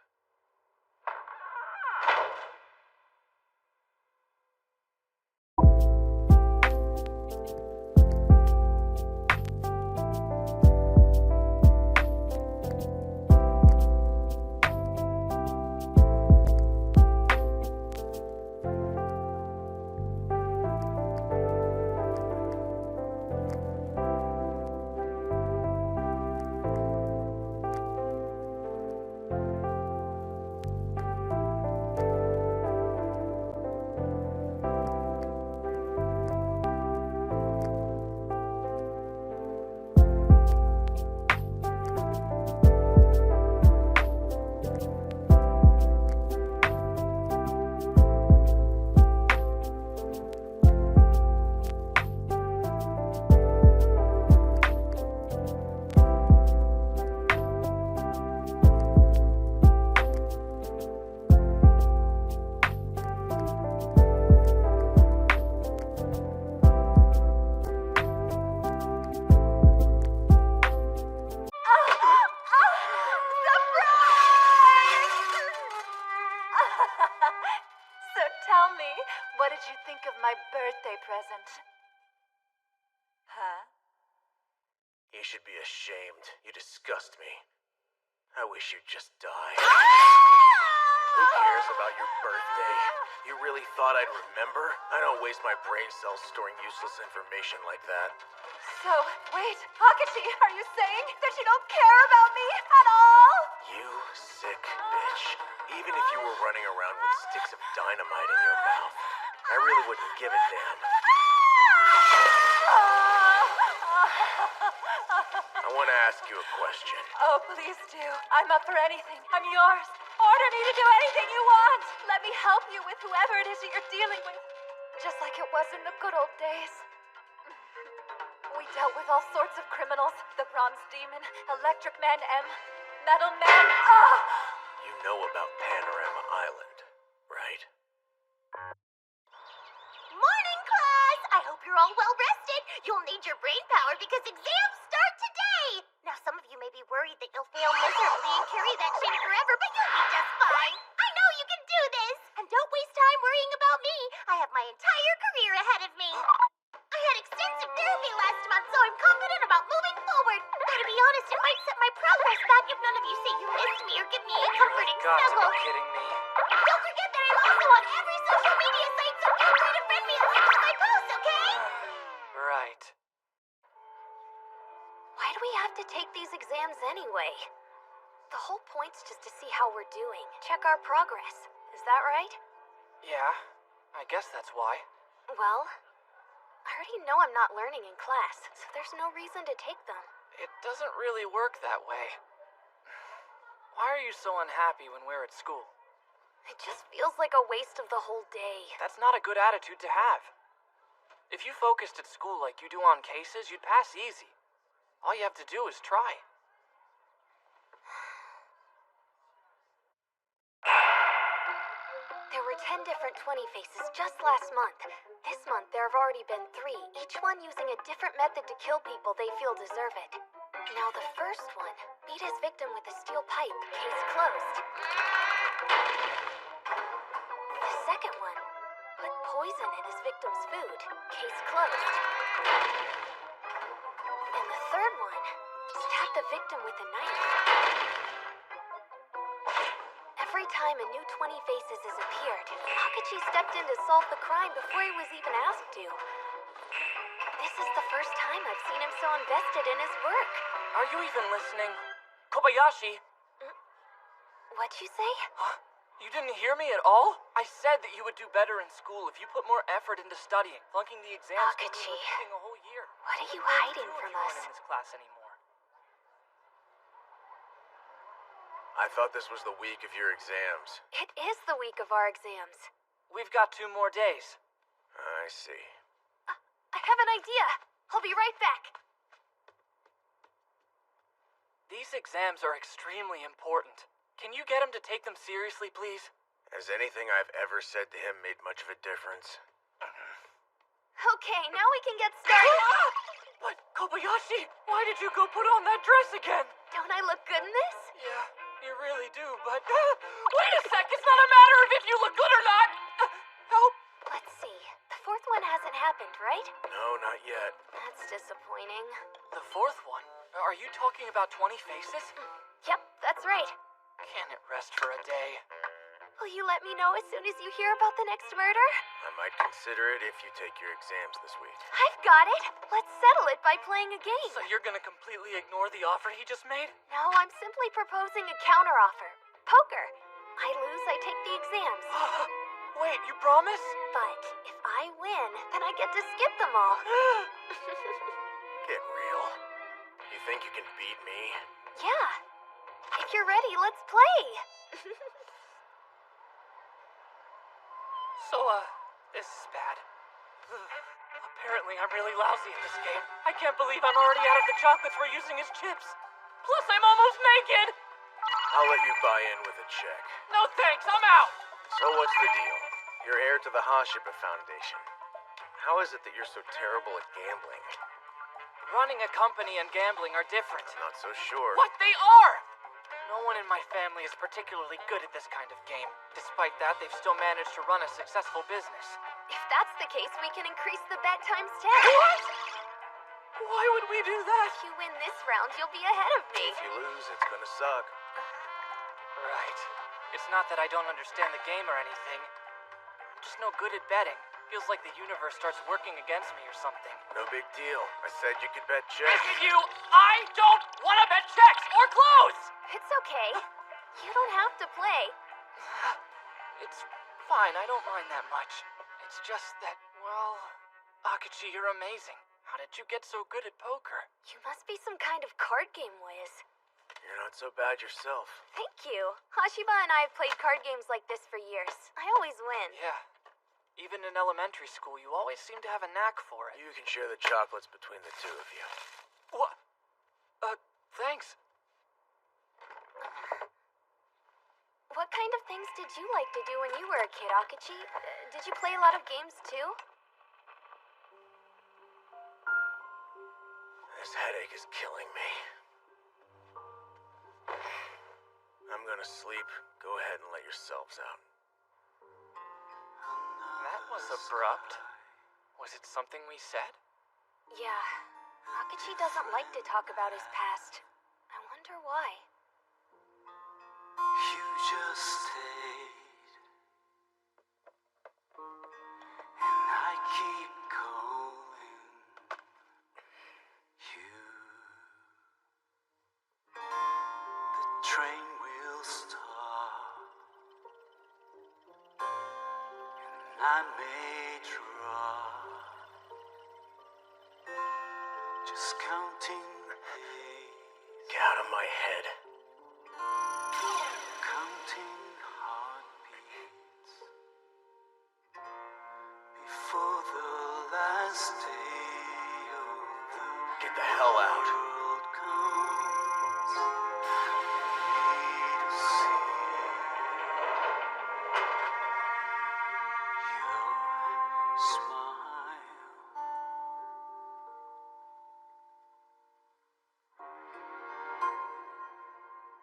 What did you think of my birthday present? Huh? You should be ashamed. You disgust me. I wish you'd just die. Who cares about your birthday? You really thought I'd remember? I don't waste my brain cells storing useless information like that. So, wait, Akashi, are you saying that you don't care about me at all? You sick bitch. Even if you were running around with sticks of dynamite in your mouth, I really wouldn't give a damn. I want to ask you a question. Oh, please do. I'm up for anything. I'm yours. Order me to do anything you want. Let me help you with whoever it is that you're dealing with. Just like it was in the good old days. We dealt with all sorts of criminals. The Bronze Demon, Electric Man M, Metal Man. You know about Panorama Island, right? Morning, class! I hope you're all well rested. You'll need your brain power because exams start today! Now, some of you may be worried that you'll fail miserably and carry that shame forever, but you'll be just fine. I know you can do this! And don't waste time worrying about me. I have my entire career ahead of me. I had extensive therapy last month, so I'm confident about moving forward. Though, to be honest, it might set my progress back if none of you say you missed me or give me a comforting Got to snuggle. be kidding me. Don't forget that I'm also on every social media site, so feel free to friend me and like all my posts, okay? Right. to take these exams anyway. The whole point's just to see how we're doing, check our progress. Is that right? Yeah, I guess that's why. Well, I already know I'm not learning in class, so there's no reason to take them. It doesn't really work that way. Why are you so unhappy when we're at school? It just feels like a waste of the whole day. That's not a good attitude to have. If you focused at school like you do on cases, you'd pass easy. All you have to do is try. There were 10 different 20 faces just last month. This month there have already been 3, each one using a different method to kill people they feel deserve it. Now the first one beat his victim with a steel pipe, case closed. The second one put poison in his victim's food, case closed. And the third one stabbed the victim with a knife. Every time a new 20 faces has appeared, Akachi stepped in to solve the crime before he was even asked to. This is the first time I've seen him so invested in his work. Are you even listening? Kobayashi! What'd you say? Huh? You didn't hear me at all? I said that you would do better in school if you put more effort into studying. Flunking the exams can mean repeating a whole year. What are you hiding from us? In this class anymore. I thought this was the week of your exams. It is the week of our exams. We've got 2 more days. I see. I have an idea. I'll be right back. These exams are extremely important. Can you get him to take them seriously, please? Has anything I've ever said to him made much of a difference? Okay, now we can get started. But, Kobayashi, why did you go put on that dress again? Don't I look good in this? Yeah, you really do, but... Wait a sec, it's not a matter of if you look good or not! Help! Let's see. The 4th one hasn't happened, right? No, not yet. That's disappointing. The 4th one? Are you talking about 20 faces? Yep, that's right. Can it rest for a day? Will you let me know as soon as you hear about the next murder? I might consider it if you take your exams this week. I've got it. Let's settle it by playing a game. So you're gonna completely ignore the offer he just made? No, I'm simply proposing a counteroffer. Poker. I lose, I take the exams. Wait, you promise? But if I win, then I get to skip them all. Get real. You think you can beat me? Yeah. If you're ready, let's play. So, this is bad. Apparently I'm really lousy at this game. I can't believe I'm already out of the chocolates we're using as chips. Plus, I'm almost naked! I'll let you buy in with a check. No thanks, I'm out! So what's the deal? You're heir to the Hashiba Foundation. How is it that you're so terrible at gambling? Running a company and gambling are different. Not so sure. What? They are! No one in my family is particularly good at this kind of game. Despite that, they've still managed to run a successful business. If that's the case, we can increase the bet times 10. What? Why would we do that? If you win this round, you'll be ahead of me. If you lose, it's gonna suck. Right. It's not that I don't understand the game or anything. I'm just no good at betting. Feels like the universe starts working against me or something. No big deal. I said you could bet checks. Listen, you! I don't want to bet checks or clothes! It's okay. You don't have to play. It's fine, I don't mind that much. It's just that, well... Akachi, you're amazing. How did you get so good at poker? You must be some kind of card game whiz. You're not so bad yourself. Thank you. Hashiba and I have played card games like this for years. I always win. Yeah. Even in elementary school, you always seem to have a knack for it. You can share the chocolates between the two of you. What? Thanks. What kind of things did you like to do when you were a kid, Akachi? Did you play a lot of games too? This headache is killing me. I'm gonna sleep. Go ahead and let yourselves out. That was abrupt. Was it something we said? Yeah. Akachi doesn't like to talk about his past. I wonder why. You just stayed, and I keep calling you. I may try, just counting days. Get out of my head. Counting heartbeats before the last day of the Get the hell out. world comes. Me to see your smile.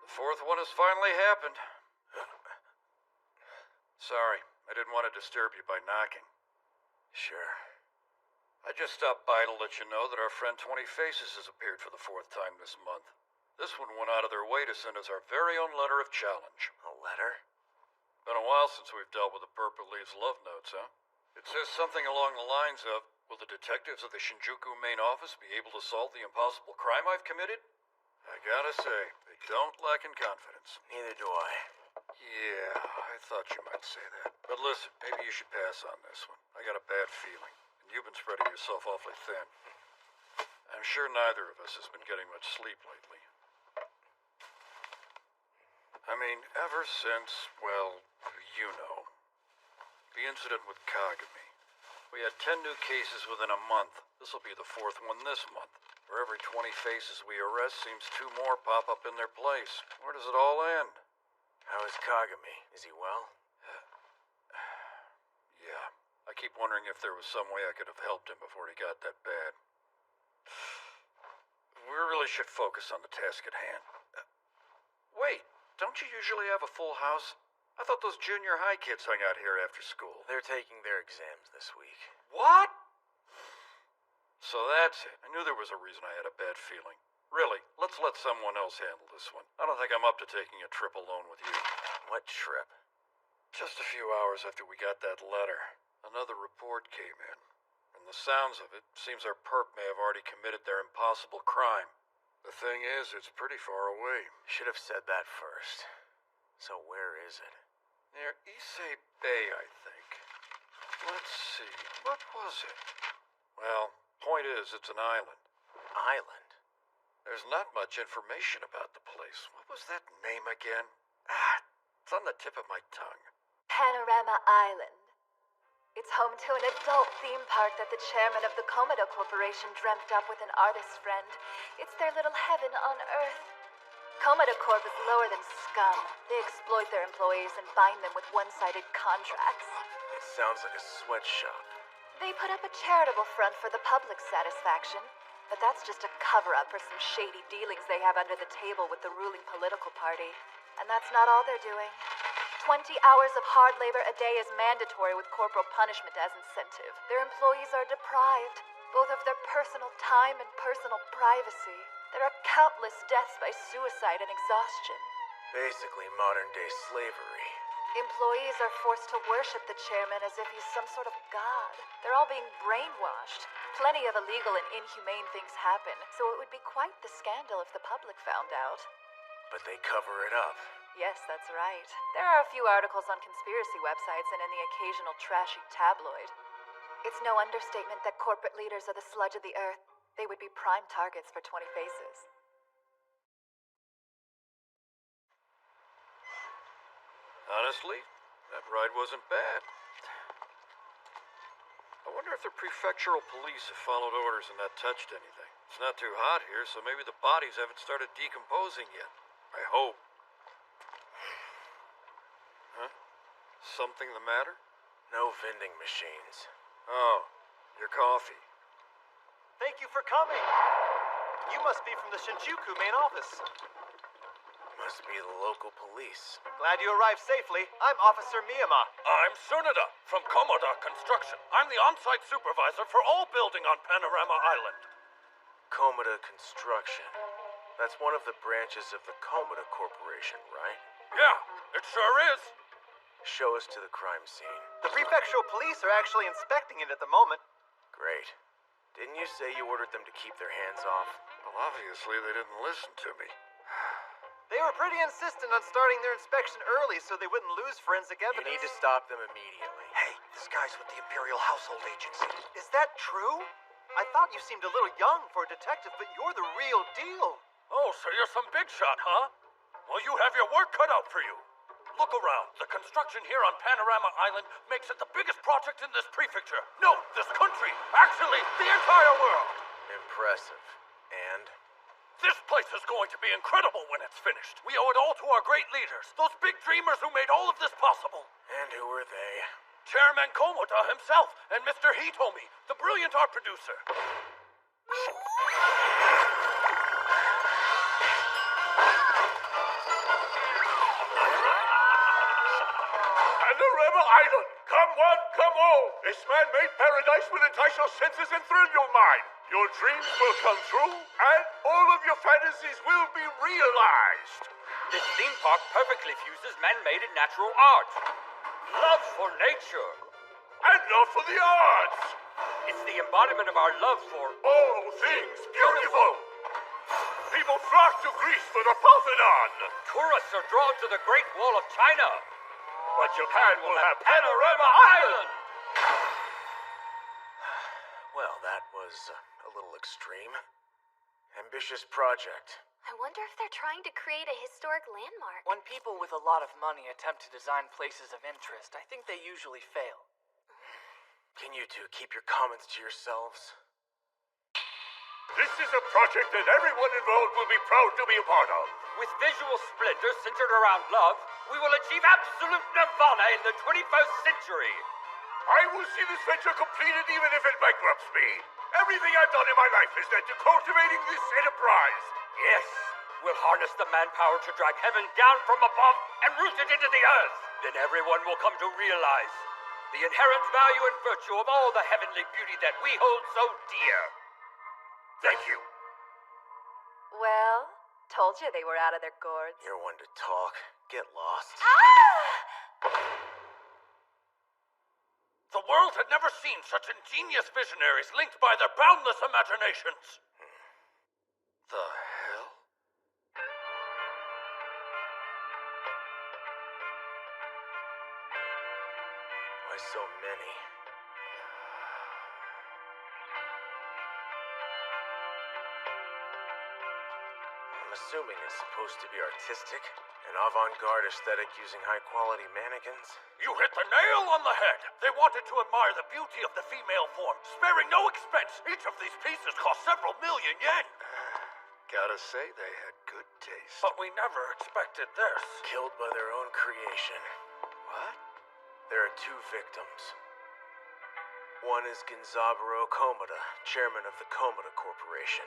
The fourth one has finally happened. Sorry, I didn't want to disturb you by knocking. Sure. I just stopped by to let you know that our friend 20 Faces has appeared for the fourth time this month. This one went out of their way to send us our very own letter of challenge. A letter? Been a while since we've dealt with the Purple Leaves love notes, huh? It says something along the lines of, will the detectives of the Shinjuku main office be able to solve the impossible crime I've committed? I gotta say, they don't lack in confidence. Neither do I. Yeah, I thought you might say that. But listen, maybe you should pass on this one. I got a bad feeling, and you've been spreading yourself awfully thin. I'm sure neither of us has been getting much sleep lately. I mean, ever since, well, you know, the incident with Kagami. We had 10 new cases within a month. This'll be the fourth one this month. For every 20 faces we arrest, seems 2 more pop up in their place. Where does it all end? How is Kagami? Is he well? Yeah. I keep wondering if there was some way I could have helped him before he got that bad. We really should focus on the task at hand. Wait, don't you usually have a full house? I thought those junior high kids hung out here after school. They're taking their exams this week. What? So that's it. I knew there was a reason I had a bad feeling. Really, let's let someone else handle this one. I don't think I'm up to taking a trip alone with you. What trip? Just a few hours after we got that letter, another report came in. From the sounds of it, seems our perp may have already committed their impossible crime. The thing is, it's pretty far away. Should have said that first. So where is it? Near Issei Bay, I think. Let's see, what was it? Well, point is, it's an island. Island? There's not much information about the place. What was that name again? It's on the tip of my tongue. Panorama Island. It's home to an adult theme park that the chairman of the Komodo Corporation dreamt up with an artist friend. It's their little heaven on Earth. Komodo Corp is lower than scum. They exploit their employees and bind them with one-sided contracts. It sounds like a sweatshop. They put up a charitable front for the public's satisfaction, but that's just a cover-up for some shady dealings they have under the table with the ruling political party. And that's not all they're doing. 20 hours of hard labor a day is mandatory with corporal punishment as incentive. Their employees are deprived, both of their personal time and personal privacy. There are countless deaths by suicide and exhaustion. Basically modern-day slavery. Employees are forced to worship the chairman as if he's some sort of god. They're all being brainwashed. Plenty of illegal and inhumane things happen, so it would be quite the scandal if the public found out. But they cover it up. Yes, that's right. There are a few articles on conspiracy websites and in the occasional trashy tabloid. It's no understatement that corporate leaders are the sludge of the earth. They would be prime targets for 20 Faces. Honestly, that ride wasn't bad. I wonder if the prefectural police have followed orders and not touched anything. It's not too hot here, so maybe the bodies haven't started decomposing yet. I hope. Huh? Something the matter? No vending machines. Oh, your coffee. Thank you for coming. You must be from the Shinjuku main office. Must be the local police. Glad you arrived safely. I'm Officer Miyama. I'm Sunada from Komoda Construction. I'm the on-site supervisor for all building on Panorama Island. Komoda Construction. That's one of the branches of the Komoda Corporation, right? Yeah, it sure is. Show us to the crime scene. The prefectural police are actually inspecting it at the moment. Great. Didn't you say you ordered them to keep their hands off? Well, obviously they didn't listen to me. They were pretty insistent on starting their inspection early so they wouldn't lose forensic You evidence. need to stop them immediately. Hey, this guy's with the Imperial Household Agency. Is that true? I thought you seemed a little young for a detective, but you're the real deal. Oh, so you're some big shot, huh? Well, you have your work cut out for you. Look around. The construction here on Panorama Island makes it the biggest project in this prefecture. No, this country. Actually, the entire world. Impressive. And? This place is going to be incredible when it's finished. We owe it all to our great leaders, those big dreamers who made all of this possible. And who are they? Chairman Komoda himself and Mr. Hitomi, the brilliant art producer. Panorama Island! Come one, come all! This man-made paradise will entice your senses and thrill your mind. Your dreams will come true, and all of your fantasies will be realized. This theme park perfectly fuses man-made and natural art. Love for nature. And love for the arts. It's the embodiment of our love for all things beautiful. People flock to Greece for the Parthenon. Tourists are drawn to the Great Wall of China. But Japan will have Panorama Island. Well, that was a little extreme. Ambitious project. I wonder if they're trying to create a historic landmark. When people with a lot of money attempt to design places of interest, I think they usually fail. Can you two keep your comments to yourselves? This is a project that everyone involved will be proud to be a part of. With visual splendor centered around love, we will achieve absolute nirvana in the 21st century. I will see this venture completed even if it bankrupts me. Everything I've done in my life has led to cultivating this enterprise. Yes, we'll harness the manpower to drag heaven down from above and root it into the earth. Then everyone will come to realize the inherent value and virtue of all the heavenly beauty that we hold so dear. Thank you. Well, told you they were out of their gourds. You're one to talk. Get lost. The world had never seen such ingenious visionaries linked by their boundless imaginations. The hell? Why so many? I'm assuming it's supposed to be artistic, an avant-garde aesthetic using high-quality mannequins. You hit the nail on the head. They wanted to admire the beauty of the female form, sparing no expense. Each of these pieces cost several million yen. Gotta say, they had good taste. But we never expected this. Killed by their own creation. What? There are two victims. One is Genzaburo Komoda, chairman of the Komoda Corporation.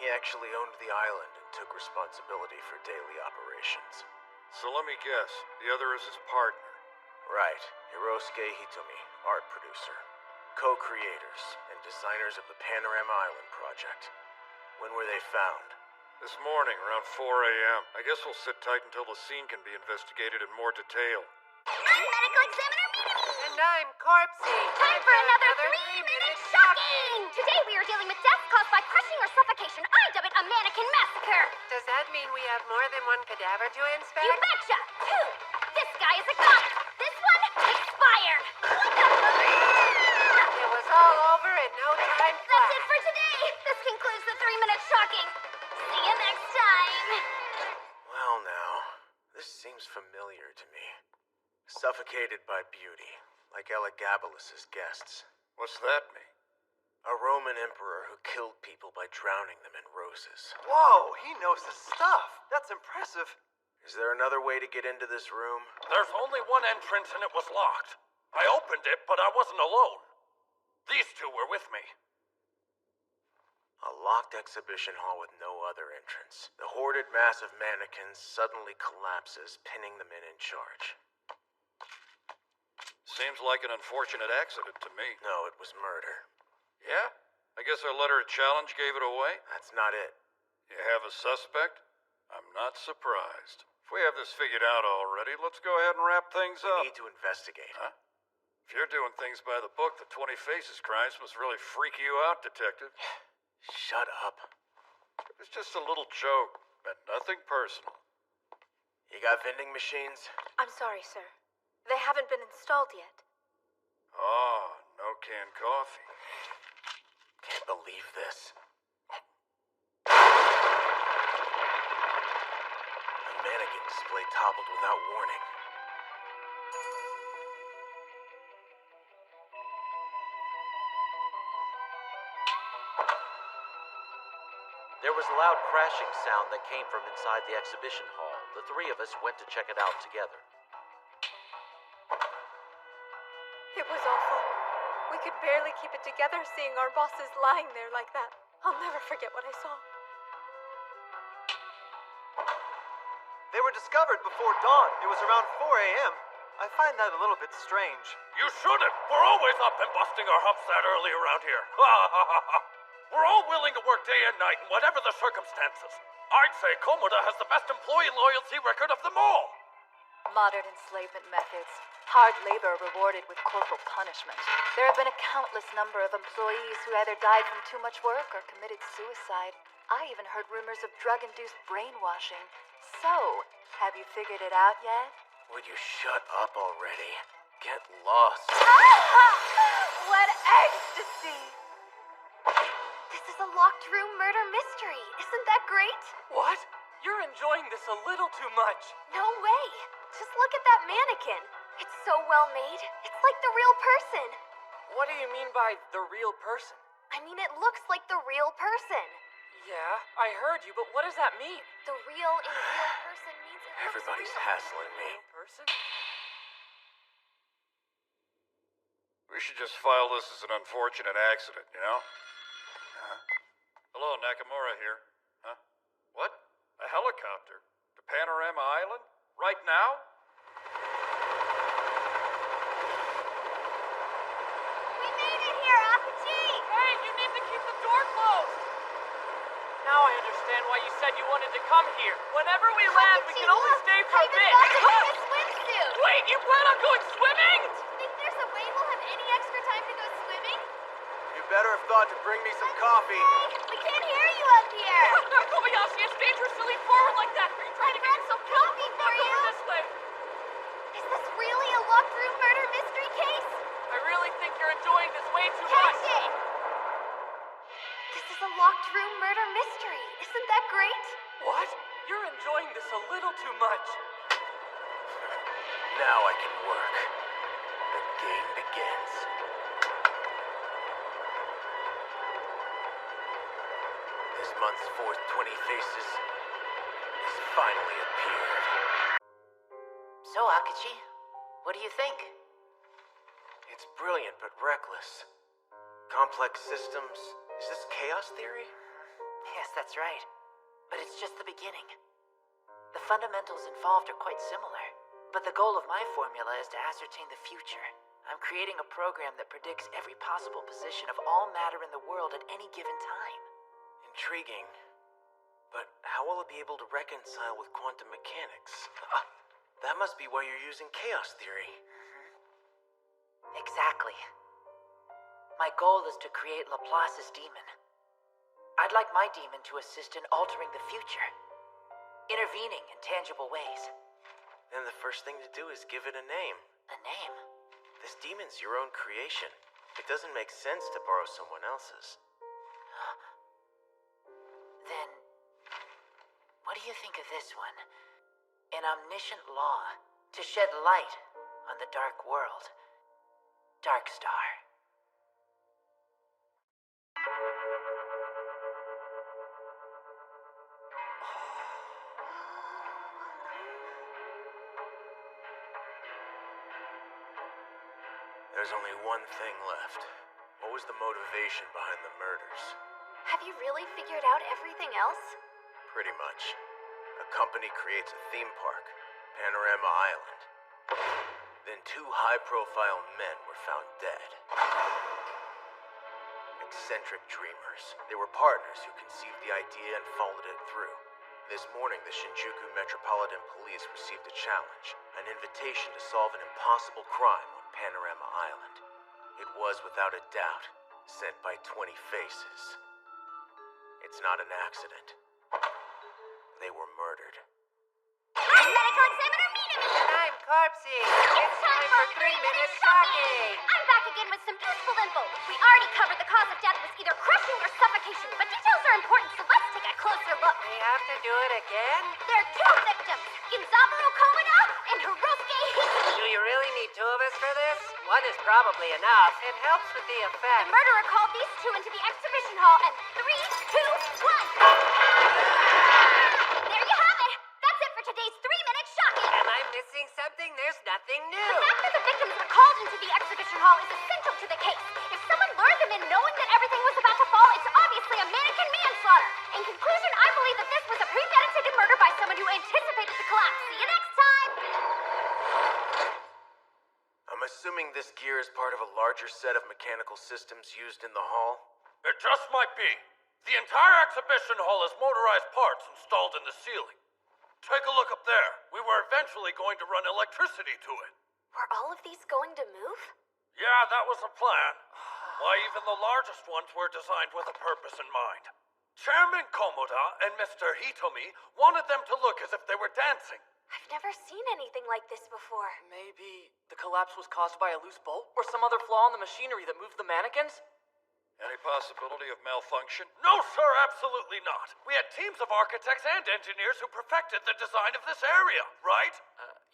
He actually owned the island and took responsibility for daily operations. So let me guess, the other is his partner. Right, Hirosuke Hitomi, art producer. Co-creators and designers of the Panorama Island project. When were they found? This morning, around 4 a.m. I guess we'll sit tight until the scene can be investigated in more detail. I'm Medical Examiner Minami! And I'm Corpsey. Time for another 3-minute shocking! Today we are dealing with death caused by crushing or suffocation. I dub it a mannequin massacre! Does that mean we have more than one cadaver to inspect? You betcha! 2! This guy is a goner! This one, expired! What the fuck? It was all over in no time flat. That's it for today! This concludes the 3-minute shocking! See you next time! Well now, this seems familiar to me. Suffocated by beauty, like Elagabalus's guests. What's that mean? A Roman emperor who killed people by drowning them in roses. Whoa, he knows his stuff. That's impressive. Is there another way to get into this room? There's only one entrance and it was locked. I opened it, but I wasn't alone. These two were with me. A locked exhibition hall with no other entrance. The hoarded mass of mannequins suddenly collapses, pinning the men in charge. Seems like an unfortunate accident to me. No, it was murder. Yeah? I guess our letter of challenge gave it away? That's not it. You have a suspect? I'm not surprised. If we have this figured out already, let's go ahead and wrap things up. We need to investigate. Huh? If you're doing things by the book, the 20 Faces crimes must really freak you out, Detective. Shut up. It was just a little joke. Meant nothing personal. You got vending machines? I'm sorry, sir. They haven't been installed yet. Oh, no canned coffee. Can't believe this. The mannequin display toppled without warning. There was a loud crashing sound that came from inside the exhibition hall. The three of us went to check it out together. It was awful. We could barely keep it together seeing our bosses lying there like that. I'll never forget what I saw. They were discovered before dawn. It was around 4 a.m. I find that a little bit strange. You shouldn't. We're always up and busting our humps that early around here. We're all willing to work day and night in whatever the circumstances. I'd say Komoda has the best employee loyalty record of them all. Modern enslavement methods. Hard labor rewarded with corporal punishment. There have been a countless number of employees who either died from too much work or committed suicide. I even heard rumors of drug-induced brainwashing. So, have you figured it out yet? Would you shut up already? Get lost. What ecstasy! This is a locked room murder mystery. Isn't that great? What? You're enjoying this a little too much. No way. Just look at that mannequin. It's so well made. It's like the real person. What do you mean by the real person? I mean, it looks like the real person. Yeah, I heard you, but what does that mean? The real in real person means it looks Everybody's real. hassling me. Person? We should just file this as an unfortunate accident, you know? Hello, Nakamura here. Huh? What? A helicopter? To Panorama Island? Right now? We made it here, Akachi! Hey, you need to keep the door closed! Now I understand why you said you wanted to come here. Whenever we land, we can only stay for a bit. a swimsuit! Wait, you plan on going swimming? Think there's a way we'll have any extra time to go swimming? You better have thought to bring me some coffee. We can't hear you up here! Kobayashi, it's dangerous to lean forward like that. Are you trying to get yourself killed? coffee Look for back you. over this way. Is this really a locked room murder mystery case? I really think you're enjoying this way too Catch much. it! This is a locked room murder mystery. Isn't that great? What? You're enjoying this a little too much. Now I can work. The game begins. This month's fourth 20 Faces has finally appeared. So, Akachi, what do you think? It's brilliant but reckless. Complex systems. Is this chaos theory? Yes, that's right. But it's just the beginning. The fundamentals involved are quite similar. But the goal of my formula is to ascertain the future. I'm creating a program that predicts every possible position of all matter in the world at any given time. Intriguing. But how will it be able to reconcile with quantum mechanics? That must be why you're using chaos theory. Exactly. My goal is to create Laplace's demon. I'd like my demon to assist in altering the future, intervening in tangible ways. Then the first thing to do is give it a name. A name? This demon's your own creation. It doesn't make sense to borrow someone else's. Then, what do you think of this one? An omniscient law to shed light on the dark world. Darkstar. There's only one thing left. What was the motivation behind the murders? Have you really figured out everything else? Pretty much. A company creates a theme park, Panorama Island. Then two high-profile men were found dead. Eccentric dreamers. They were partners who conceived the idea and followed it through. This morning, the Shinjuku Metropolitan Police received a challenge, an invitation to solve an impossible crime on Panorama Island. It was, without a doubt, sent by 20 Faces. It's not an accident. They were murdered. medical examiner Minami! And I'm Corpsey. It's time for 3 Minutes Shocking! I'm back again with some useful info. We already covered the cause of death was either crushing or suffocation, but details are important, so let's take a closer look. We have to do it again? There are two victims, Ginzaburo Komoda and Hirosuke Hitomi. Do you really need 2 of us for this? One is probably enough. It helps with the effect. The murderer called these two into the exhibition hall, and 3, 2, 1. There you have it. That's it for today's 3 Minutes Shocking. Am I missing something? There's nothing new. The fact that the victims were called into the exhibition hall is essential to the case. If someone lured them in knowing that everything was about to fall, it's obviously a mannequin manslaughter. In conclusion, I believe that this was a premeditated murder by someone who anticipated the collapse. See you next time! I'm assuming this gear is part of a larger set of mechanical systems used in the hall? It just might be. The entire exhibition hall has motorized parts installed in the ceiling. Take a look up there. We were eventually going to run electricity to it. Were all of these going to move? Yeah, that was the plan. Why, even the largest ones were designed with a purpose in mind. Chairman Komoda and Mr. Hitomi wanted them to look as if they were dancing. I've never seen anything like this before. Maybe the collapse was caused by a loose bolt or some other flaw in the machinery that moved the mannequins? Any possibility of malfunction? No, sir, absolutely not. We had teams of architects and engineers who perfected the design of this area, right?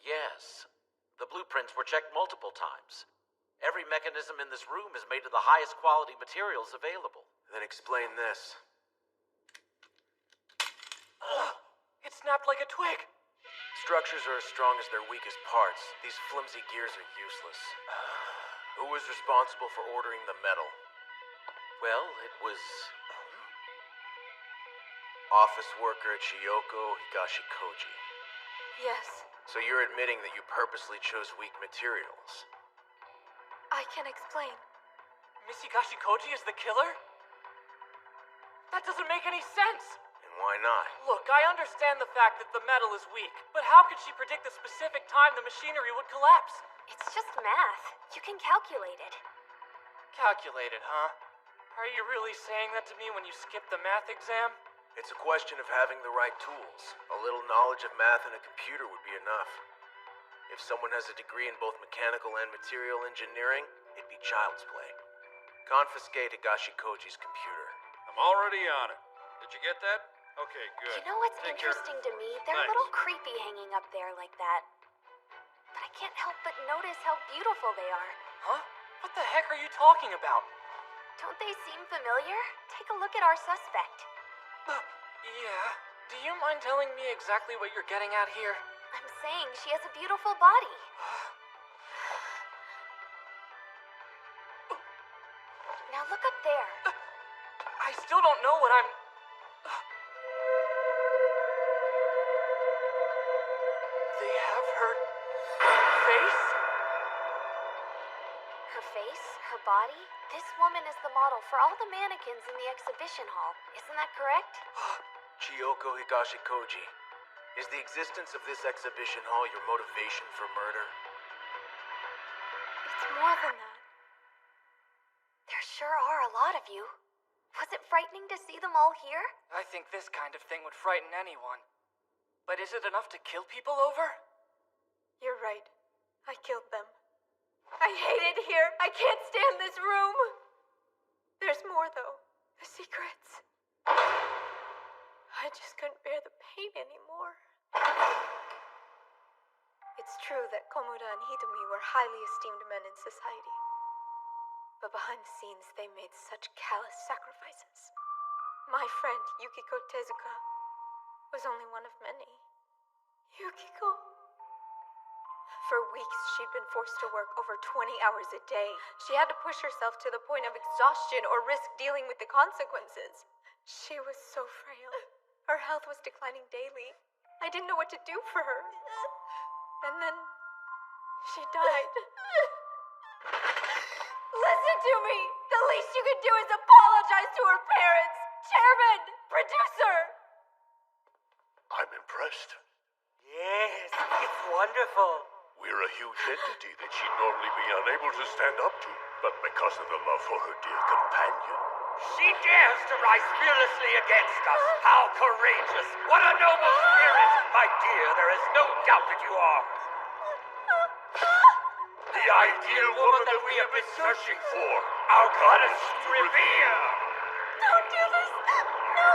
Yes. The blueprints were checked multiple times. Every mechanism in this room is made of the highest quality materials available. Then explain this. It snapped like a twig. Structures are as strong as their weakest parts. These flimsy gears are useless. Who was responsible for ordering the metal? Well, it was... Office worker Chiyoko Higashikoji. Yes, So you're admitting that you purposely chose weak materials? I can explain. Miss Higashikoji is the killer? That doesn't make any sense. And why not? Look, I understand the fact that the metal is weak, but how could she predict the specific time the machinery would collapse? It's just math. You can calculate it. Calculated, huh? Are you really saying that to me when you skipped the math exam? It's a question of having the right tools. A little knowledge of math and a computer would be enough. If someone has a degree in both mechanical and material engineering, it'd be child's play. Confiscate Higashikoji's computer. I'm already on it. Did you get that? Okay, good. You know what's Take care. interesting to me? They're a Thanks. little creepy hanging up there like that. But I can't help but notice how beautiful they are. Huh? What the heck are you talking about? Don't they seem familiar? Take a look at our suspect. Yeah. Do you mind telling me exactly what you're getting at here? I'm saying she has a beautiful body. Now look up there. I still don't know what I'm... They have her... face? Her face, her body. This woman is the model for all the mannequins in the exhibition hall. Isn't that correct? Chiyoko Higashikoji, is the existence of this exhibition hall your motivation for murder? It's more than that. There sure are a lot of you. Was it frightening to see them all here? I think this kind of thing would frighten anyone. But is it enough to kill people over? You're right. I killed them. I hate it here. I can't stand this room. There's more, though. The secrets. I just couldn't bear the pain anymore. It's true that Komoda and Hitomi were highly esteemed men in society. But behind the scenes, they made such callous sacrifices. My friend, Yukiko Tezuka, was only one of many. Yukiko... For weeks, she'd been forced to work over 20 hours a day. She had to push herself to the point of exhaustion or risk dealing with the consequences. She was so frail. Her health was declining daily. I didn't know what to do for her. And then she died. Listen to me! The least you can do is apologize to her parents! Chairman! Producer! I'm impressed. Yes, it's wonderful. We're a huge entity that she'd normally be unable to stand up to, but because of the love for her dear companion. She dares to rise fearlessly against us. How courageous! What a noble spirit! My dear, there is no doubt that you are. The ideal woman that we have been searching for. Our goddess to revere. Don't do this! No!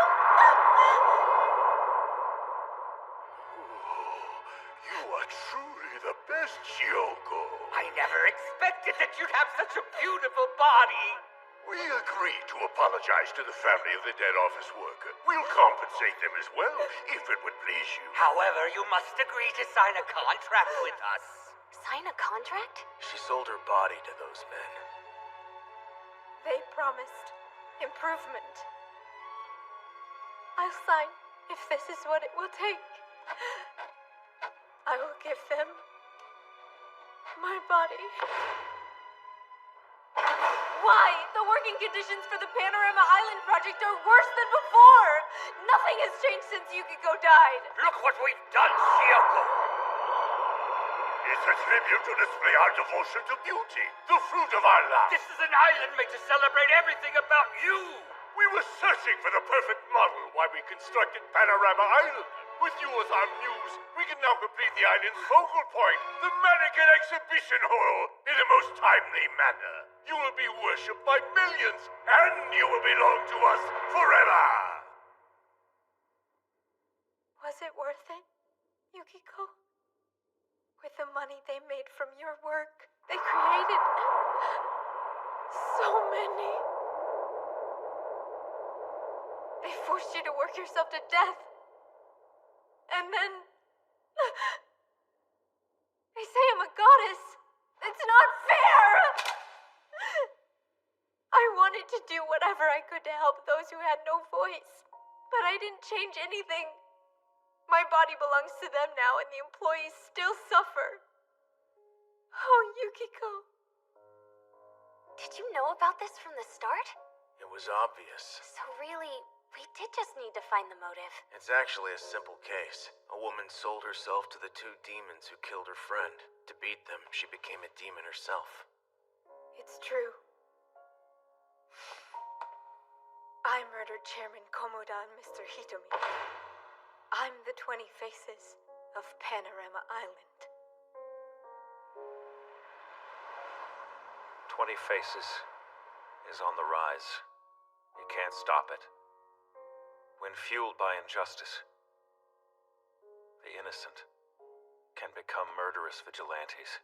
You are truly the best, Chioko. I never expected that you'd have such a beautiful body. We agree to apologize to the family of the dead office worker. We'll compensate them as well, if it would please you. However, you must agree to sign a contract with us. Sign a contract? She sold her body to those men. They promised improvement. I'll sign if this is what it will take. I will give them my body. Why? The working conditions for the Panorama Island project are worse than before! Nothing has changed since Yukiko died! Look what we've done, Chioko! It's a tribute to display our devotion to beauty, the fruit of our lives. This is an island made to celebrate everything about you! We were searching for the perfect model while we constructed Panorama Island. With you as our muse, we can now complete the island's focal point, the mannequin exhibition hall, in the most timely manner. You will be worshipped by millions, and you will belong to us forever! Was it worth it, Yukiko? With the money they made from your work, they created so many. They forced you to work yourself to death. And then they say I'm a goddess. It's not fair! I wanted to do whatever I could to help those who had no voice, but I didn't change anything. My body belongs to them now, and the employees still suffer. Oh, Yukiko. Did you know about this from the start? It was obvious. So really, we did just need to find the motive. It's actually a simple case. A woman sold herself to the two demons who killed her friend. To beat them, she became a demon herself. It's true. I murdered Chairman Komoda and Mr. Hitomi. I'm the 20 Faces of Panorama Island. 20 Faces is on the rise. You can't stop it. When fueled by injustice, the innocent can become murderous vigilantes.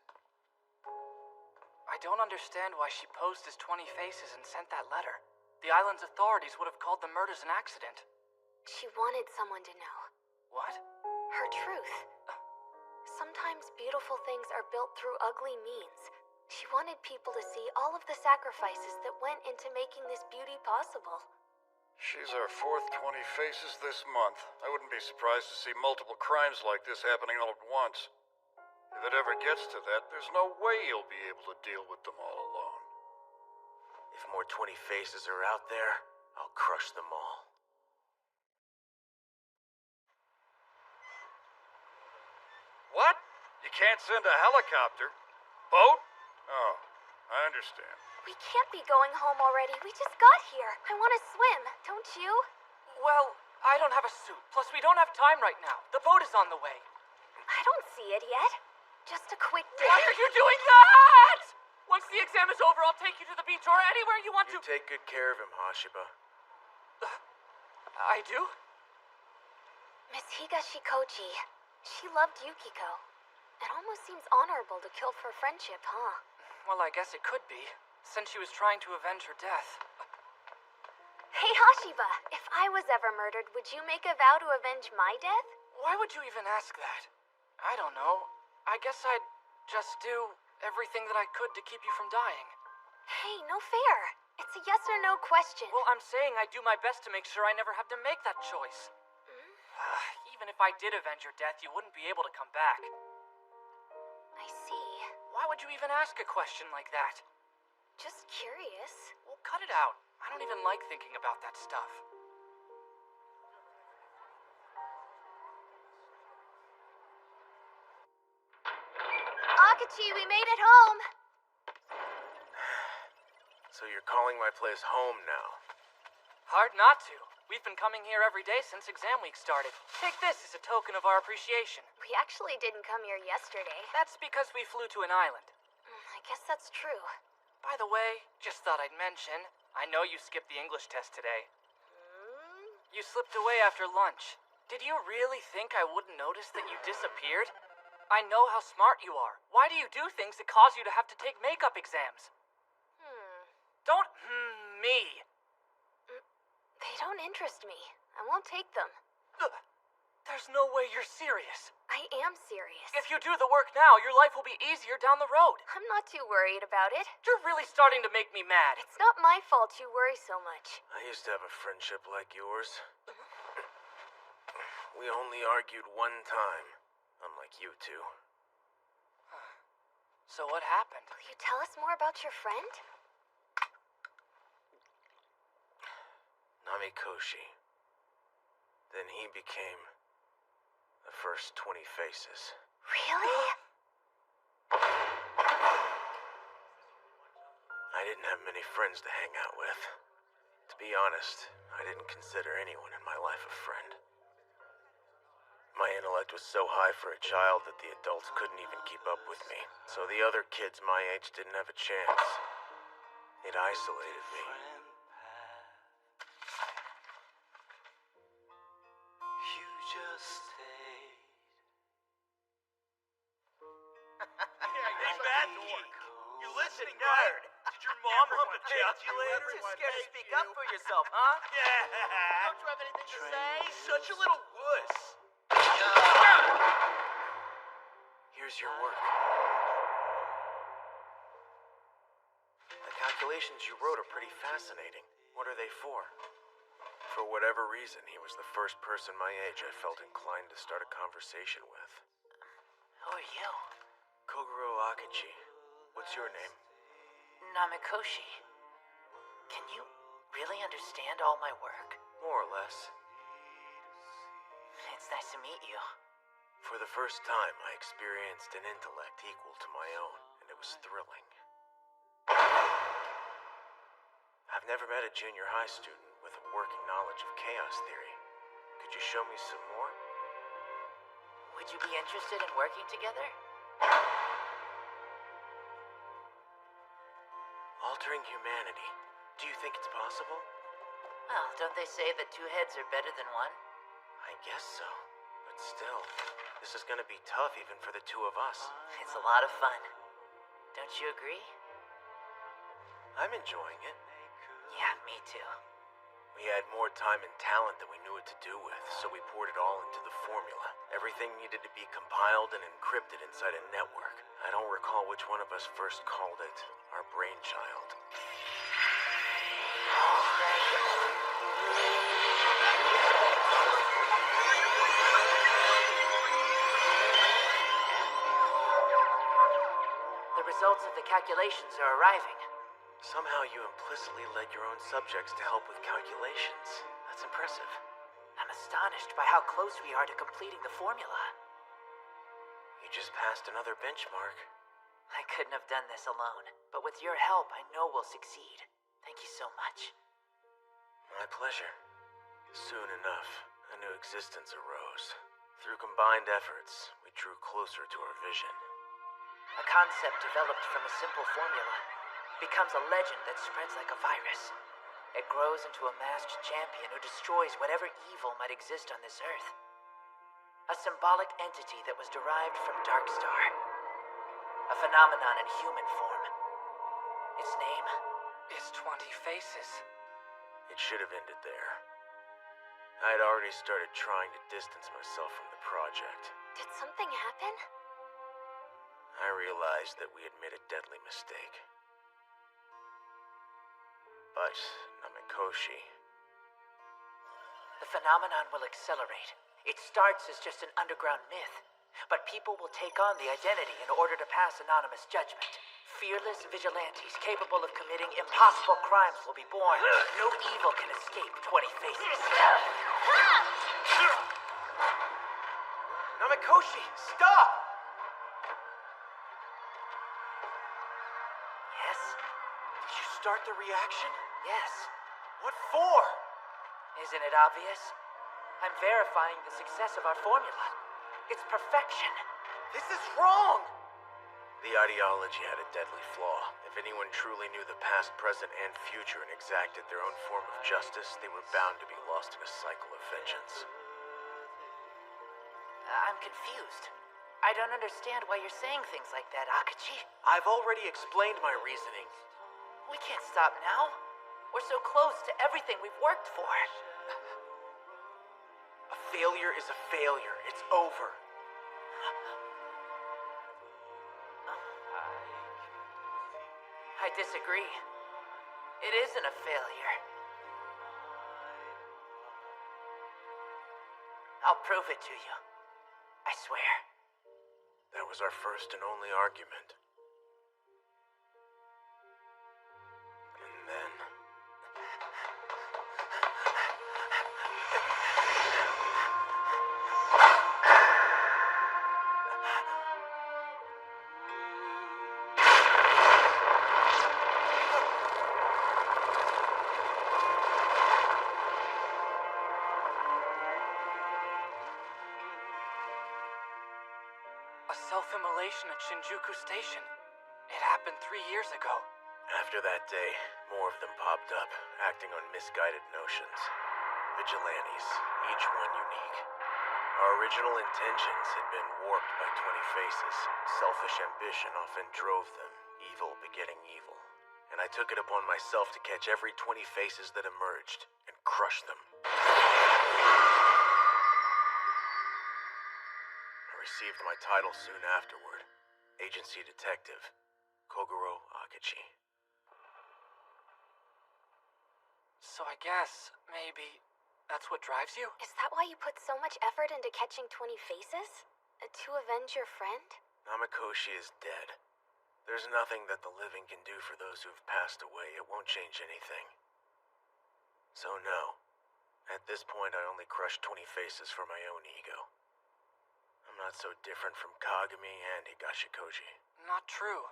I don't understand why she posed as 20 Faces and sent that letter. The island's authorities would have called the murders an accident. She wanted someone to know. What? Her truth. Sometimes beautiful things are built through ugly means. She wanted people to see all of the sacrifices that went into making this beauty possible. She's our fourth 20 Faces this month. I wouldn't be surprised to see multiple crimes like this happening all at once. If it ever gets to that, there's no way you'll be able to deal with them all alone. If more 20 Faces are out there, I'll crush them all. What? You can't send a helicopter? Boat? Oh, I understand. We can't be going home already. We just got here. I want to swim, don't you? Well, I don't have a suit. Plus, we don't have time right now. The boat is on the way. I don't see it yet. Just a quick dip. Why are you doing that? Once the exam is over, I'll take you to the beach or anywhere you want You to. take good care of him, Hashiba. I do? Miss Higashikoji. She loved Yukiko. It almost seems honorable to kill for friendship, huh? Well, I guess it could be, since she was trying to avenge her death. Hey, Hashiba, if I was ever murdered, would you make a vow to avenge my death? Why would you even ask that? I don't know. I guess I'd just do everything that I could to keep you from dying. Hey, no fair. It's a yes or no question. Well, I'm saying I do my best to make sure I never have to make that choice. Even if I did avenge your death, you wouldn't be able to come back. I see. Why would you even ask a question like that? Just curious. Well, cut it out. I don't even like thinking about that stuff. Akachi, we made it home. So you're calling my place home now? Hard not to. We've been coming here every day since exam week started. Take this as a token of our appreciation. We actually didn't come here yesterday. That's because we flew to an island. I guess that's true. By the way, just thought I'd mention, I know you skipped the English test today. You slipped away after lunch. Did you really think I wouldn't notice that you disappeared? I know how smart you are. Why do you do things that cause you to have to take makeup exams? Don't me. They don't interest me. I won't take them. There's no way you're serious. I am serious. If you do the work now, your life will be easier down the road. I'm not too worried about it. You're really starting to make me mad. It's not my fault you worry so much. I used to have a friendship like yours. We only argued one time, unlike you two. So what happened? Will you tell us more about your friend? Namikoshi. Then he became the first 20 Faces. Really? I didn't have many friends to hang out with. To be honest, I didn't consider anyone in my life a friend. My intellect was so high for a child that the adults couldn't even keep up with me. So the other kids my age didn't have a chance. It isolated me. Hey, Matt, you listening, nerd? Did your mom hump a calculator? Too scared to speak up for yourself, huh? Yeah. Don't you have anything to say? He's such a little wuss. Here's your work. The calculations you wrote are pretty fascinating. What are they for? For whatever reason, he was the first person my age I felt inclined to start a conversation with. Who are you? Kogoro Akachi. What's your name? Namikoshi. Can you really understand all my work? More or less. It's nice to meet you. For the first time, I experienced an intellect equal to my own, and it was thrilling. I've never met a junior high student with a working knowledge of chaos theory. Could you show me some more? Would you be interested in working together? Altering humanity. Do you think it's possible? Well, don't they say that two heads are better than one? I guess so. But still, this is gonna be tough even for the two of us. It's a lot of fun. Don't you agree? I'm enjoying it. Yeah, me too. We had more time and talent than we knew what to do with, so we poured it all into the formula. Everything needed to be compiled and encrypted inside a network. I don't recall which one of us first called it our brainchild. The results of the calculations are arriving. Somehow you implicitly led your own subjects to help with calculations. That's impressive. I'm astonished by how close we are to completing the formula. You just passed another benchmark. I couldn't have done this alone, but with your help, I know we'll succeed. Thank you so much. My pleasure. Soon enough, a new existence arose. Through combined efforts, we drew closer to our vision. A concept developed from a simple formula becomes a legend that spreads like a virus. It grows into a masked champion who destroys whatever evil might exist on this earth. A symbolic entity that was derived from Darkstar. A phenomenon in human form. Its name is 20 Faces. It should have ended there. I had already started trying to distance myself from the project. Did something happen? I realized that we had made a deadly mistake. But Namikoshi... The phenomenon will accelerate. It starts as just an underground myth, but people will take on the identity in order to pass anonymous judgment. Fearless vigilantes capable of committing impossible crimes will be born. No evil can escape 20 Faces. Namikoshi, stop! start the reaction? Yes. What for? Isn't it obvious? I'm verifying the success of our formula. It's perfection. This is wrong! The ideology had a deadly flaw. If anyone truly knew the past, present, and future and exacted their own form of justice, they were bound to be lost in a cycle of vengeance. I'm confused. I don't understand why you're saying things like that, Akachi. I've already explained my reasoning. We can't stop now. We're so close to everything we've worked for. A failure is a failure. It's over. I disagree. It isn't a failure. I'll prove it to you. I swear. That was our first and only argument. And then... A self-immolation at Shinjuku Station. It happened 3 years ago. After that day, more of them popped up, acting on misguided notions. Vigilantes, each one unique. Our original intentions had been warped by 20 faces. Selfish ambition often drove them, evil begetting evil. And I took it upon myself to catch every 20 faces that emerged and crush them. I received my title soon afterward. Agency Detective, Kogoro Akachi. So I guess, maybe, that's what drives you? Is that why you put so much effort into catching 20 faces? To avenge your friend? Namikoshi is dead. There's nothing that the living can do for those who've passed away. It won't change anything. So no. At this point, I only crush 20 faces for my own ego. I'm not so different from Kagami and Higashikoji. Not true.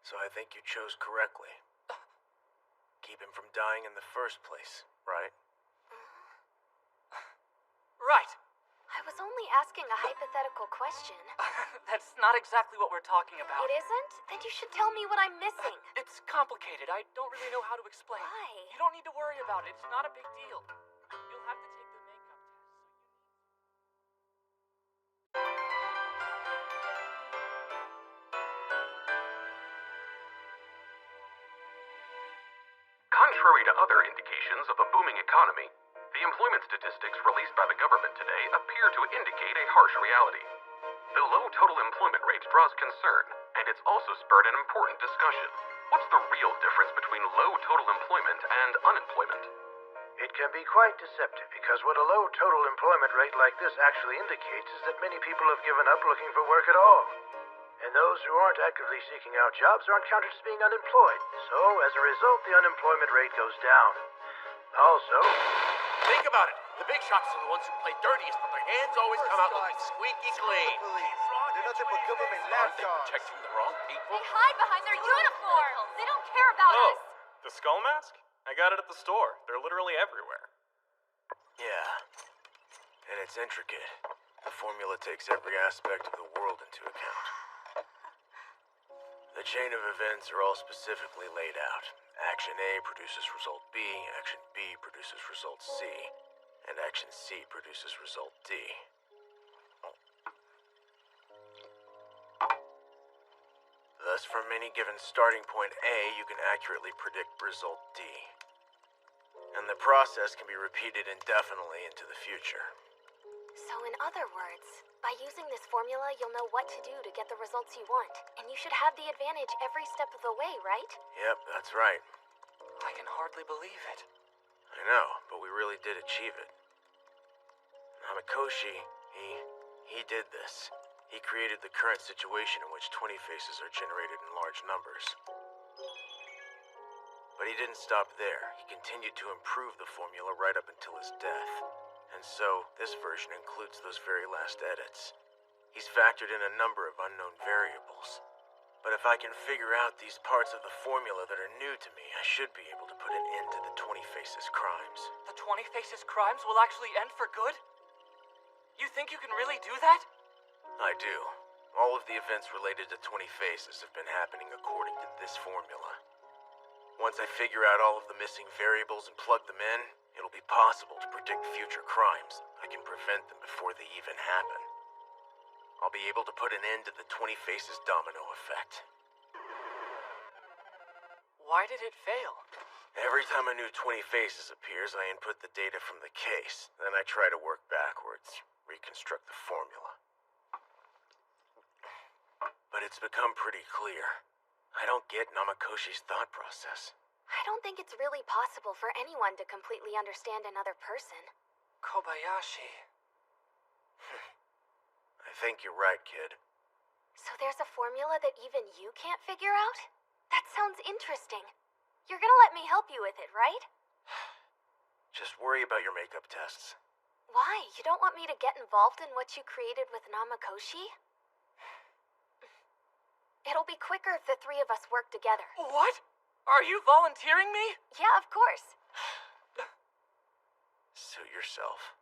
So I think you chose correctly. Keep him from dying in the first place, right? Right. I was only asking a hypothetical question. That's not exactly what we're talking about. It isn't? Then you should tell me what I'm missing. It's complicated. I don't really know how to explain. Why? You don't need to worry about it. It's not a big deal. You'll have to take the makeup test. Contrary to other indications of a booming economy, the employment statistics released by the government today appear to indicate a harsh reality. The low total employment rate draws concern, and it's also spurred an important discussion. What's the real difference between low total employment and unemployment? It can be quite deceptive, because what a low total employment rate like this actually indicates is that many people have given up looking for work at all. And those who aren't actively seeking out jobs aren't counted as being unemployed. So, as a result, the unemployment rate goes down. Also... Think about it. The big shots are the ones who play dirtiest, but their hands always come out looking squeaky clean. They're nothing but government Aren't they protecting the wrong people? They hide behind their uniforms. They don't care about Oh, us. the skull mask? I got it at the store. They're literally everywhere. Yeah. And it's intricate. The formula takes every aspect of the world into account. The chain of events are all specifically laid out. Action A produces result B, Action B produces result C, and Action C produces result D. Thus, from any given starting point A, you can accurately predict result D. And the process can be repeated indefinitely into the future. So in other words, by using this formula, you'll know what to do to get the results you want. And you should have the advantage every step of the way, right? Yep, that's right. I can hardly believe it. I know, but we really did achieve it. Namikoshi, he did this. He created the current situation in which 20 faces are generated in large numbers. But he didn't stop there. He continued to improve the formula right up until his death. And so, this version includes those very last edits. He's factored in a number of unknown variables. But if I can figure out these parts of the formula that are new to me, I should be able to put an end to the 20 Faces crimes. The 20 Faces crimes will actually end for good? You think you can really do that? I do. All of the events related to 20 Faces have been happening according to this formula. Once I figure out all of the missing variables and plug them in, it'll be possible to predict future crimes. I can prevent them before they even happen. I'll be able to put an end to the 20 Faces domino effect. Why did it fail? Every time a new 20 Faces appears, I input the data from the case. Then I try to work backwards, reconstruct the formula. But it's become pretty clear. I don't get Namakoshi's thought process. I don't think it's really possible for anyone to completely understand another person. Kobayashi. I think you're right, kid. So there's a formula that even you can't figure out? That sounds interesting. You're gonna let me help you with it, right? Just worry about your makeup tests. Why? You don't want me to get involved in what you created with Namakoshi? It'll be quicker if the three of us work together. What? Are you volunteering me? Yeah, of course. Suit yourself.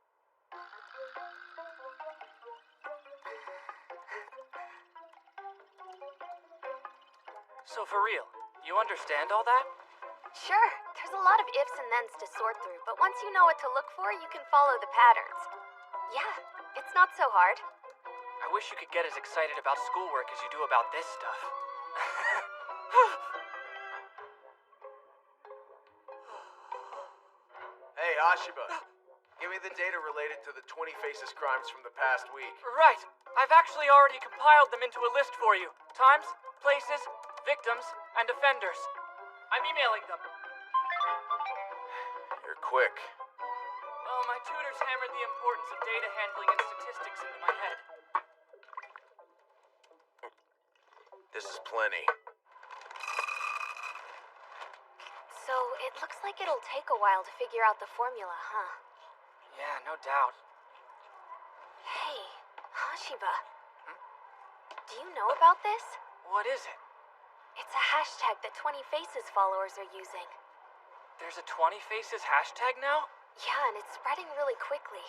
So for real, you understand all that? Sure, there's a lot of ifs and thens to sort through, but once you know what to look for, you can follow the patterns. Yeah, it's not so hard. I wish you could get as excited about schoolwork as you do about this stuff. Hey, Ashiba. Give me the data related to the 20 Faces crimes from the past week. Right. I've actually already compiled them into a list for you. Times, places, victims, and offenders. I'm emailing them. You're quick. Well, my tutors hammered the importance of data handling and statistics into my head. This is plenty. So, it looks like it'll take a while to figure out the formula, huh? Yeah, no doubt. Hey, Hashiba. Do you know about this? What is it? It's a hashtag that 20 Faces followers are using. There's a 20 Faces hashtag now? Yeah, and it's spreading really quickly.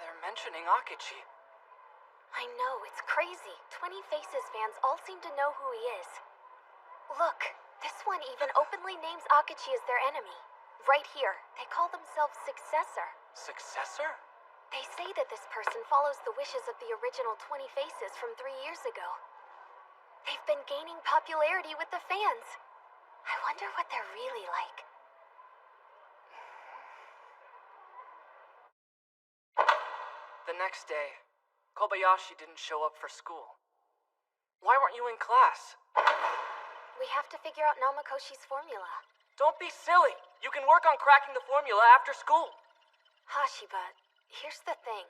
They're mentioning Akechi. I know, it's crazy. 20 Faces fans all seem to know who he is. Look, this one even openly names Akechi as their enemy. Right here, they call themselves Successor. Successor? They say that this person follows the wishes of the original 20 Faces from 3 years ago. They've been gaining popularity with the fans. I wonder what they're really like. The next day, Kobayashi didn't show up for school. Why weren't you in class? We have to figure out Namakoshi's formula. Don't be silly. You can work on cracking the formula after school. Hashiba, here's the thing.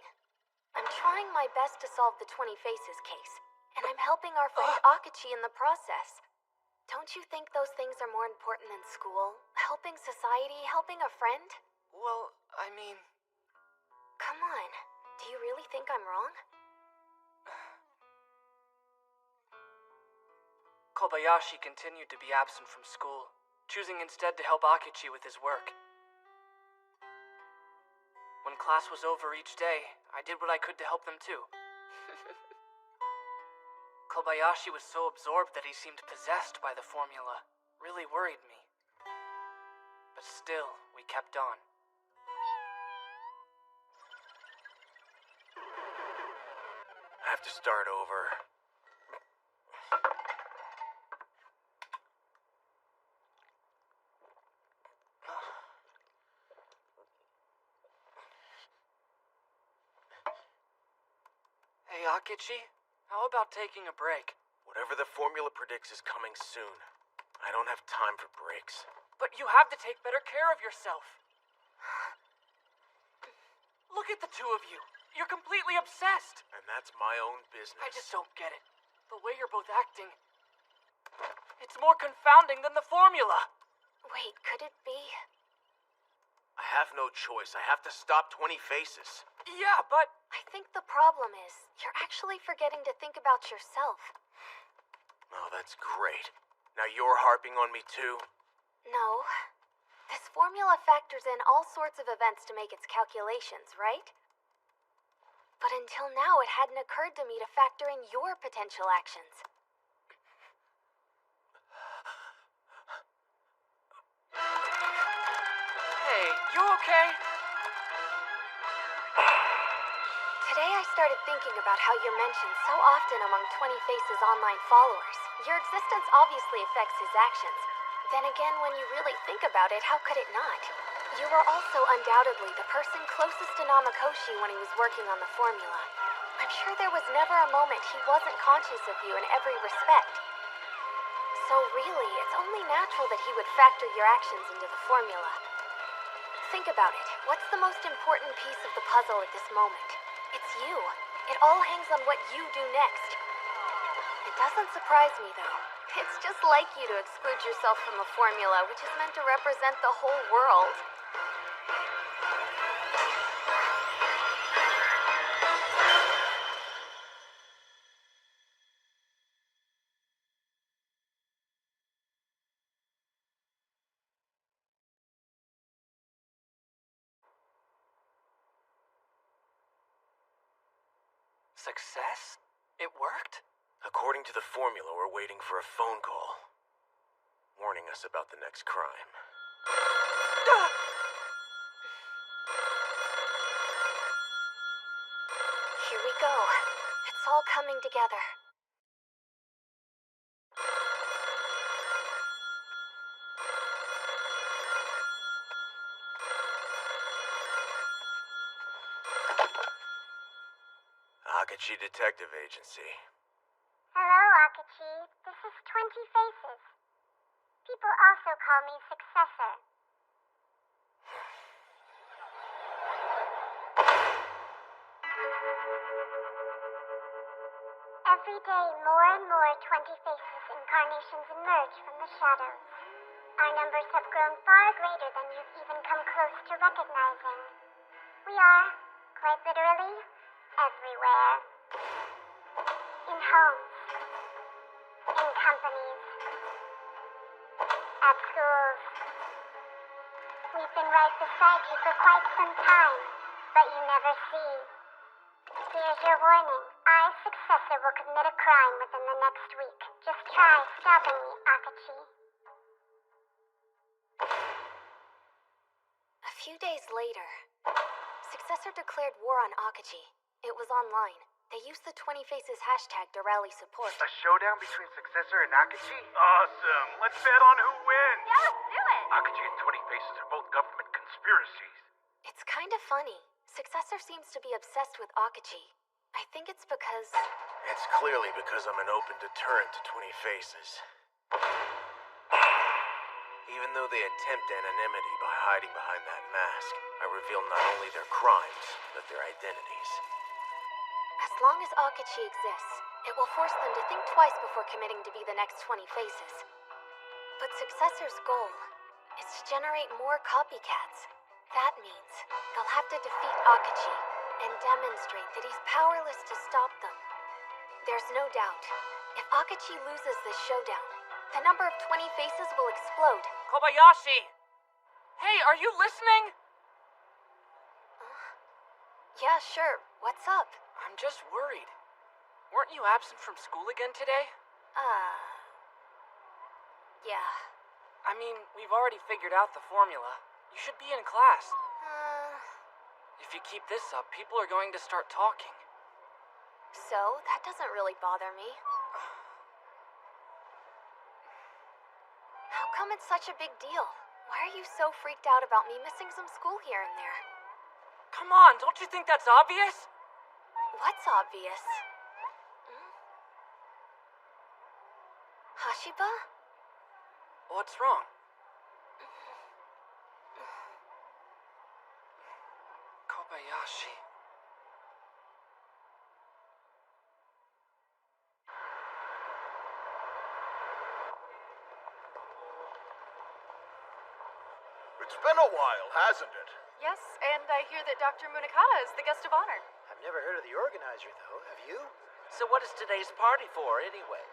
I'm trying my best to solve the 20 Faces case, and I'm helping our friend Akechi in the process. Don't you think those things are more important than school? Helping society, helping a friend? Well, I mean... Come on. Do you really think I'm wrong? Kobayashi continued to be absent from school, choosing instead to help Akechi with his work. When class was over each day, I did what I could to help them too. Kobayashi was so absorbed that he seemed possessed by the formula. Really worried me. But still, we kept on. I have to start over. Hey, Akechi, how about taking a break? Whatever the formula predicts is coming soon. I don't have time for breaks. But you have to take better care of yourself. Look at the two of you. You're completely obsessed. And that's my own business. I just don't get it. The way you're both acting, it's more confounding than the formula. Wait, could it be? I have no choice. I have to stop 20 Faces. Yeah, but I think the problem is you're actually forgetting to think about yourself. Oh, that's great. Now you're harping on me too? No. This formula factors in all sorts of events to make its calculations, right? But until now, it hadn't occurred to me to factor in your potential actions. Hey, you okay? Today I started thinking about how you're mentioned so often among 20 Faces' online followers. Your existence obviously affects his actions. Then again, when you really think about it, how could it not? You were also undoubtedly the person closest to Namakoshi when he was working on the formula. I'm sure there was never a moment he wasn't conscious of you in every respect. So really, it's only natural that he would factor your actions into the formula. Think about it. What's the most important piece of the puzzle at this moment? It's you. It all hangs on what you do next. It doesn't surprise me, though. It's just like you to exclude yourself from a formula which is meant to represent the whole world. Success? It worked? According to the formula, we're waiting for a phone call, warning us about the next crime. Here we go. It's all coming together. Akachi Detective Agency. Hello, Akachi. This is 20 Faces. People also call me Successor. Every day, more and more 20 Faces incarnations emerge from the shadows. Our numbers have grown far greater than you've even come close to recognizing. We are, quite literally, everywhere. In homes. In companies. At schools. We've been right beside you for quite some time, but you never see. Here's your warning. I, Successor, will commit a crime within the next week. Just try stopping me, Akachi. A few days later, Successor declared war on Akachi. It was online. They used the 20 Faces hashtag to rally support. A showdown between Successor and Akachi? Awesome. Let's bet on who wins. Yeah, let's do it! Akachi and 20 Faces are both government conspiracies. It's kind of funny. Successor seems to be obsessed with Akachi. I think it's because... It's clearly because I'm an open deterrent to 20 Faces. Even though they attempt anonymity by hiding behind that mask, I reveal not only their crimes, but their identities. As long as Akachi exists, it will force them to think twice before committing to be the next 20 Faces. But Successor's goal is to generate more copycats. That means they'll have to defeat Akachi and demonstrate that he's powerless to stop them. There's no doubt, if Akachi loses this showdown, the number of 20 Faces will explode. Kobayashi! Hey, are you listening? Yeah, sure. What's up? I'm just worried. Weren't you absent from school again today? Yeah. I mean, we've already figured out the formula. You should be in class. If you keep this up, people are going to start talking. So, that doesn't really bother me. How come it's such a big deal? Why are you so freaked out about me missing some school here and there? Come on, don't you think that's obvious? What's obvious? Hashiba? What's wrong? Kobayashi. It's been a while, hasn't it? Yes, and I hear that Dr. Munakata is the guest of honor. Have Never heard of the organizer, though. Have you? So what is today's party for, anyway?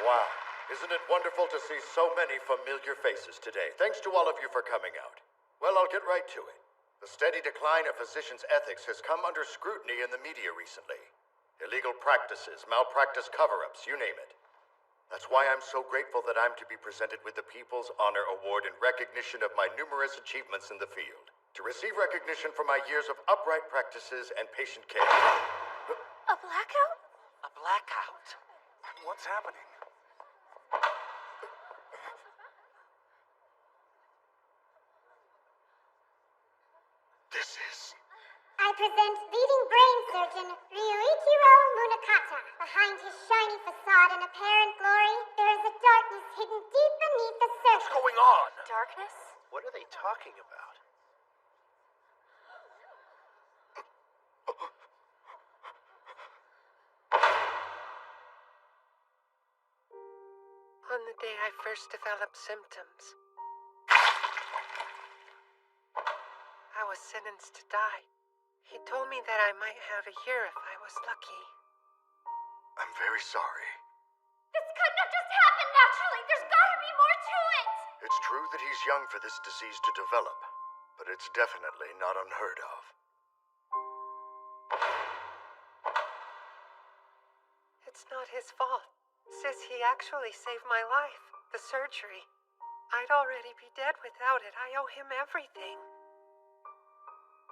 Wow. Isn't it wonderful to see so many familiar faces today? Thanks to all of you for coming out. Well, I'll get right to it. The steady decline of physicians' ethics has come under scrutiny in the media recently. Illegal practices, malpractice cover-ups, you name it. That's why I'm so grateful that I'm to be presented with the People's Honor Award in recognition of my numerous achievements in the field. To receive recognition for my years of upright practices and patient care. A blackout? A blackout? What's happening? This is... I present leading brain surgeon Ryuichiro Munakata. Behind his shiny facade and apparent glory, there is a darkness hidden deep beneath the surface. What's going on? Darkness? What are they talking about? On the day I first developed symptoms, I was sentenced to die. He told me that I might have a year if I was lucky. I'm very sorry. This could not just happen naturally. There's gotta be more to it. It's true that he's young for this disease to develop, but it's definitely not unheard of. It's not his fault. Sis, he actually saved my life. The surgery. I'd already be dead without it. I owe him everything.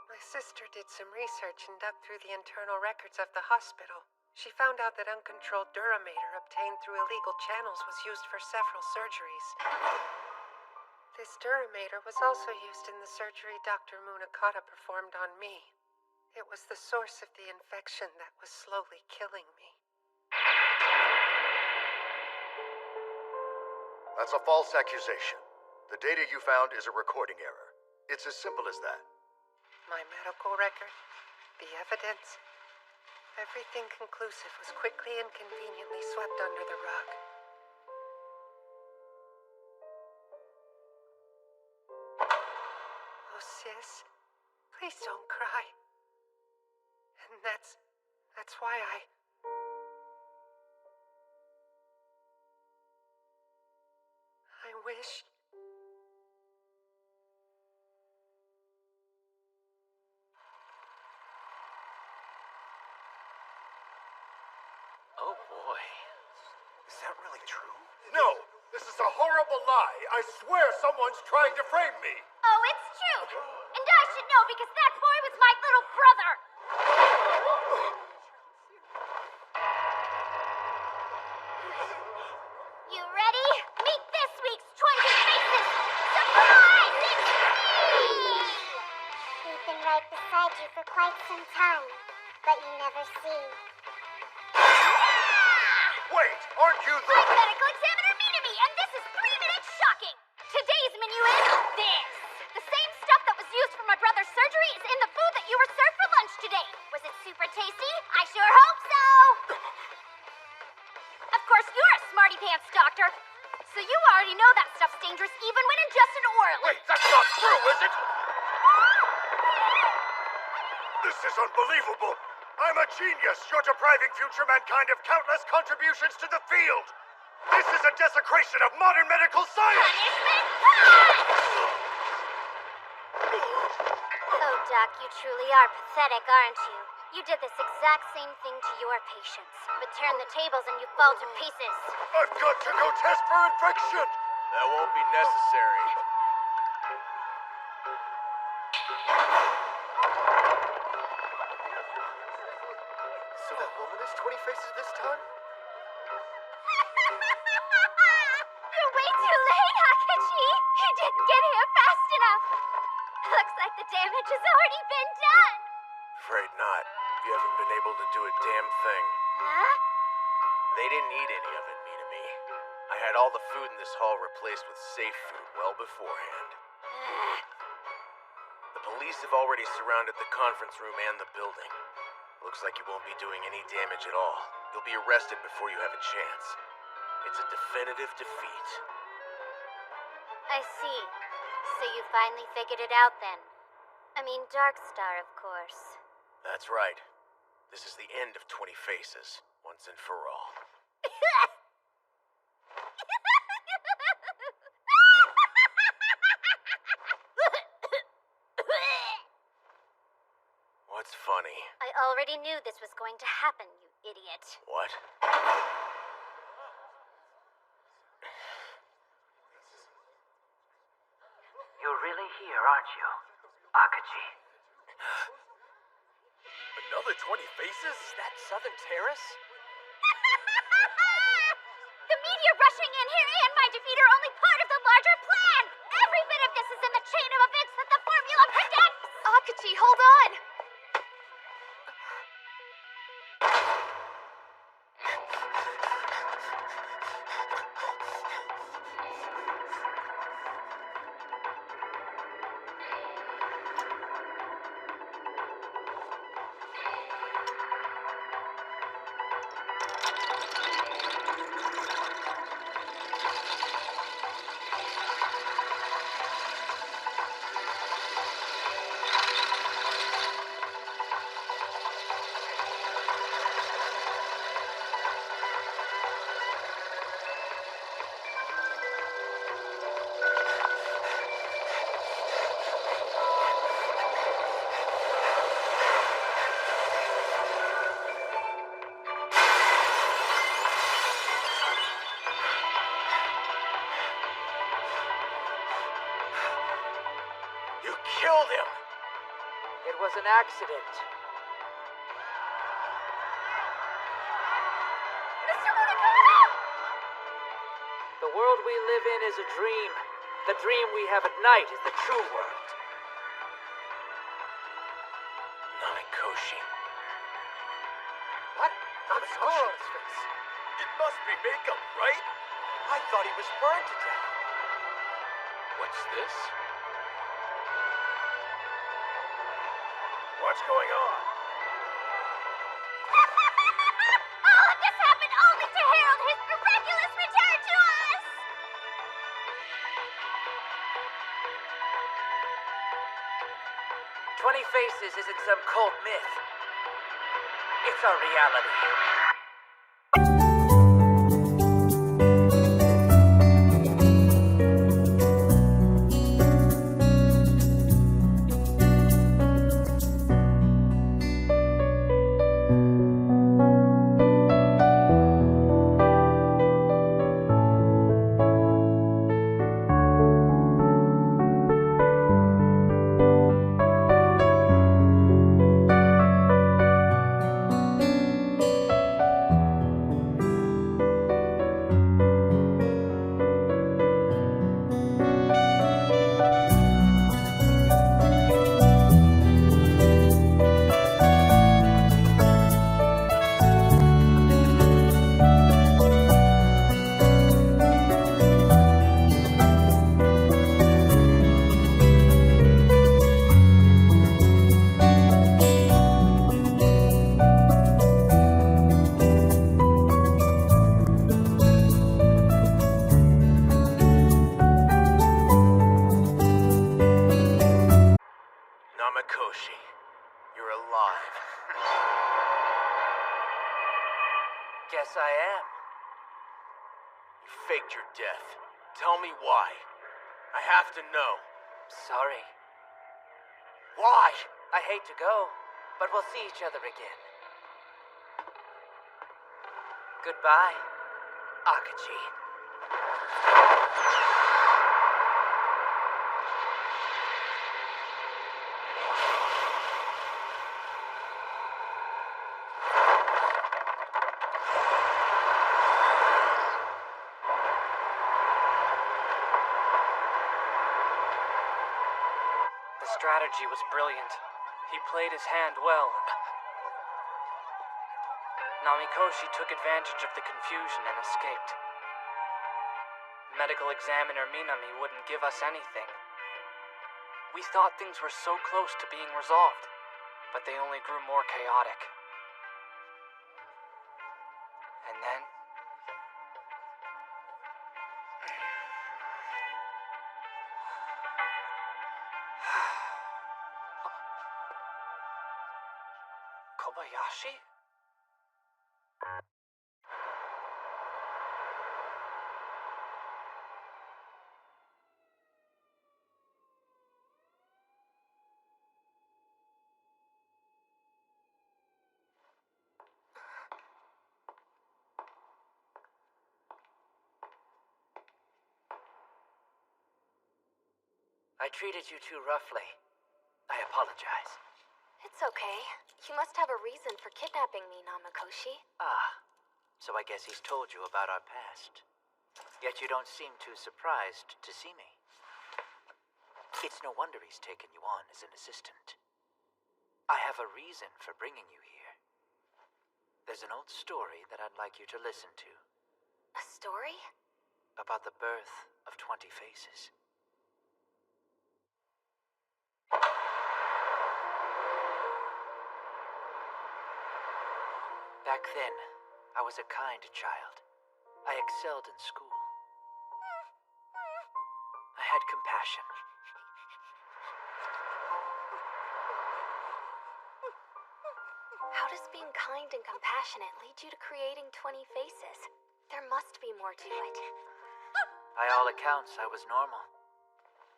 My sister did some research and dug through the internal records of the hospital. She found out that uncontrolled duramater obtained through illegal channels was used for several surgeries. This duramater was also used in the surgery Dr. Munakata performed on me. It was the source of the infection that was slowly killing me. That's a false accusation. The data you found is a recording error. It's as simple as that. My medical record, the evidence, everything conclusive was quickly and conveniently swept under the rug. Oh, sis, please don't cry. And that's why I wish... Oh boy. Is that really true? No! This is a horrible lie! I swear someone's trying to frame me! Oh, it's true. And I should know because that boy was my little brother. You ready? Meet this week's 20 Faces! Surprise! It's me! We've been right beside you for quite some time, but you never see. Wait! Aren't you the... I'm Medical Examiner Minami, and this is 3 Minutes Shocking! Today's menu is this! The same stuff that was used for my brother's surgery is in the food that you were served for lunch today. Was it super tasty? I sure hope so! Of course, you're a smarty pants doctor, so you already know that stuff's dangerous even when ingested orally. Wait, that's not true, is it? This is unbelievable! I'm a genius! You're depriving future mankind of countless contributions to the field! This is a desecration of modern medical science! Oh, Doc, you truly are pathetic, aren't you? You did this exact same thing to your patients, but turn the tables and you fall to pieces. I've got to go test for infection! That won't be necessary. So that woman is 20 Faces this time? You're way too late, Hakichi! You didn't get here fast enough! Looks like the damage has already been done! Afraid not. You haven't been able to do a damn thing. Huh? They didn't eat any of it, Minami. I had all the food in this hall replaced with safe food well beforehand. The police have already surrounded the conference room and the building. Looks like you won't be doing any damage at all. You'll be arrested before you have a chance. It's a definitive defeat. I see. So you finally figured it out then. I mean, Darkstar, of course. That's right. This is the end of 20 Faces, once and for all. What's funny? I already knew this was going to happen, you idiot. What? You're really here, aren't you, Akaji? Another 20 Faces? Is that Southern Terrace? The media rushing in here and my defeat are only part of the larger plan! Every bit of this is in the chain of events that the formula predicts! Akachi, hold on! Killed him! It was an accident. Mr. Munakata! The world we live in is a dream. The dream we have at night is the true world. Namikoshi. What? Not a scar on his face. It must be makeup, right? I thought he was burned to death. What's this? What's going on? All of this happened only to herald his miraculous return to us! 20 Faces isn't some cult myth. It's our reality. Namikoshi, you're alive. Guess I am. You faked your death. Tell me why. I have to know. Sorry. Why? I hate to go, but we'll see each other again. Goodbye, Akaji. The strategy was brilliant. He played his hand well. Namikoshi took advantage of the confusion and escaped. Medical examiner Minami wouldn't give us anything. We thought things were so close to being resolved, but they only grew more chaotic. And then, Kobayashi? I treated you too roughly. I apologize. It's okay. You must have a reason for kidnapping me, Namakoshi. Ah, so I guess he's told you about our past. Yet you don't seem too surprised to see me. It's no wonder he's taken you on as an assistant. I have a reason for bringing you here. There's an old story that I'd like you to listen to. A story? About the birth of 20 Faces. Back then, I was a kind child. I excelled in school. I had compassion. How does being kind and compassionate lead you to creating 20 faces? There must be more to it. By all accounts, I was normal.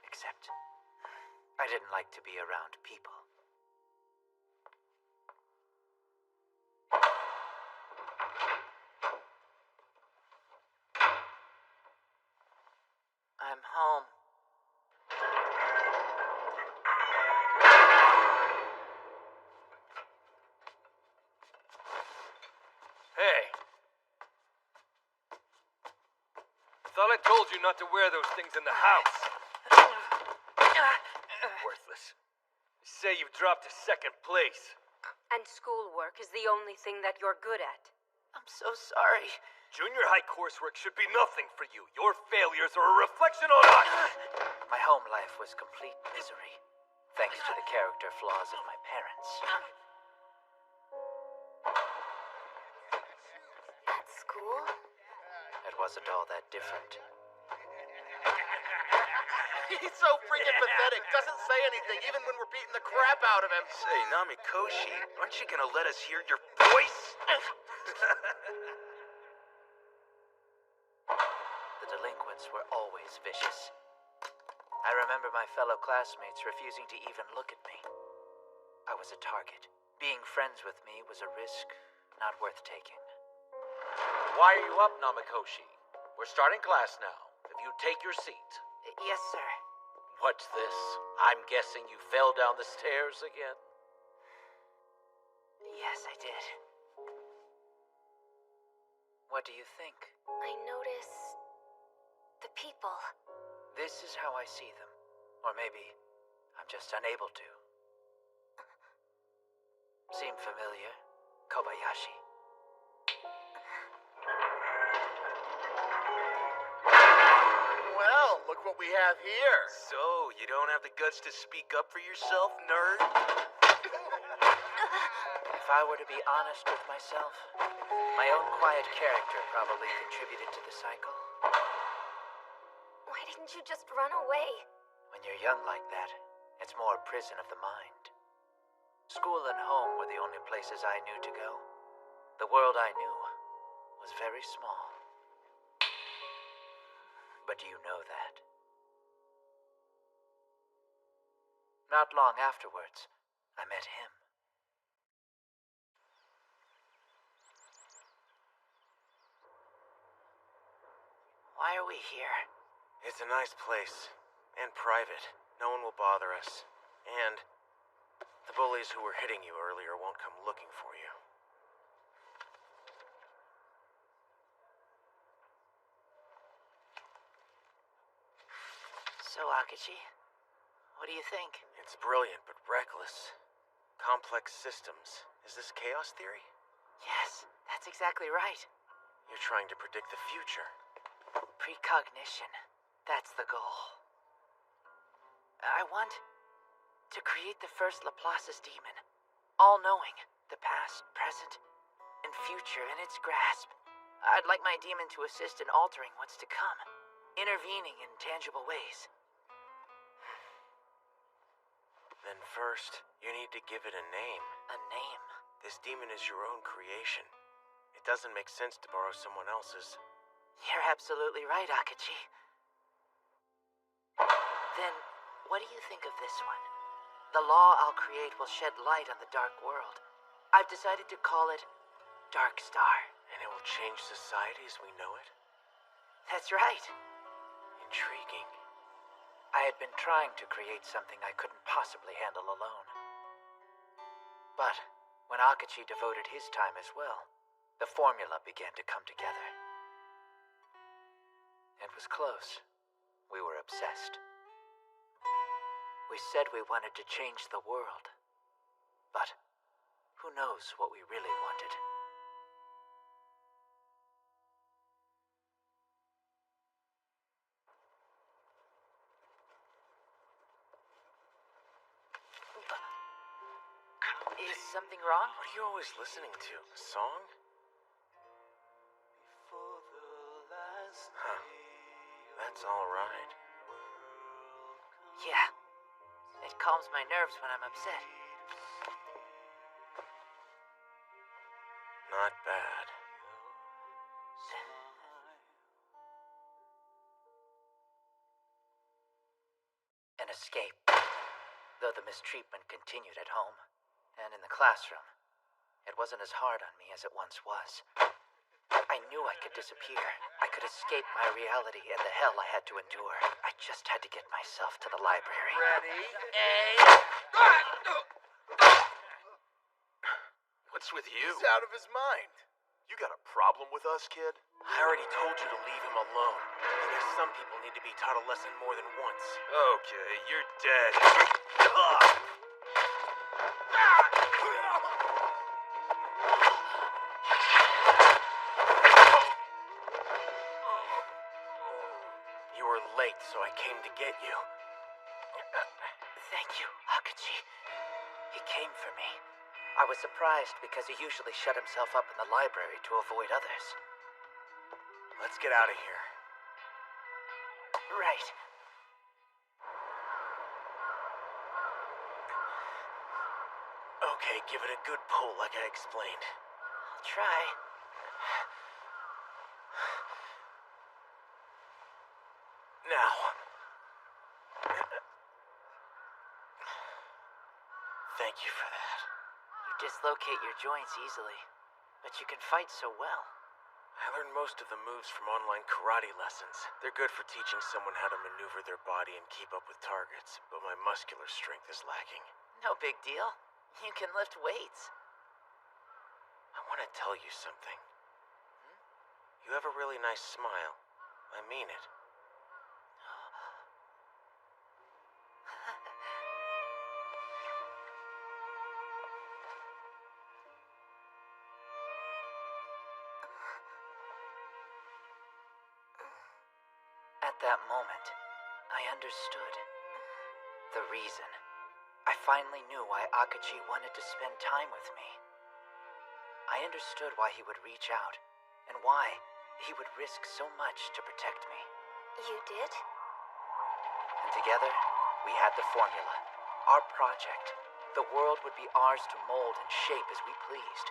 Except, I didn't like to be around people. I'm home. Hey. Thought I told you not to wear those things in the house. Worthless. You say you've dropped to second place. And schoolwork is the only thing that you're good at. I'm so sorry. Junior high coursework should be nothing for you. Your failures are a reflection on us. My home life was complete misery, thanks to the character flaws of my parents. At school? It wasn't all that different. He's so freaking pathetic. Doesn't say anything, even when we're beating the crap out of him. Say, Namikoshi, aren't you gonna let us hear your voice? The delinquents were always vicious. I remember my fellow classmates refusing to even look at me. I was a target. Being friends with me was a risk not worth taking. Why are you up, Namikoshi? We're starting class now. If you take your seat. Yes, sir. What's this? I'm guessing you fell down the stairs again? Yes, I did. What do you think? I notice the people. This is how I see them. Or maybe I'm just unable to. Seem familiar, Kobayashi? Well, look what we have here. So, you don't have the guts to speak up for yourself, nerd? If I were to be honest with myself, my own quiet character probably contributed to the cycle. Why didn't you just run away? When you're young like that, it's more a prison of the mind. School and home were the only places I knew to go. The world I knew was very small. But you know that. Not long afterwards, I met him. Why are we here? It's a nice place. And private. No one will bother us. And the bullies who were hitting you earlier won't come looking for you. So, Akechi, what do you think? It's brilliant, but reckless. Complex systems. Is this chaos theory? Yes, that's exactly right. You're trying to predict the future. Precognition. That's the goal. I want to create the first Laplace's demon. All-knowing. The past, present, and future in its grasp. I'd like my demon to assist in altering what's to come. Intervening in tangible ways. Then first, you need to give it a name. A name? This demon is your own creation. It doesn't make sense to borrow someone else's. You're absolutely right, Akachi. Then, what do you think of this one? The law I'll create will shed light on the dark world. I've decided to call it Dark Star. And it will change society as we know it? That's right. Intriguing. I had been trying to create something I couldn't possibly handle alone. But when Akachi devoted his time as well, the formula began to come together. It was close. We were obsessed. We said we wanted to change the world. But who knows what we really wanted? Is something wrong? What are you always listening to? A song? Huh. That's alright. Yeah. It calms my nerves when I'm upset. Not bad. An escape. Though the mistreatment continued at home. And in the classroom, it wasn't as hard on me as it once was. I knew I could disappear. I could escape my reality and the hell I had to endure. I just had to get myself to the library. Ready? What's with you? He's out of his mind. You got a problem with us, kid? I already told you to leave him alone. I guess some people need to be taught a lesson more than once. Okay, you're dead. You were late, so I came to get you. Thank you, Akachi. He came for me. I was surprised because he usually shut himself up in the library to avoid others. Let's get out of here. Right. Okay, give it a good pull like I explained. I'll try. Now. Thank you for that. You dislocate your joints easily, but you can fight so well. I learned most of the moves from online karate lessons. They're good for teaching someone how to maneuver their body and keep up with targets, but my muscular strength is lacking. No big deal. You can lift weights. I want to tell you something. You have a really nice smile. I mean it. At that moment, I understood. The reason. I finally knew why Akachi wanted to spend time with me. I understood why he would reach out, and why he would risk so much to protect me. You did? And together, we had the formula. Our project. The world would be ours to mold and shape as we pleased.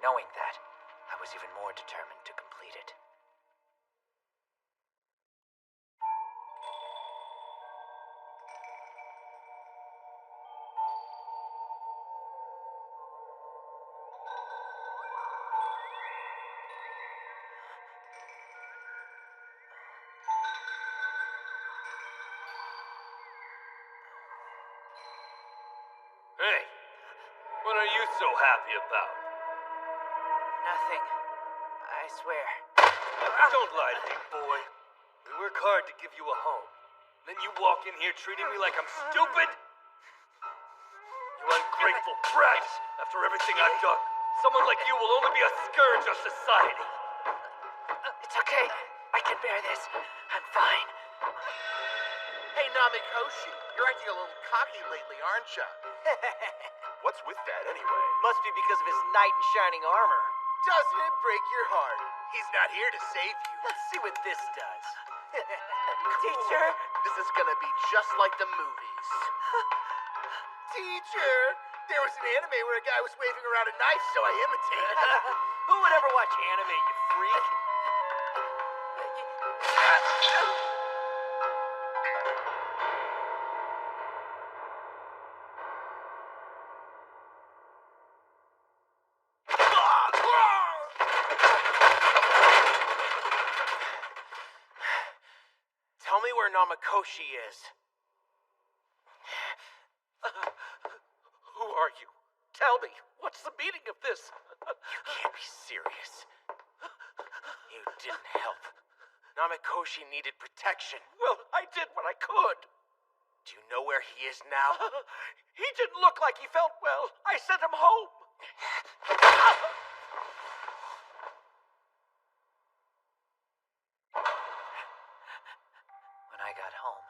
Knowing that, I was even more determined to complete it. Hey, what are you so happy about? Nothing. I swear. Don't lie to me, boy. We work hard to give you a home. Then you walk in here treating me like I'm stupid? You ungrateful brat! After everything I've done, someone like you will only be a scourge of society. It's okay. I can bear this. I'm fine. Hey, Namikoshi, you're acting a little cocky lately, aren't you? What's with that anyway? Must be because of his knight in shining armor. Doesn't it break your heart? He's not here to save you. Let's see what this does. Teacher, this is gonna be just like the movies. Teacher, there was an anime where a guy was waving around a knife, so I imitated. Who would ever watch anime, you freak? Tell me where Namakoshi is. Who are you? Tell me, what's the meaning of this? You can't be serious. You didn't help. Namakoshi needed protection. Well, I did what I could. Do you know where he is now? He didn't look like he felt well. I sent him home. When I got home,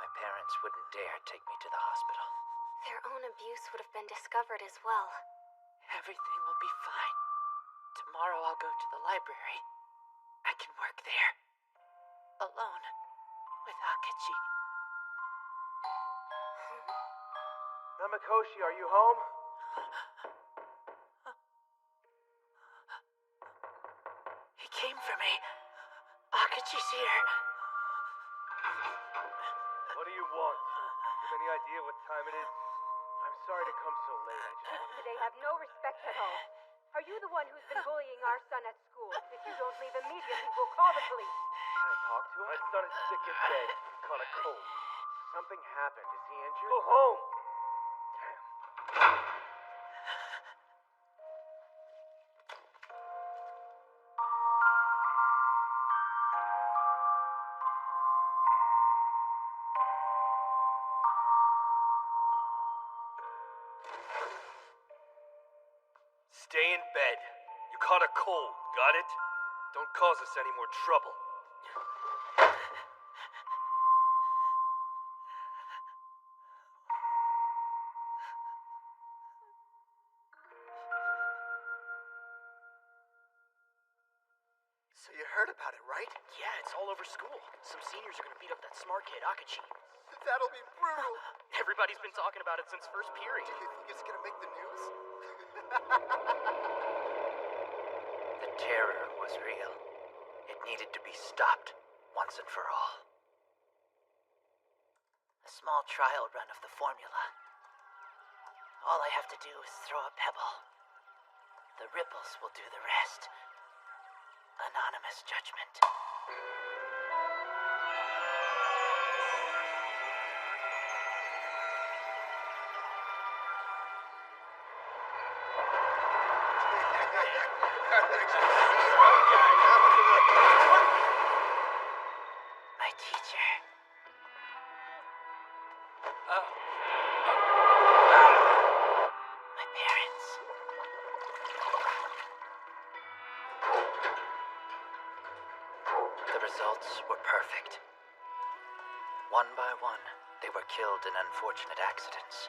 my parents wouldn't dare take me to the hospital. Their own abuse would have been discovered as well. Everything will be fine. Tomorrow I'll go to the library. I can work there. Alone. With Akachi. Namakoshi, are you home? He came for me. Akachi's here. What do you want? You have any idea what time it is? I'm sorry to come so late. I just wanted They have no respect at all. Are you the one who's been bullying our son at school? If you don't leave immediately, we'll call the police. Can I talk to him? My son is sick in bed. Caught a cold. Something happened. Is he injured? Go home. Stay in bed. You caught a cold, got it? Don't cause us any more trouble. So you heard about it, right? Yeah, it's all over school. Some seniors are gonna beat up that smart kid, Akachi. That'll be brutal. Everybody's been talking about it since first period. Do you think it's gonna make the news? The terror was real. It needed to be stopped, once and for all. A small trial run of the formula. All I have to do is throw a pebble. The ripples will do the rest. Anonymous judgment. My teacher. My parents. The results were perfect. One by one, they were killed in unfortunate accidents.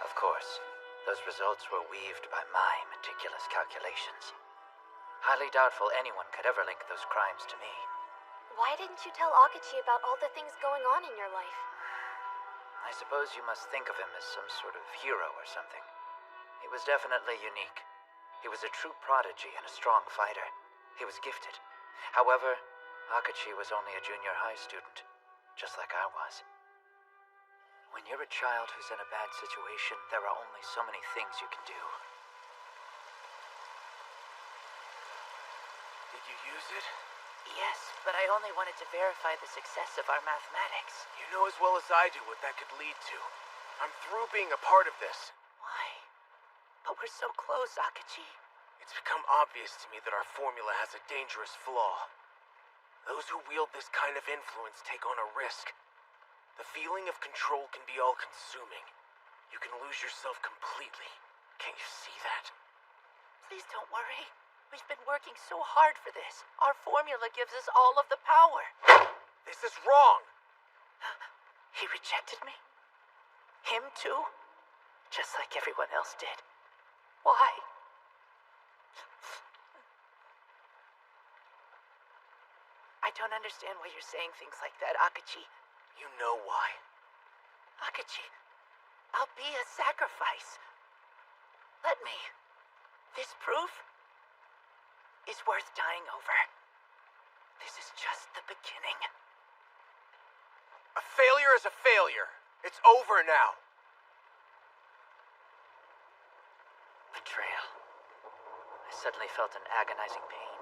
Of course, those results were weaved by my meticulous calculations. Highly doubtful anyone could ever link those crimes to me. Why didn't you tell Akachi about all the things going on in your life? I suppose you must think of him as some sort of hero or something. He was definitely unique. He was a true prodigy and a strong fighter. He was gifted. However, Akachi was only a junior high student, just like I was. When you're a child who's in a bad situation, there are only so many things you can do. Did you use it? Yes, but I only wanted to verify the success of our mathematics. You know as well as I do what that could lead to. I'm through being a part of this. Why? But we're so close, Akachi. It's become obvious to me that our formula has a dangerous flaw. Those who wield this kind of influence take on a risk. The feeling of control can be all-consuming. You can lose yourself completely. Can't you see that? Please don't worry. We've been working so hard for this. Our formula gives us all of the power. This is wrong. He rejected me? Him too? Just like everyone else did. Why? I don't understand why you're saying things like that, Akachi. You know why. Akachi. I'll be a sacrifice. Let me. This proof is worth dying over. This is just the beginning. A failure is a failure. It's over now. Betrayal. I suddenly felt an agonizing pain.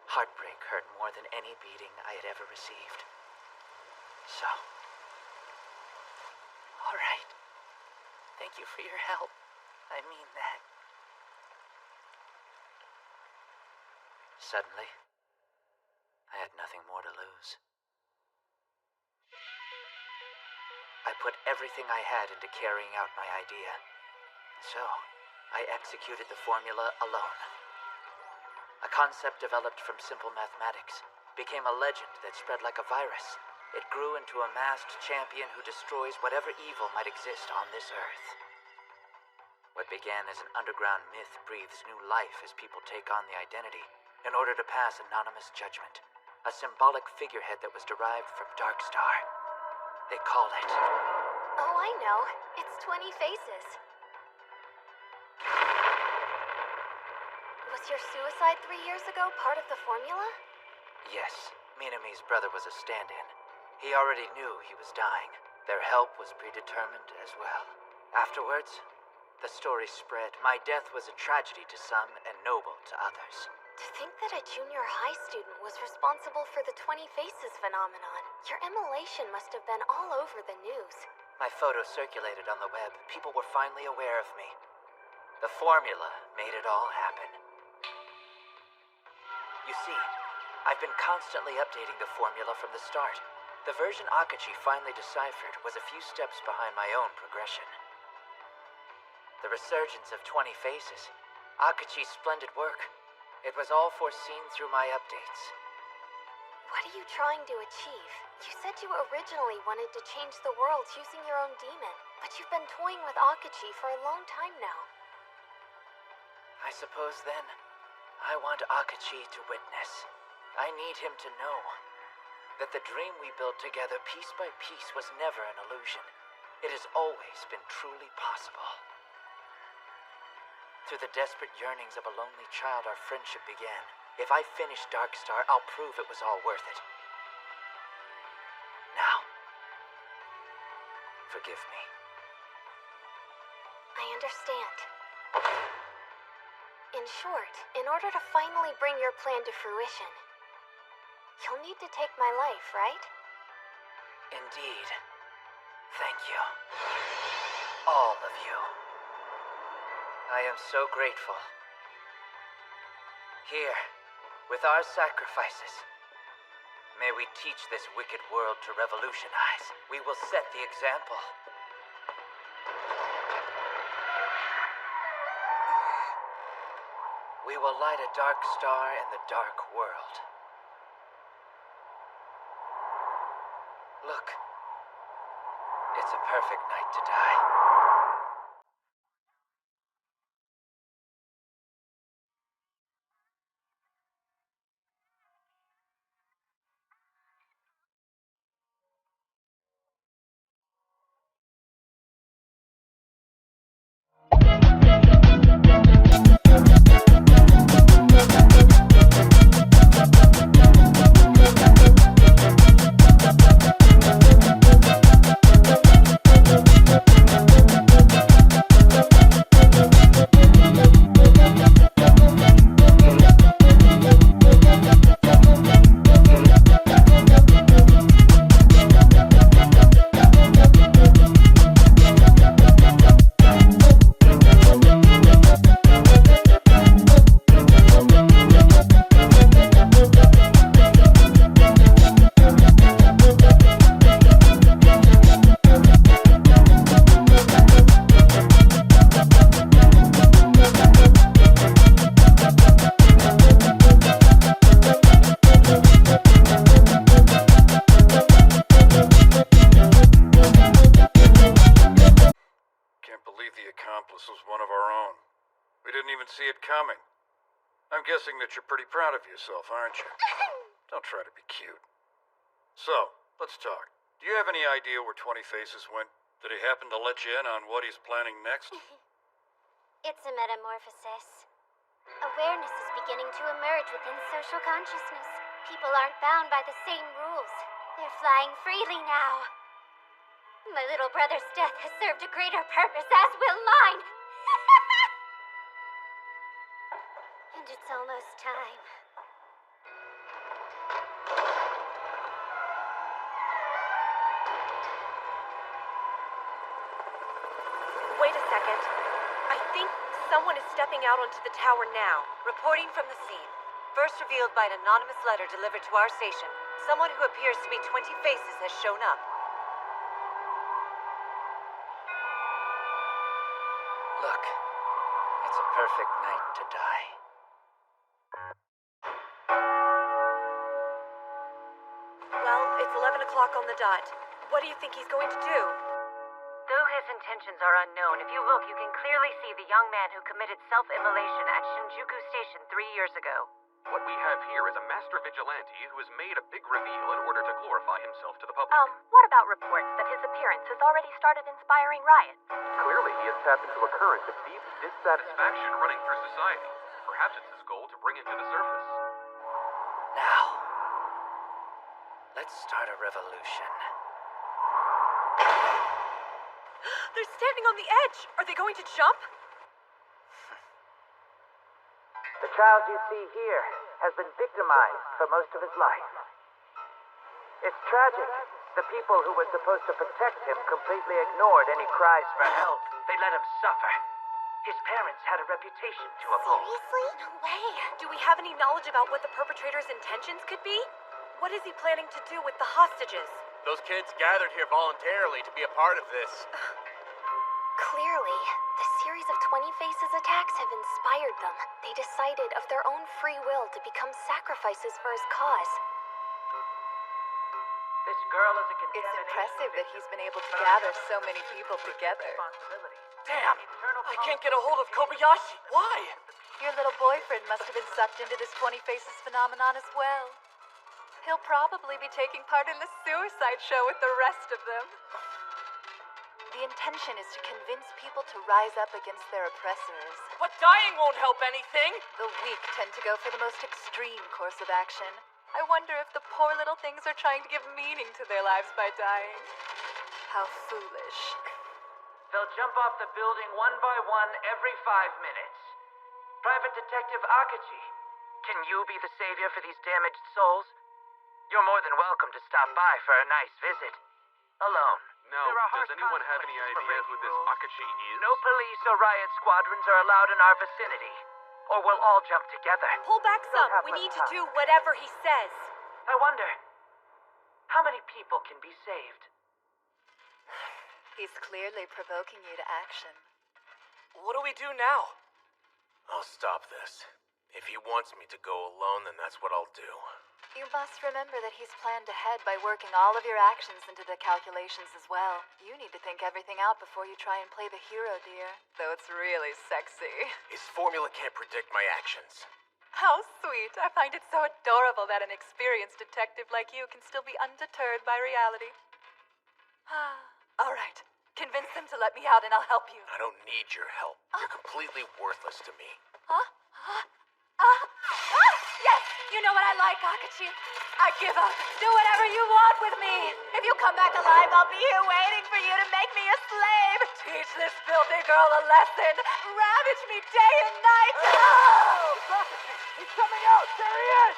Heartbreak hurt more than any beating I had ever received. So, all right. Thank you for your help. I mean that. Suddenly, I had nothing more to lose. I put everything I had into carrying out my idea. So, I executed the formula alone. A concept developed from simple mathematics became a legend that spread like a virus. It grew into a masked champion who destroys whatever evil might exist on this earth. What began as an underground myth breathes new life as people take on the identity in order to pass anonymous judgment, a symbolic figurehead that was derived from Darkstar. They call it... Oh, I know. It's 20 Faces. Was your suicide 3 years ago part of the formula? Yes, Minami's brother was a stand-in. He already knew he was dying. Their help was predetermined as well. Afterwards, the story spread. My death was a tragedy to some and noble to others. To think that a junior high student was responsible for the 20 Faces phenomenon. Your immolation must have been all over the news. My photo circulated on the web. People were finally aware of me. The formula made it all happen. You see, I've been constantly updating the formula from the start. The version Akachi finally deciphered was a few steps behind my own progression. The resurgence of 20 Faces, Akachi's splendid work, it was all foreseen through my updates. What are you trying to achieve? You said you originally wanted to change the world using your own demon, but you've been toying with Akachi for a long time now. I suppose then, I want Akachi to witness. I need him to know that the dream we built together piece by piece was never an illusion. It has always been truly possible. Through the desperate yearnings of a lonely child, our friendship began. If I finish Darkstar, I'll prove it was all worth it. Now, forgive me. I understand. In short, in order to finally bring your plan to fruition, you'll need to take my life, right? Indeed. Thank you. All of you. I am so grateful. Here, with our sacrifices, may we teach this wicked world to revolutionize. We will set the example. We will light a dark star in the dark world. Look, it's a perfect night to die. accomplice was one of our own. We didn't even see it coming. I'm guessing that you're pretty proud of yourself, aren't you? Don't try to be cute. So, let's talk. Do you have any idea where 20 Faces went? Did he happen to let you in on what he's planning next? It's a metamorphosis. Awareness is beginning to emerge within social consciousness. People aren't bound by the same rules. They're flying freely now. My little brother's death has served a greater purpose, as will mine. And it's almost time. Wait a second. I think someone is stepping out onto the tower now. Reporting from the scene. First revealed by an anonymous letter delivered to our station. Someone who appears to be 20 Faces has shown up. Look, it's a perfect night to die. Well, it's 11 o'clock on the dot. What do you think he's going to do? Though his intentions are unknown, if you look, you can clearly see the young man who committed self-immolation at Shinjuku Station 3 years ago. What we have here is a master vigilante who has made a big reveal in order to glorify himself to the public. What about reports that his appearance has already started inspiring riots? Clearly, he has tapped into a current of deep dissatisfaction running through society. Perhaps it's his goal to bring it to the surface. Now, let's start a revolution. They're standing on the edge. Are they going to jump? The child you see here has been victimized for most of his life. It's tragic. The people who were supposed to protect him completely ignored any cries for help. They let him suffer. His parents had a reputation to uphold. Seriously? No way. Do we have any knowledge about what the perpetrator's intentions could be? What is he planning to do with the hostages? Those kids gathered here voluntarily to be a part of this. Clearly, the series of 20 Faces attacks have inspired them. They decided of their own free will to become sacrifices for his cause. This girl is a It's impressive that he's been able to gather so many people together. Damn! I can't get a hold of Kobayashi. Why? Your little boyfriend must have been sucked into this 20 Faces phenomenon as well. He'll probably be taking part in the suicide show with the rest of them. The intention is to convince people to rise up against their oppressors. But dying won't help anything. The weak tend to go for the most extreme course of action. I wonder if the poor little things are trying to give meaning to their lives by dying. How foolish. They'll jump off the building one by one every 5 minutes. Private Detective Akachi, can you be the savior for these damaged souls? You're more than welcome to stop by for a nice visit. Alone. Now, does anyone have any idea who this Akachi is? No police or riot squadrons are allowed in our vicinity, or we'll all jump together. Pull back some. We need to do whatever he says. I wonder, how many people can be saved? He's clearly provoking you to action. What do we do now? I'll stop this. If he wants me to go alone, then that's what I'll do. You must remember that he's planned ahead by working all of your actions into the calculations as well. You need to think everything out before you try and play the hero, dear. Though it's really sexy. His formula can't predict my actions. How sweet. I find it so adorable that an experienced detective like you can still be undeterred by reality. All right. Convince them to let me out and I'll help you. I don't need your help. You're completely worthless to me. Yes! You know what I like, Akachi. I give up. Do whatever you want with me. If you come back alive, I'll be here waiting for you to make me a slave. Teach this filthy girl a lesson. Ravage me day and night. Oh! He's coming out! There he is!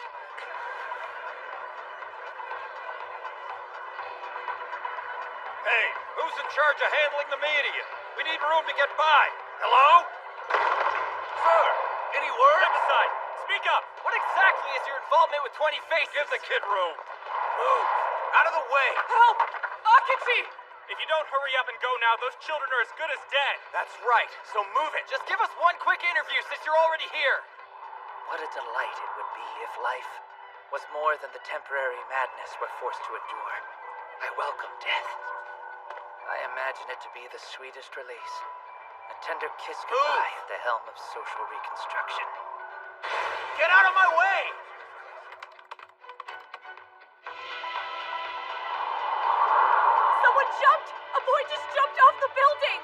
Hey, who's in charge of handling the media? We need room to get by. Hello? Sir, any word? Step aside. Speak up. What exactly is your involvement with 20 Faces? Give the kid room. Move! Out of the way! Help! Akachi! If you don't hurry up and go now, those children are as good as dead. That's right, so move it! Just give us one quick interview since you're already here. What a delight it would be if life was more than the temporary madness we're forced to endure. I welcome death. I imagine it to be the sweetest release. A tender kiss goodbye at the helm of social reconstruction. Get out of my way! Someone jump! jumped! A boy just jumped off the building!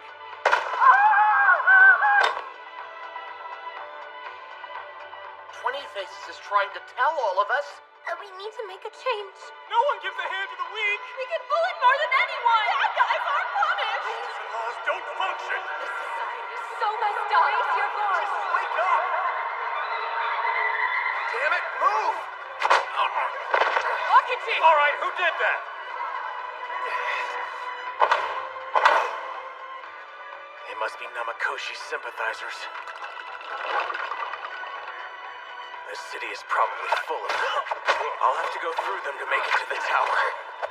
20 Faces is trying to tell all of us. We need to make a change. No one gives a hand to the weak. We get bullied more than anyone! Bad guys aren't punished! Rules and laws don't function. This society is so messed up. Raise your voice. Wake up! Damn it, move! Akachi! All right, who did that? They must be Namakoshi's sympathizers. This city is probably full of them. I'll have to go through them to make it to the tower.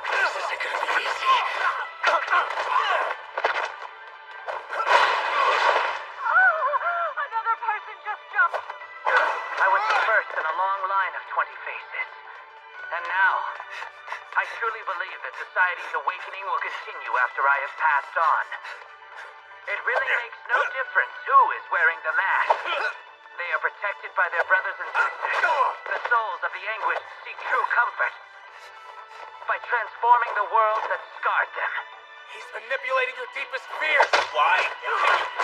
This isn't gonna be easy. Another person just jumped. I was the first in a long line of 20 Faces. And now, I truly believe that society's awakening will continue after I have passed on. It really makes no difference who is wearing the mask. They are protected by their brothers and sisters. The souls of the anguished seek true comfort by transforming the world that scarred them. He's manipulating your deepest fears. Why?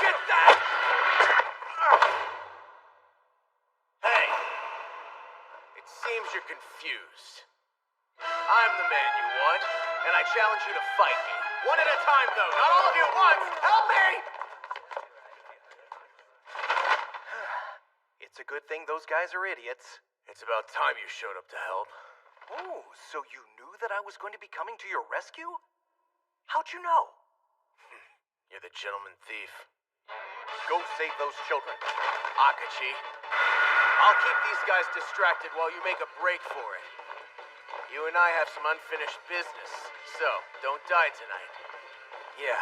Get that! Hey, it seems you're confused. I'm the man you want, and I challenge you to fight me. One at a time, though. Not all of you at once. Help me! It's a good thing those guys are idiots. It's about time you showed up to help. Oh, so you knew that I was going to be coming to your rescue? How'd you know? You're the gentleman thief. Go save those children. Akachi, I'll keep these guys distracted while you make a break for it. You and I have some unfinished business, so don't die tonight. Yeah,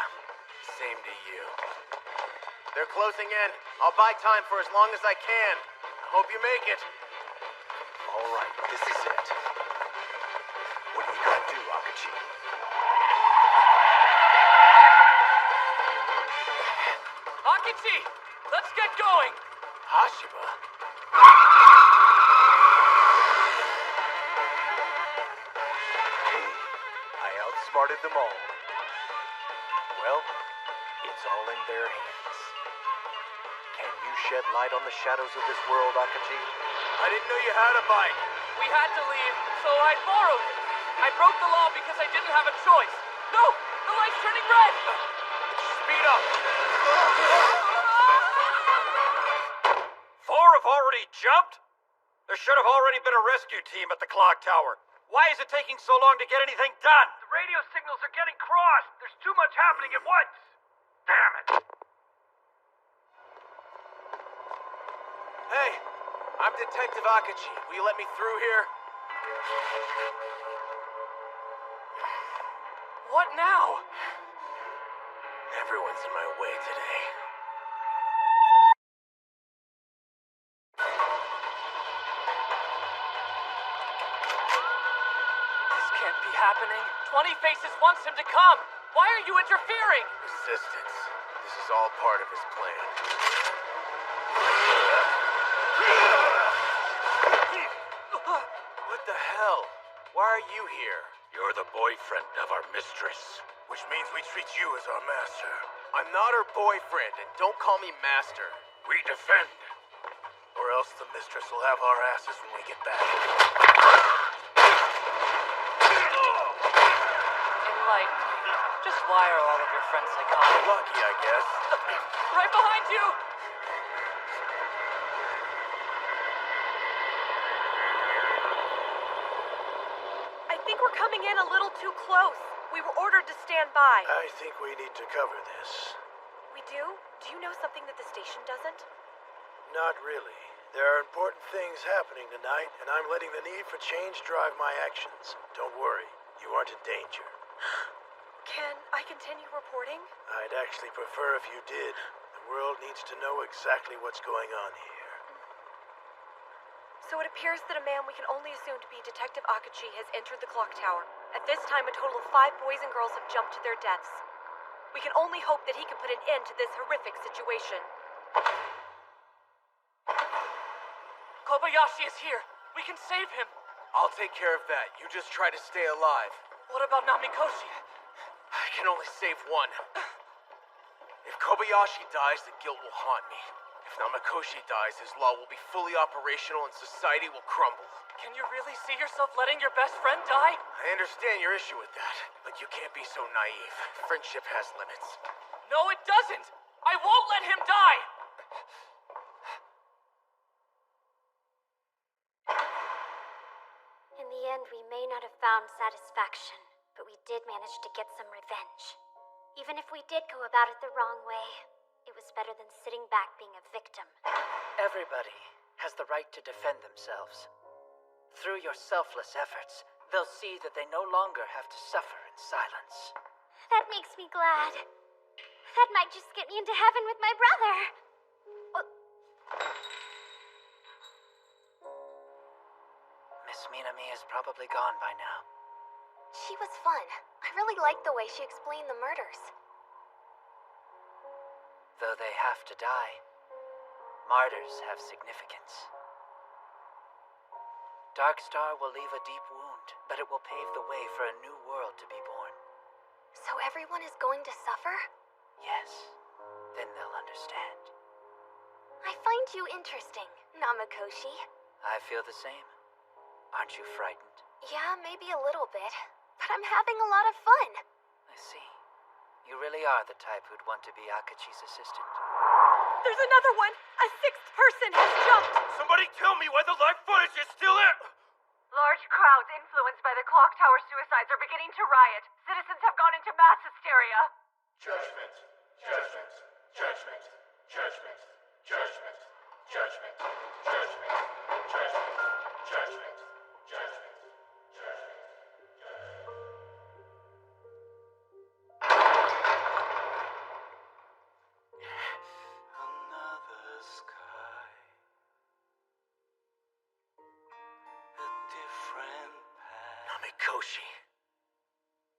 same to you. They're closing in. I'll buy time for as long as I can. I hope you make it. All right, this is it. What are you gonna do, Akachi? Akachi! Let's get going! Hashiba? I outsmarted them all. Well, it's all in their hands. Can you shed light on the shadows of this world, Akachi? I didn't know you had a bike. We had to leave, so I borrowed it. I broke the law because I didn't have a choice. No! The light's turning red! Speed up! 4 have already jumped? There should have already been a rescue team at the clock tower. Why is it taking so long to get anything done? The radio signals are getting crossed. There's too much happening at once. Damn it. Hey, I'm Detective Akachi. Will you let me through here? What now? Everyone's in my way today. This can't be happening. 20 Faces wants him to come. Why are you interfering? Resistance. This is all part of his plan. What the hell? Why are you here? You're the boyfriend of our mistress. Which means we treat you as our master. I'm not her boyfriend, and don't call me master. We defend. Or else the mistress will have our asses when we get back. Enlighten me. Just why are all of your friends psychotic? Lucky, I guess. Right behind you! I think we're coming in a little too close. We were ordered to stand by. I think we need to cover this. We do? Do you know something that the station doesn't? Not really. There are important things happening tonight, and I'm letting the need for change drive my actions. Don't worry, you aren't in danger. Can I continue reporting? I'd actually prefer if you did. The world needs to know exactly what's going on here. So it appears that a man we can only assume to be Detective Akachi has entered the clock tower. At this time, a total of 5 boys and girls have jumped to their deaths. We can only hope that he can put an end to this horrific situation. Kobayashi is here. We can save him. I'll take care of that. You just try to stay alive. What about Namikoshi? I can only save one. If Kobayashi dies, the guilt will haunt me. If Namakoshi dies, his law will be fully operational and society will crumble. Can you really see yourself letting your best friend die? I understand your issue with that, but you can't be so naive. Friendship has limits. No, it doesn't! I won't let him die! In the end, we may not have found satisfaction, but we did manage to get some revenge. Even if we did go about it the wrong way, it was better than sitting back being a victim. Everybody has the right to defend themselves. Through your selfless efforts, they'll see that they no longer have to suffer in silence. That makes me glad. That might just get me into heaven with my brother. Miss Minami is probably gone by now. She was fun. I really liked the way she explained the murders. Though they have to die, martyrs have significance. Darkstar will leave a deep wound, but it will pave the way for a new world to be born. So everyone is going to suffer? Yes, then they'll understand. I find you interesting, Namakoshi. I feel the same. Aren't you frightened? Yeah, maybe a little bit, but I'm having a lot of fun. I see. You really are the type who'd want to be Akachi's assistant. There's another one! A sixth person has jumped! Somebody tell me why the live footage is still there! Large crowds influenced by the clock tower suicides are beginning to riot. Citizens have gone into mass hysteria. Judgment. Judgment. Judgment. Judgment. Judgment. Judgment. Judgment. Judgment. Judgment. Judgment. Another sky, a different path. Namikoshi.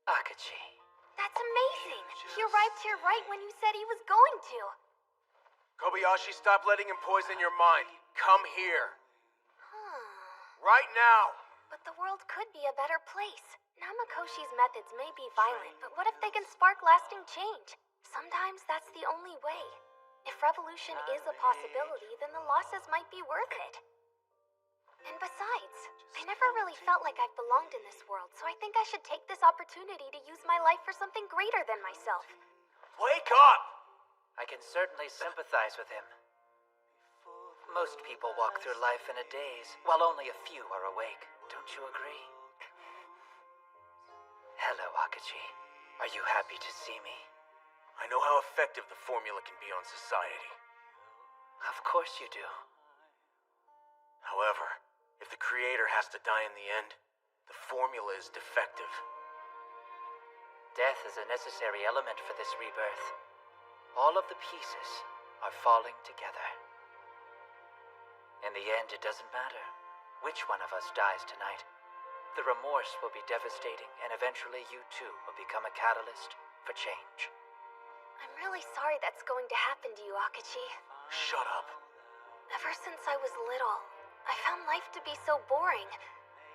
Akachi. That's amazing. He arrived here right when you said he was going to. Kobayashi, stop letting him poison your mind. Come here. Right now. But the world could be a better place. Namakoshi's methods may be violent, but what if they can spark lasting change? Sometimes that's the only way. If revolution is a possibility, then the losses might be worth it. And besides, I never really felt like I've belonged in this world, so I think I should take this opportunity to use my life for something greater than myself. Wake up! I can certainly sympathize with him. Most people walk through life in a daze, while only a few are awake. Don't you agree? Hello, Akachi. Are you happy to see me? I know how effective the formula can be on society. Of course you do. However, if the creator has to die in the end, the formula is defective. Death is a necessary element for this rebirth. All of the pieces are falling together. In the end, it doesn't matter which one of us dies tonight. The remorse will be devastating, and eventually you too will become a catalyst for change. I'm really sorry that's going to happen to you, Akachi. Shut up. Ever since I was little, I found life to be so boring.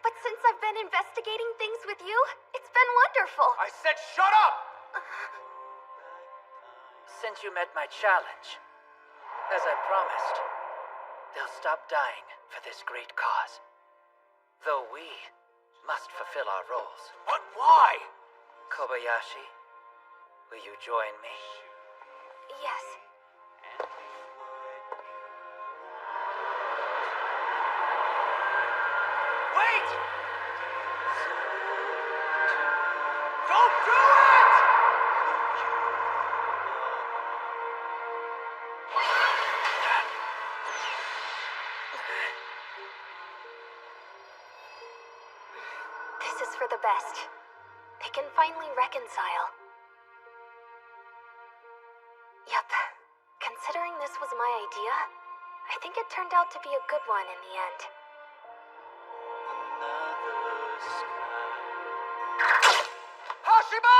But since I've been investigating things with you, it's been wonderful. I said shut up! Since you met my challenge, as I promised, they'll stop dying for this great cause. Though we must fulfill our roles. But why? Kobayashi, will you join me? Yes. Wait! Don't do it! This is for the best. They can finally reconcile. Yup. Considering this was my idea, I think it turned out to be a good one in the end. Hashima!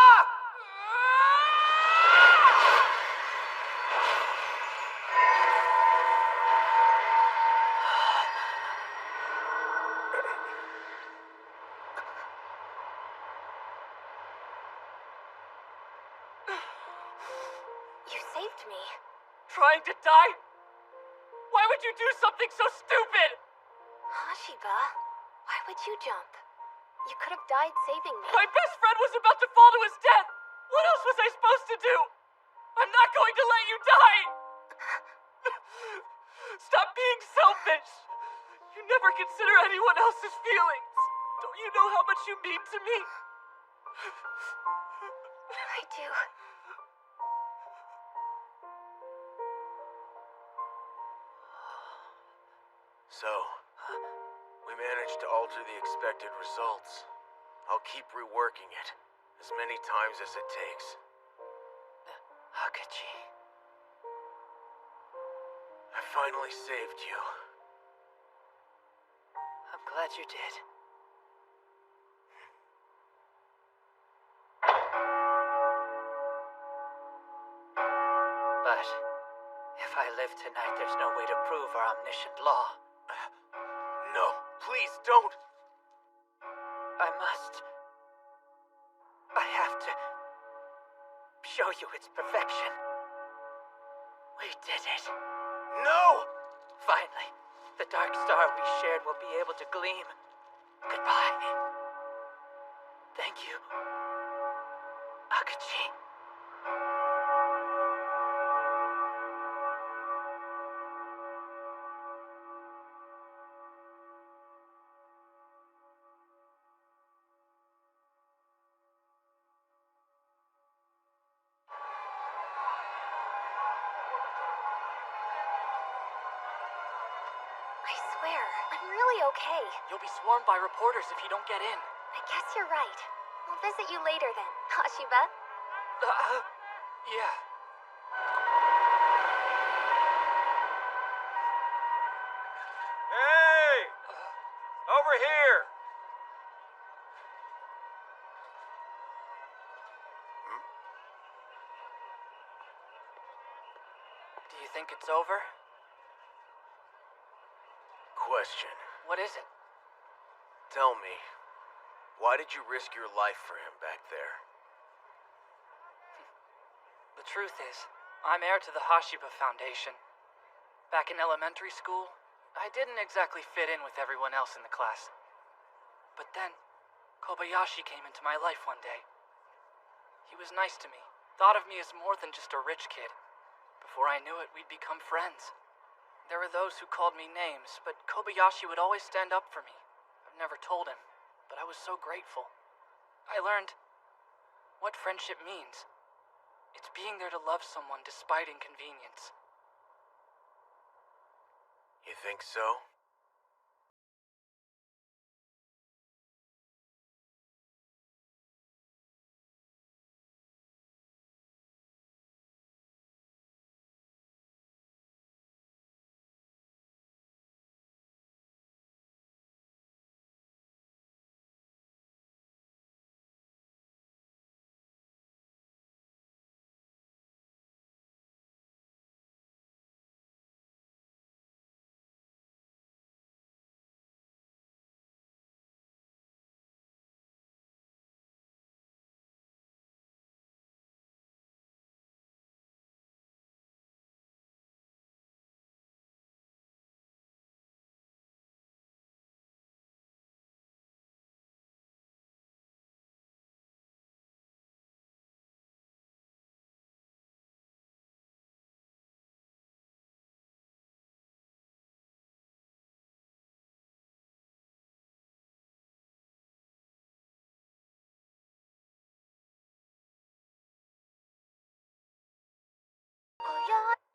saved me. Trying to die? Why would you do something so stupid? Hashiba, why would you jump? You could have died saving me. My best friend was about to fall to his death. What else was I supposed to do? I'm not going to let you die. Stop being selfish. You never consider anyone else's feelings. Don't you know how much you mean to me? I do. So, we managed to alter the expected results. I'll keep reworking it, as many times as it takes. Akachi. I finally saved you. I'm glad you did. But if I live tonight, there's no way to prove our omniscient law. No, please don't. I must. I have to show you its perfection. We did it. No! Finally, the dark star we shared will be able to gleam. Goodbye. Thank you, Akachi. I swear, I'm really okay. You'll be swarmed by reporters if you don't get in. I guess you're right. I'll visit you later then, Hashiba. Yeah. Hey! Over here! Do you think it's over? Question. What is it? Tell me, why did you risk your life for him back there? The truth is, I'm heir to the Hashiba Foundation. Back in elementary school, I didn't exactly fit in with everyone else in the class. But then, Kobayashi came into my life one day. He was nice to me, thought of me as more than just a rich kid. Before I knew it, we'd become friends. There were those who called me names, but Kobayashi would always stand up for me. I've never told him, but I was so grateful. I learned what friendship means. It's being there to love someone despite inconvenience. You think so?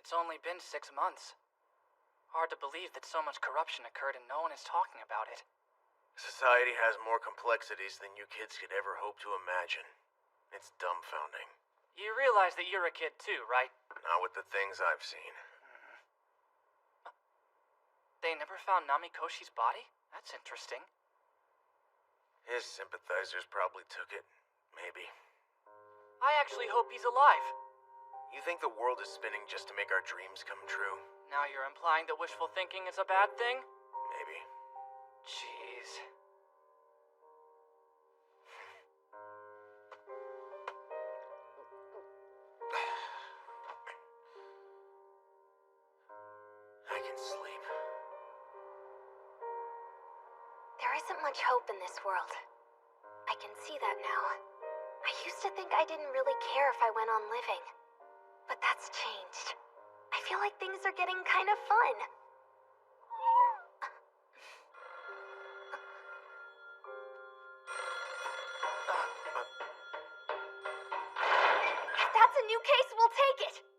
It's only been 6 months. Hard to believe that so much corruption occurred and no one is talking about it. Society has more complexities than you kids could ever hope to imagine. It's dumbfounding. You realize that you're a kid too, right? Not with the things I've seen. They never found Namikoshi's body? That's interesting. His sympathizers probably took it. Maybe. I actually hope he's alive. You think the world is spinning just to make our dreams come true? Now you're implying that wishful thinking is a bad thing? Maybe. Jeez. can't sleep. There isn't much hope in this world. I can see that now. I used to think I didn't really care if I went on living. But that's changed. I feel like things are getting kind of fun. If that's a new case, we'll take it!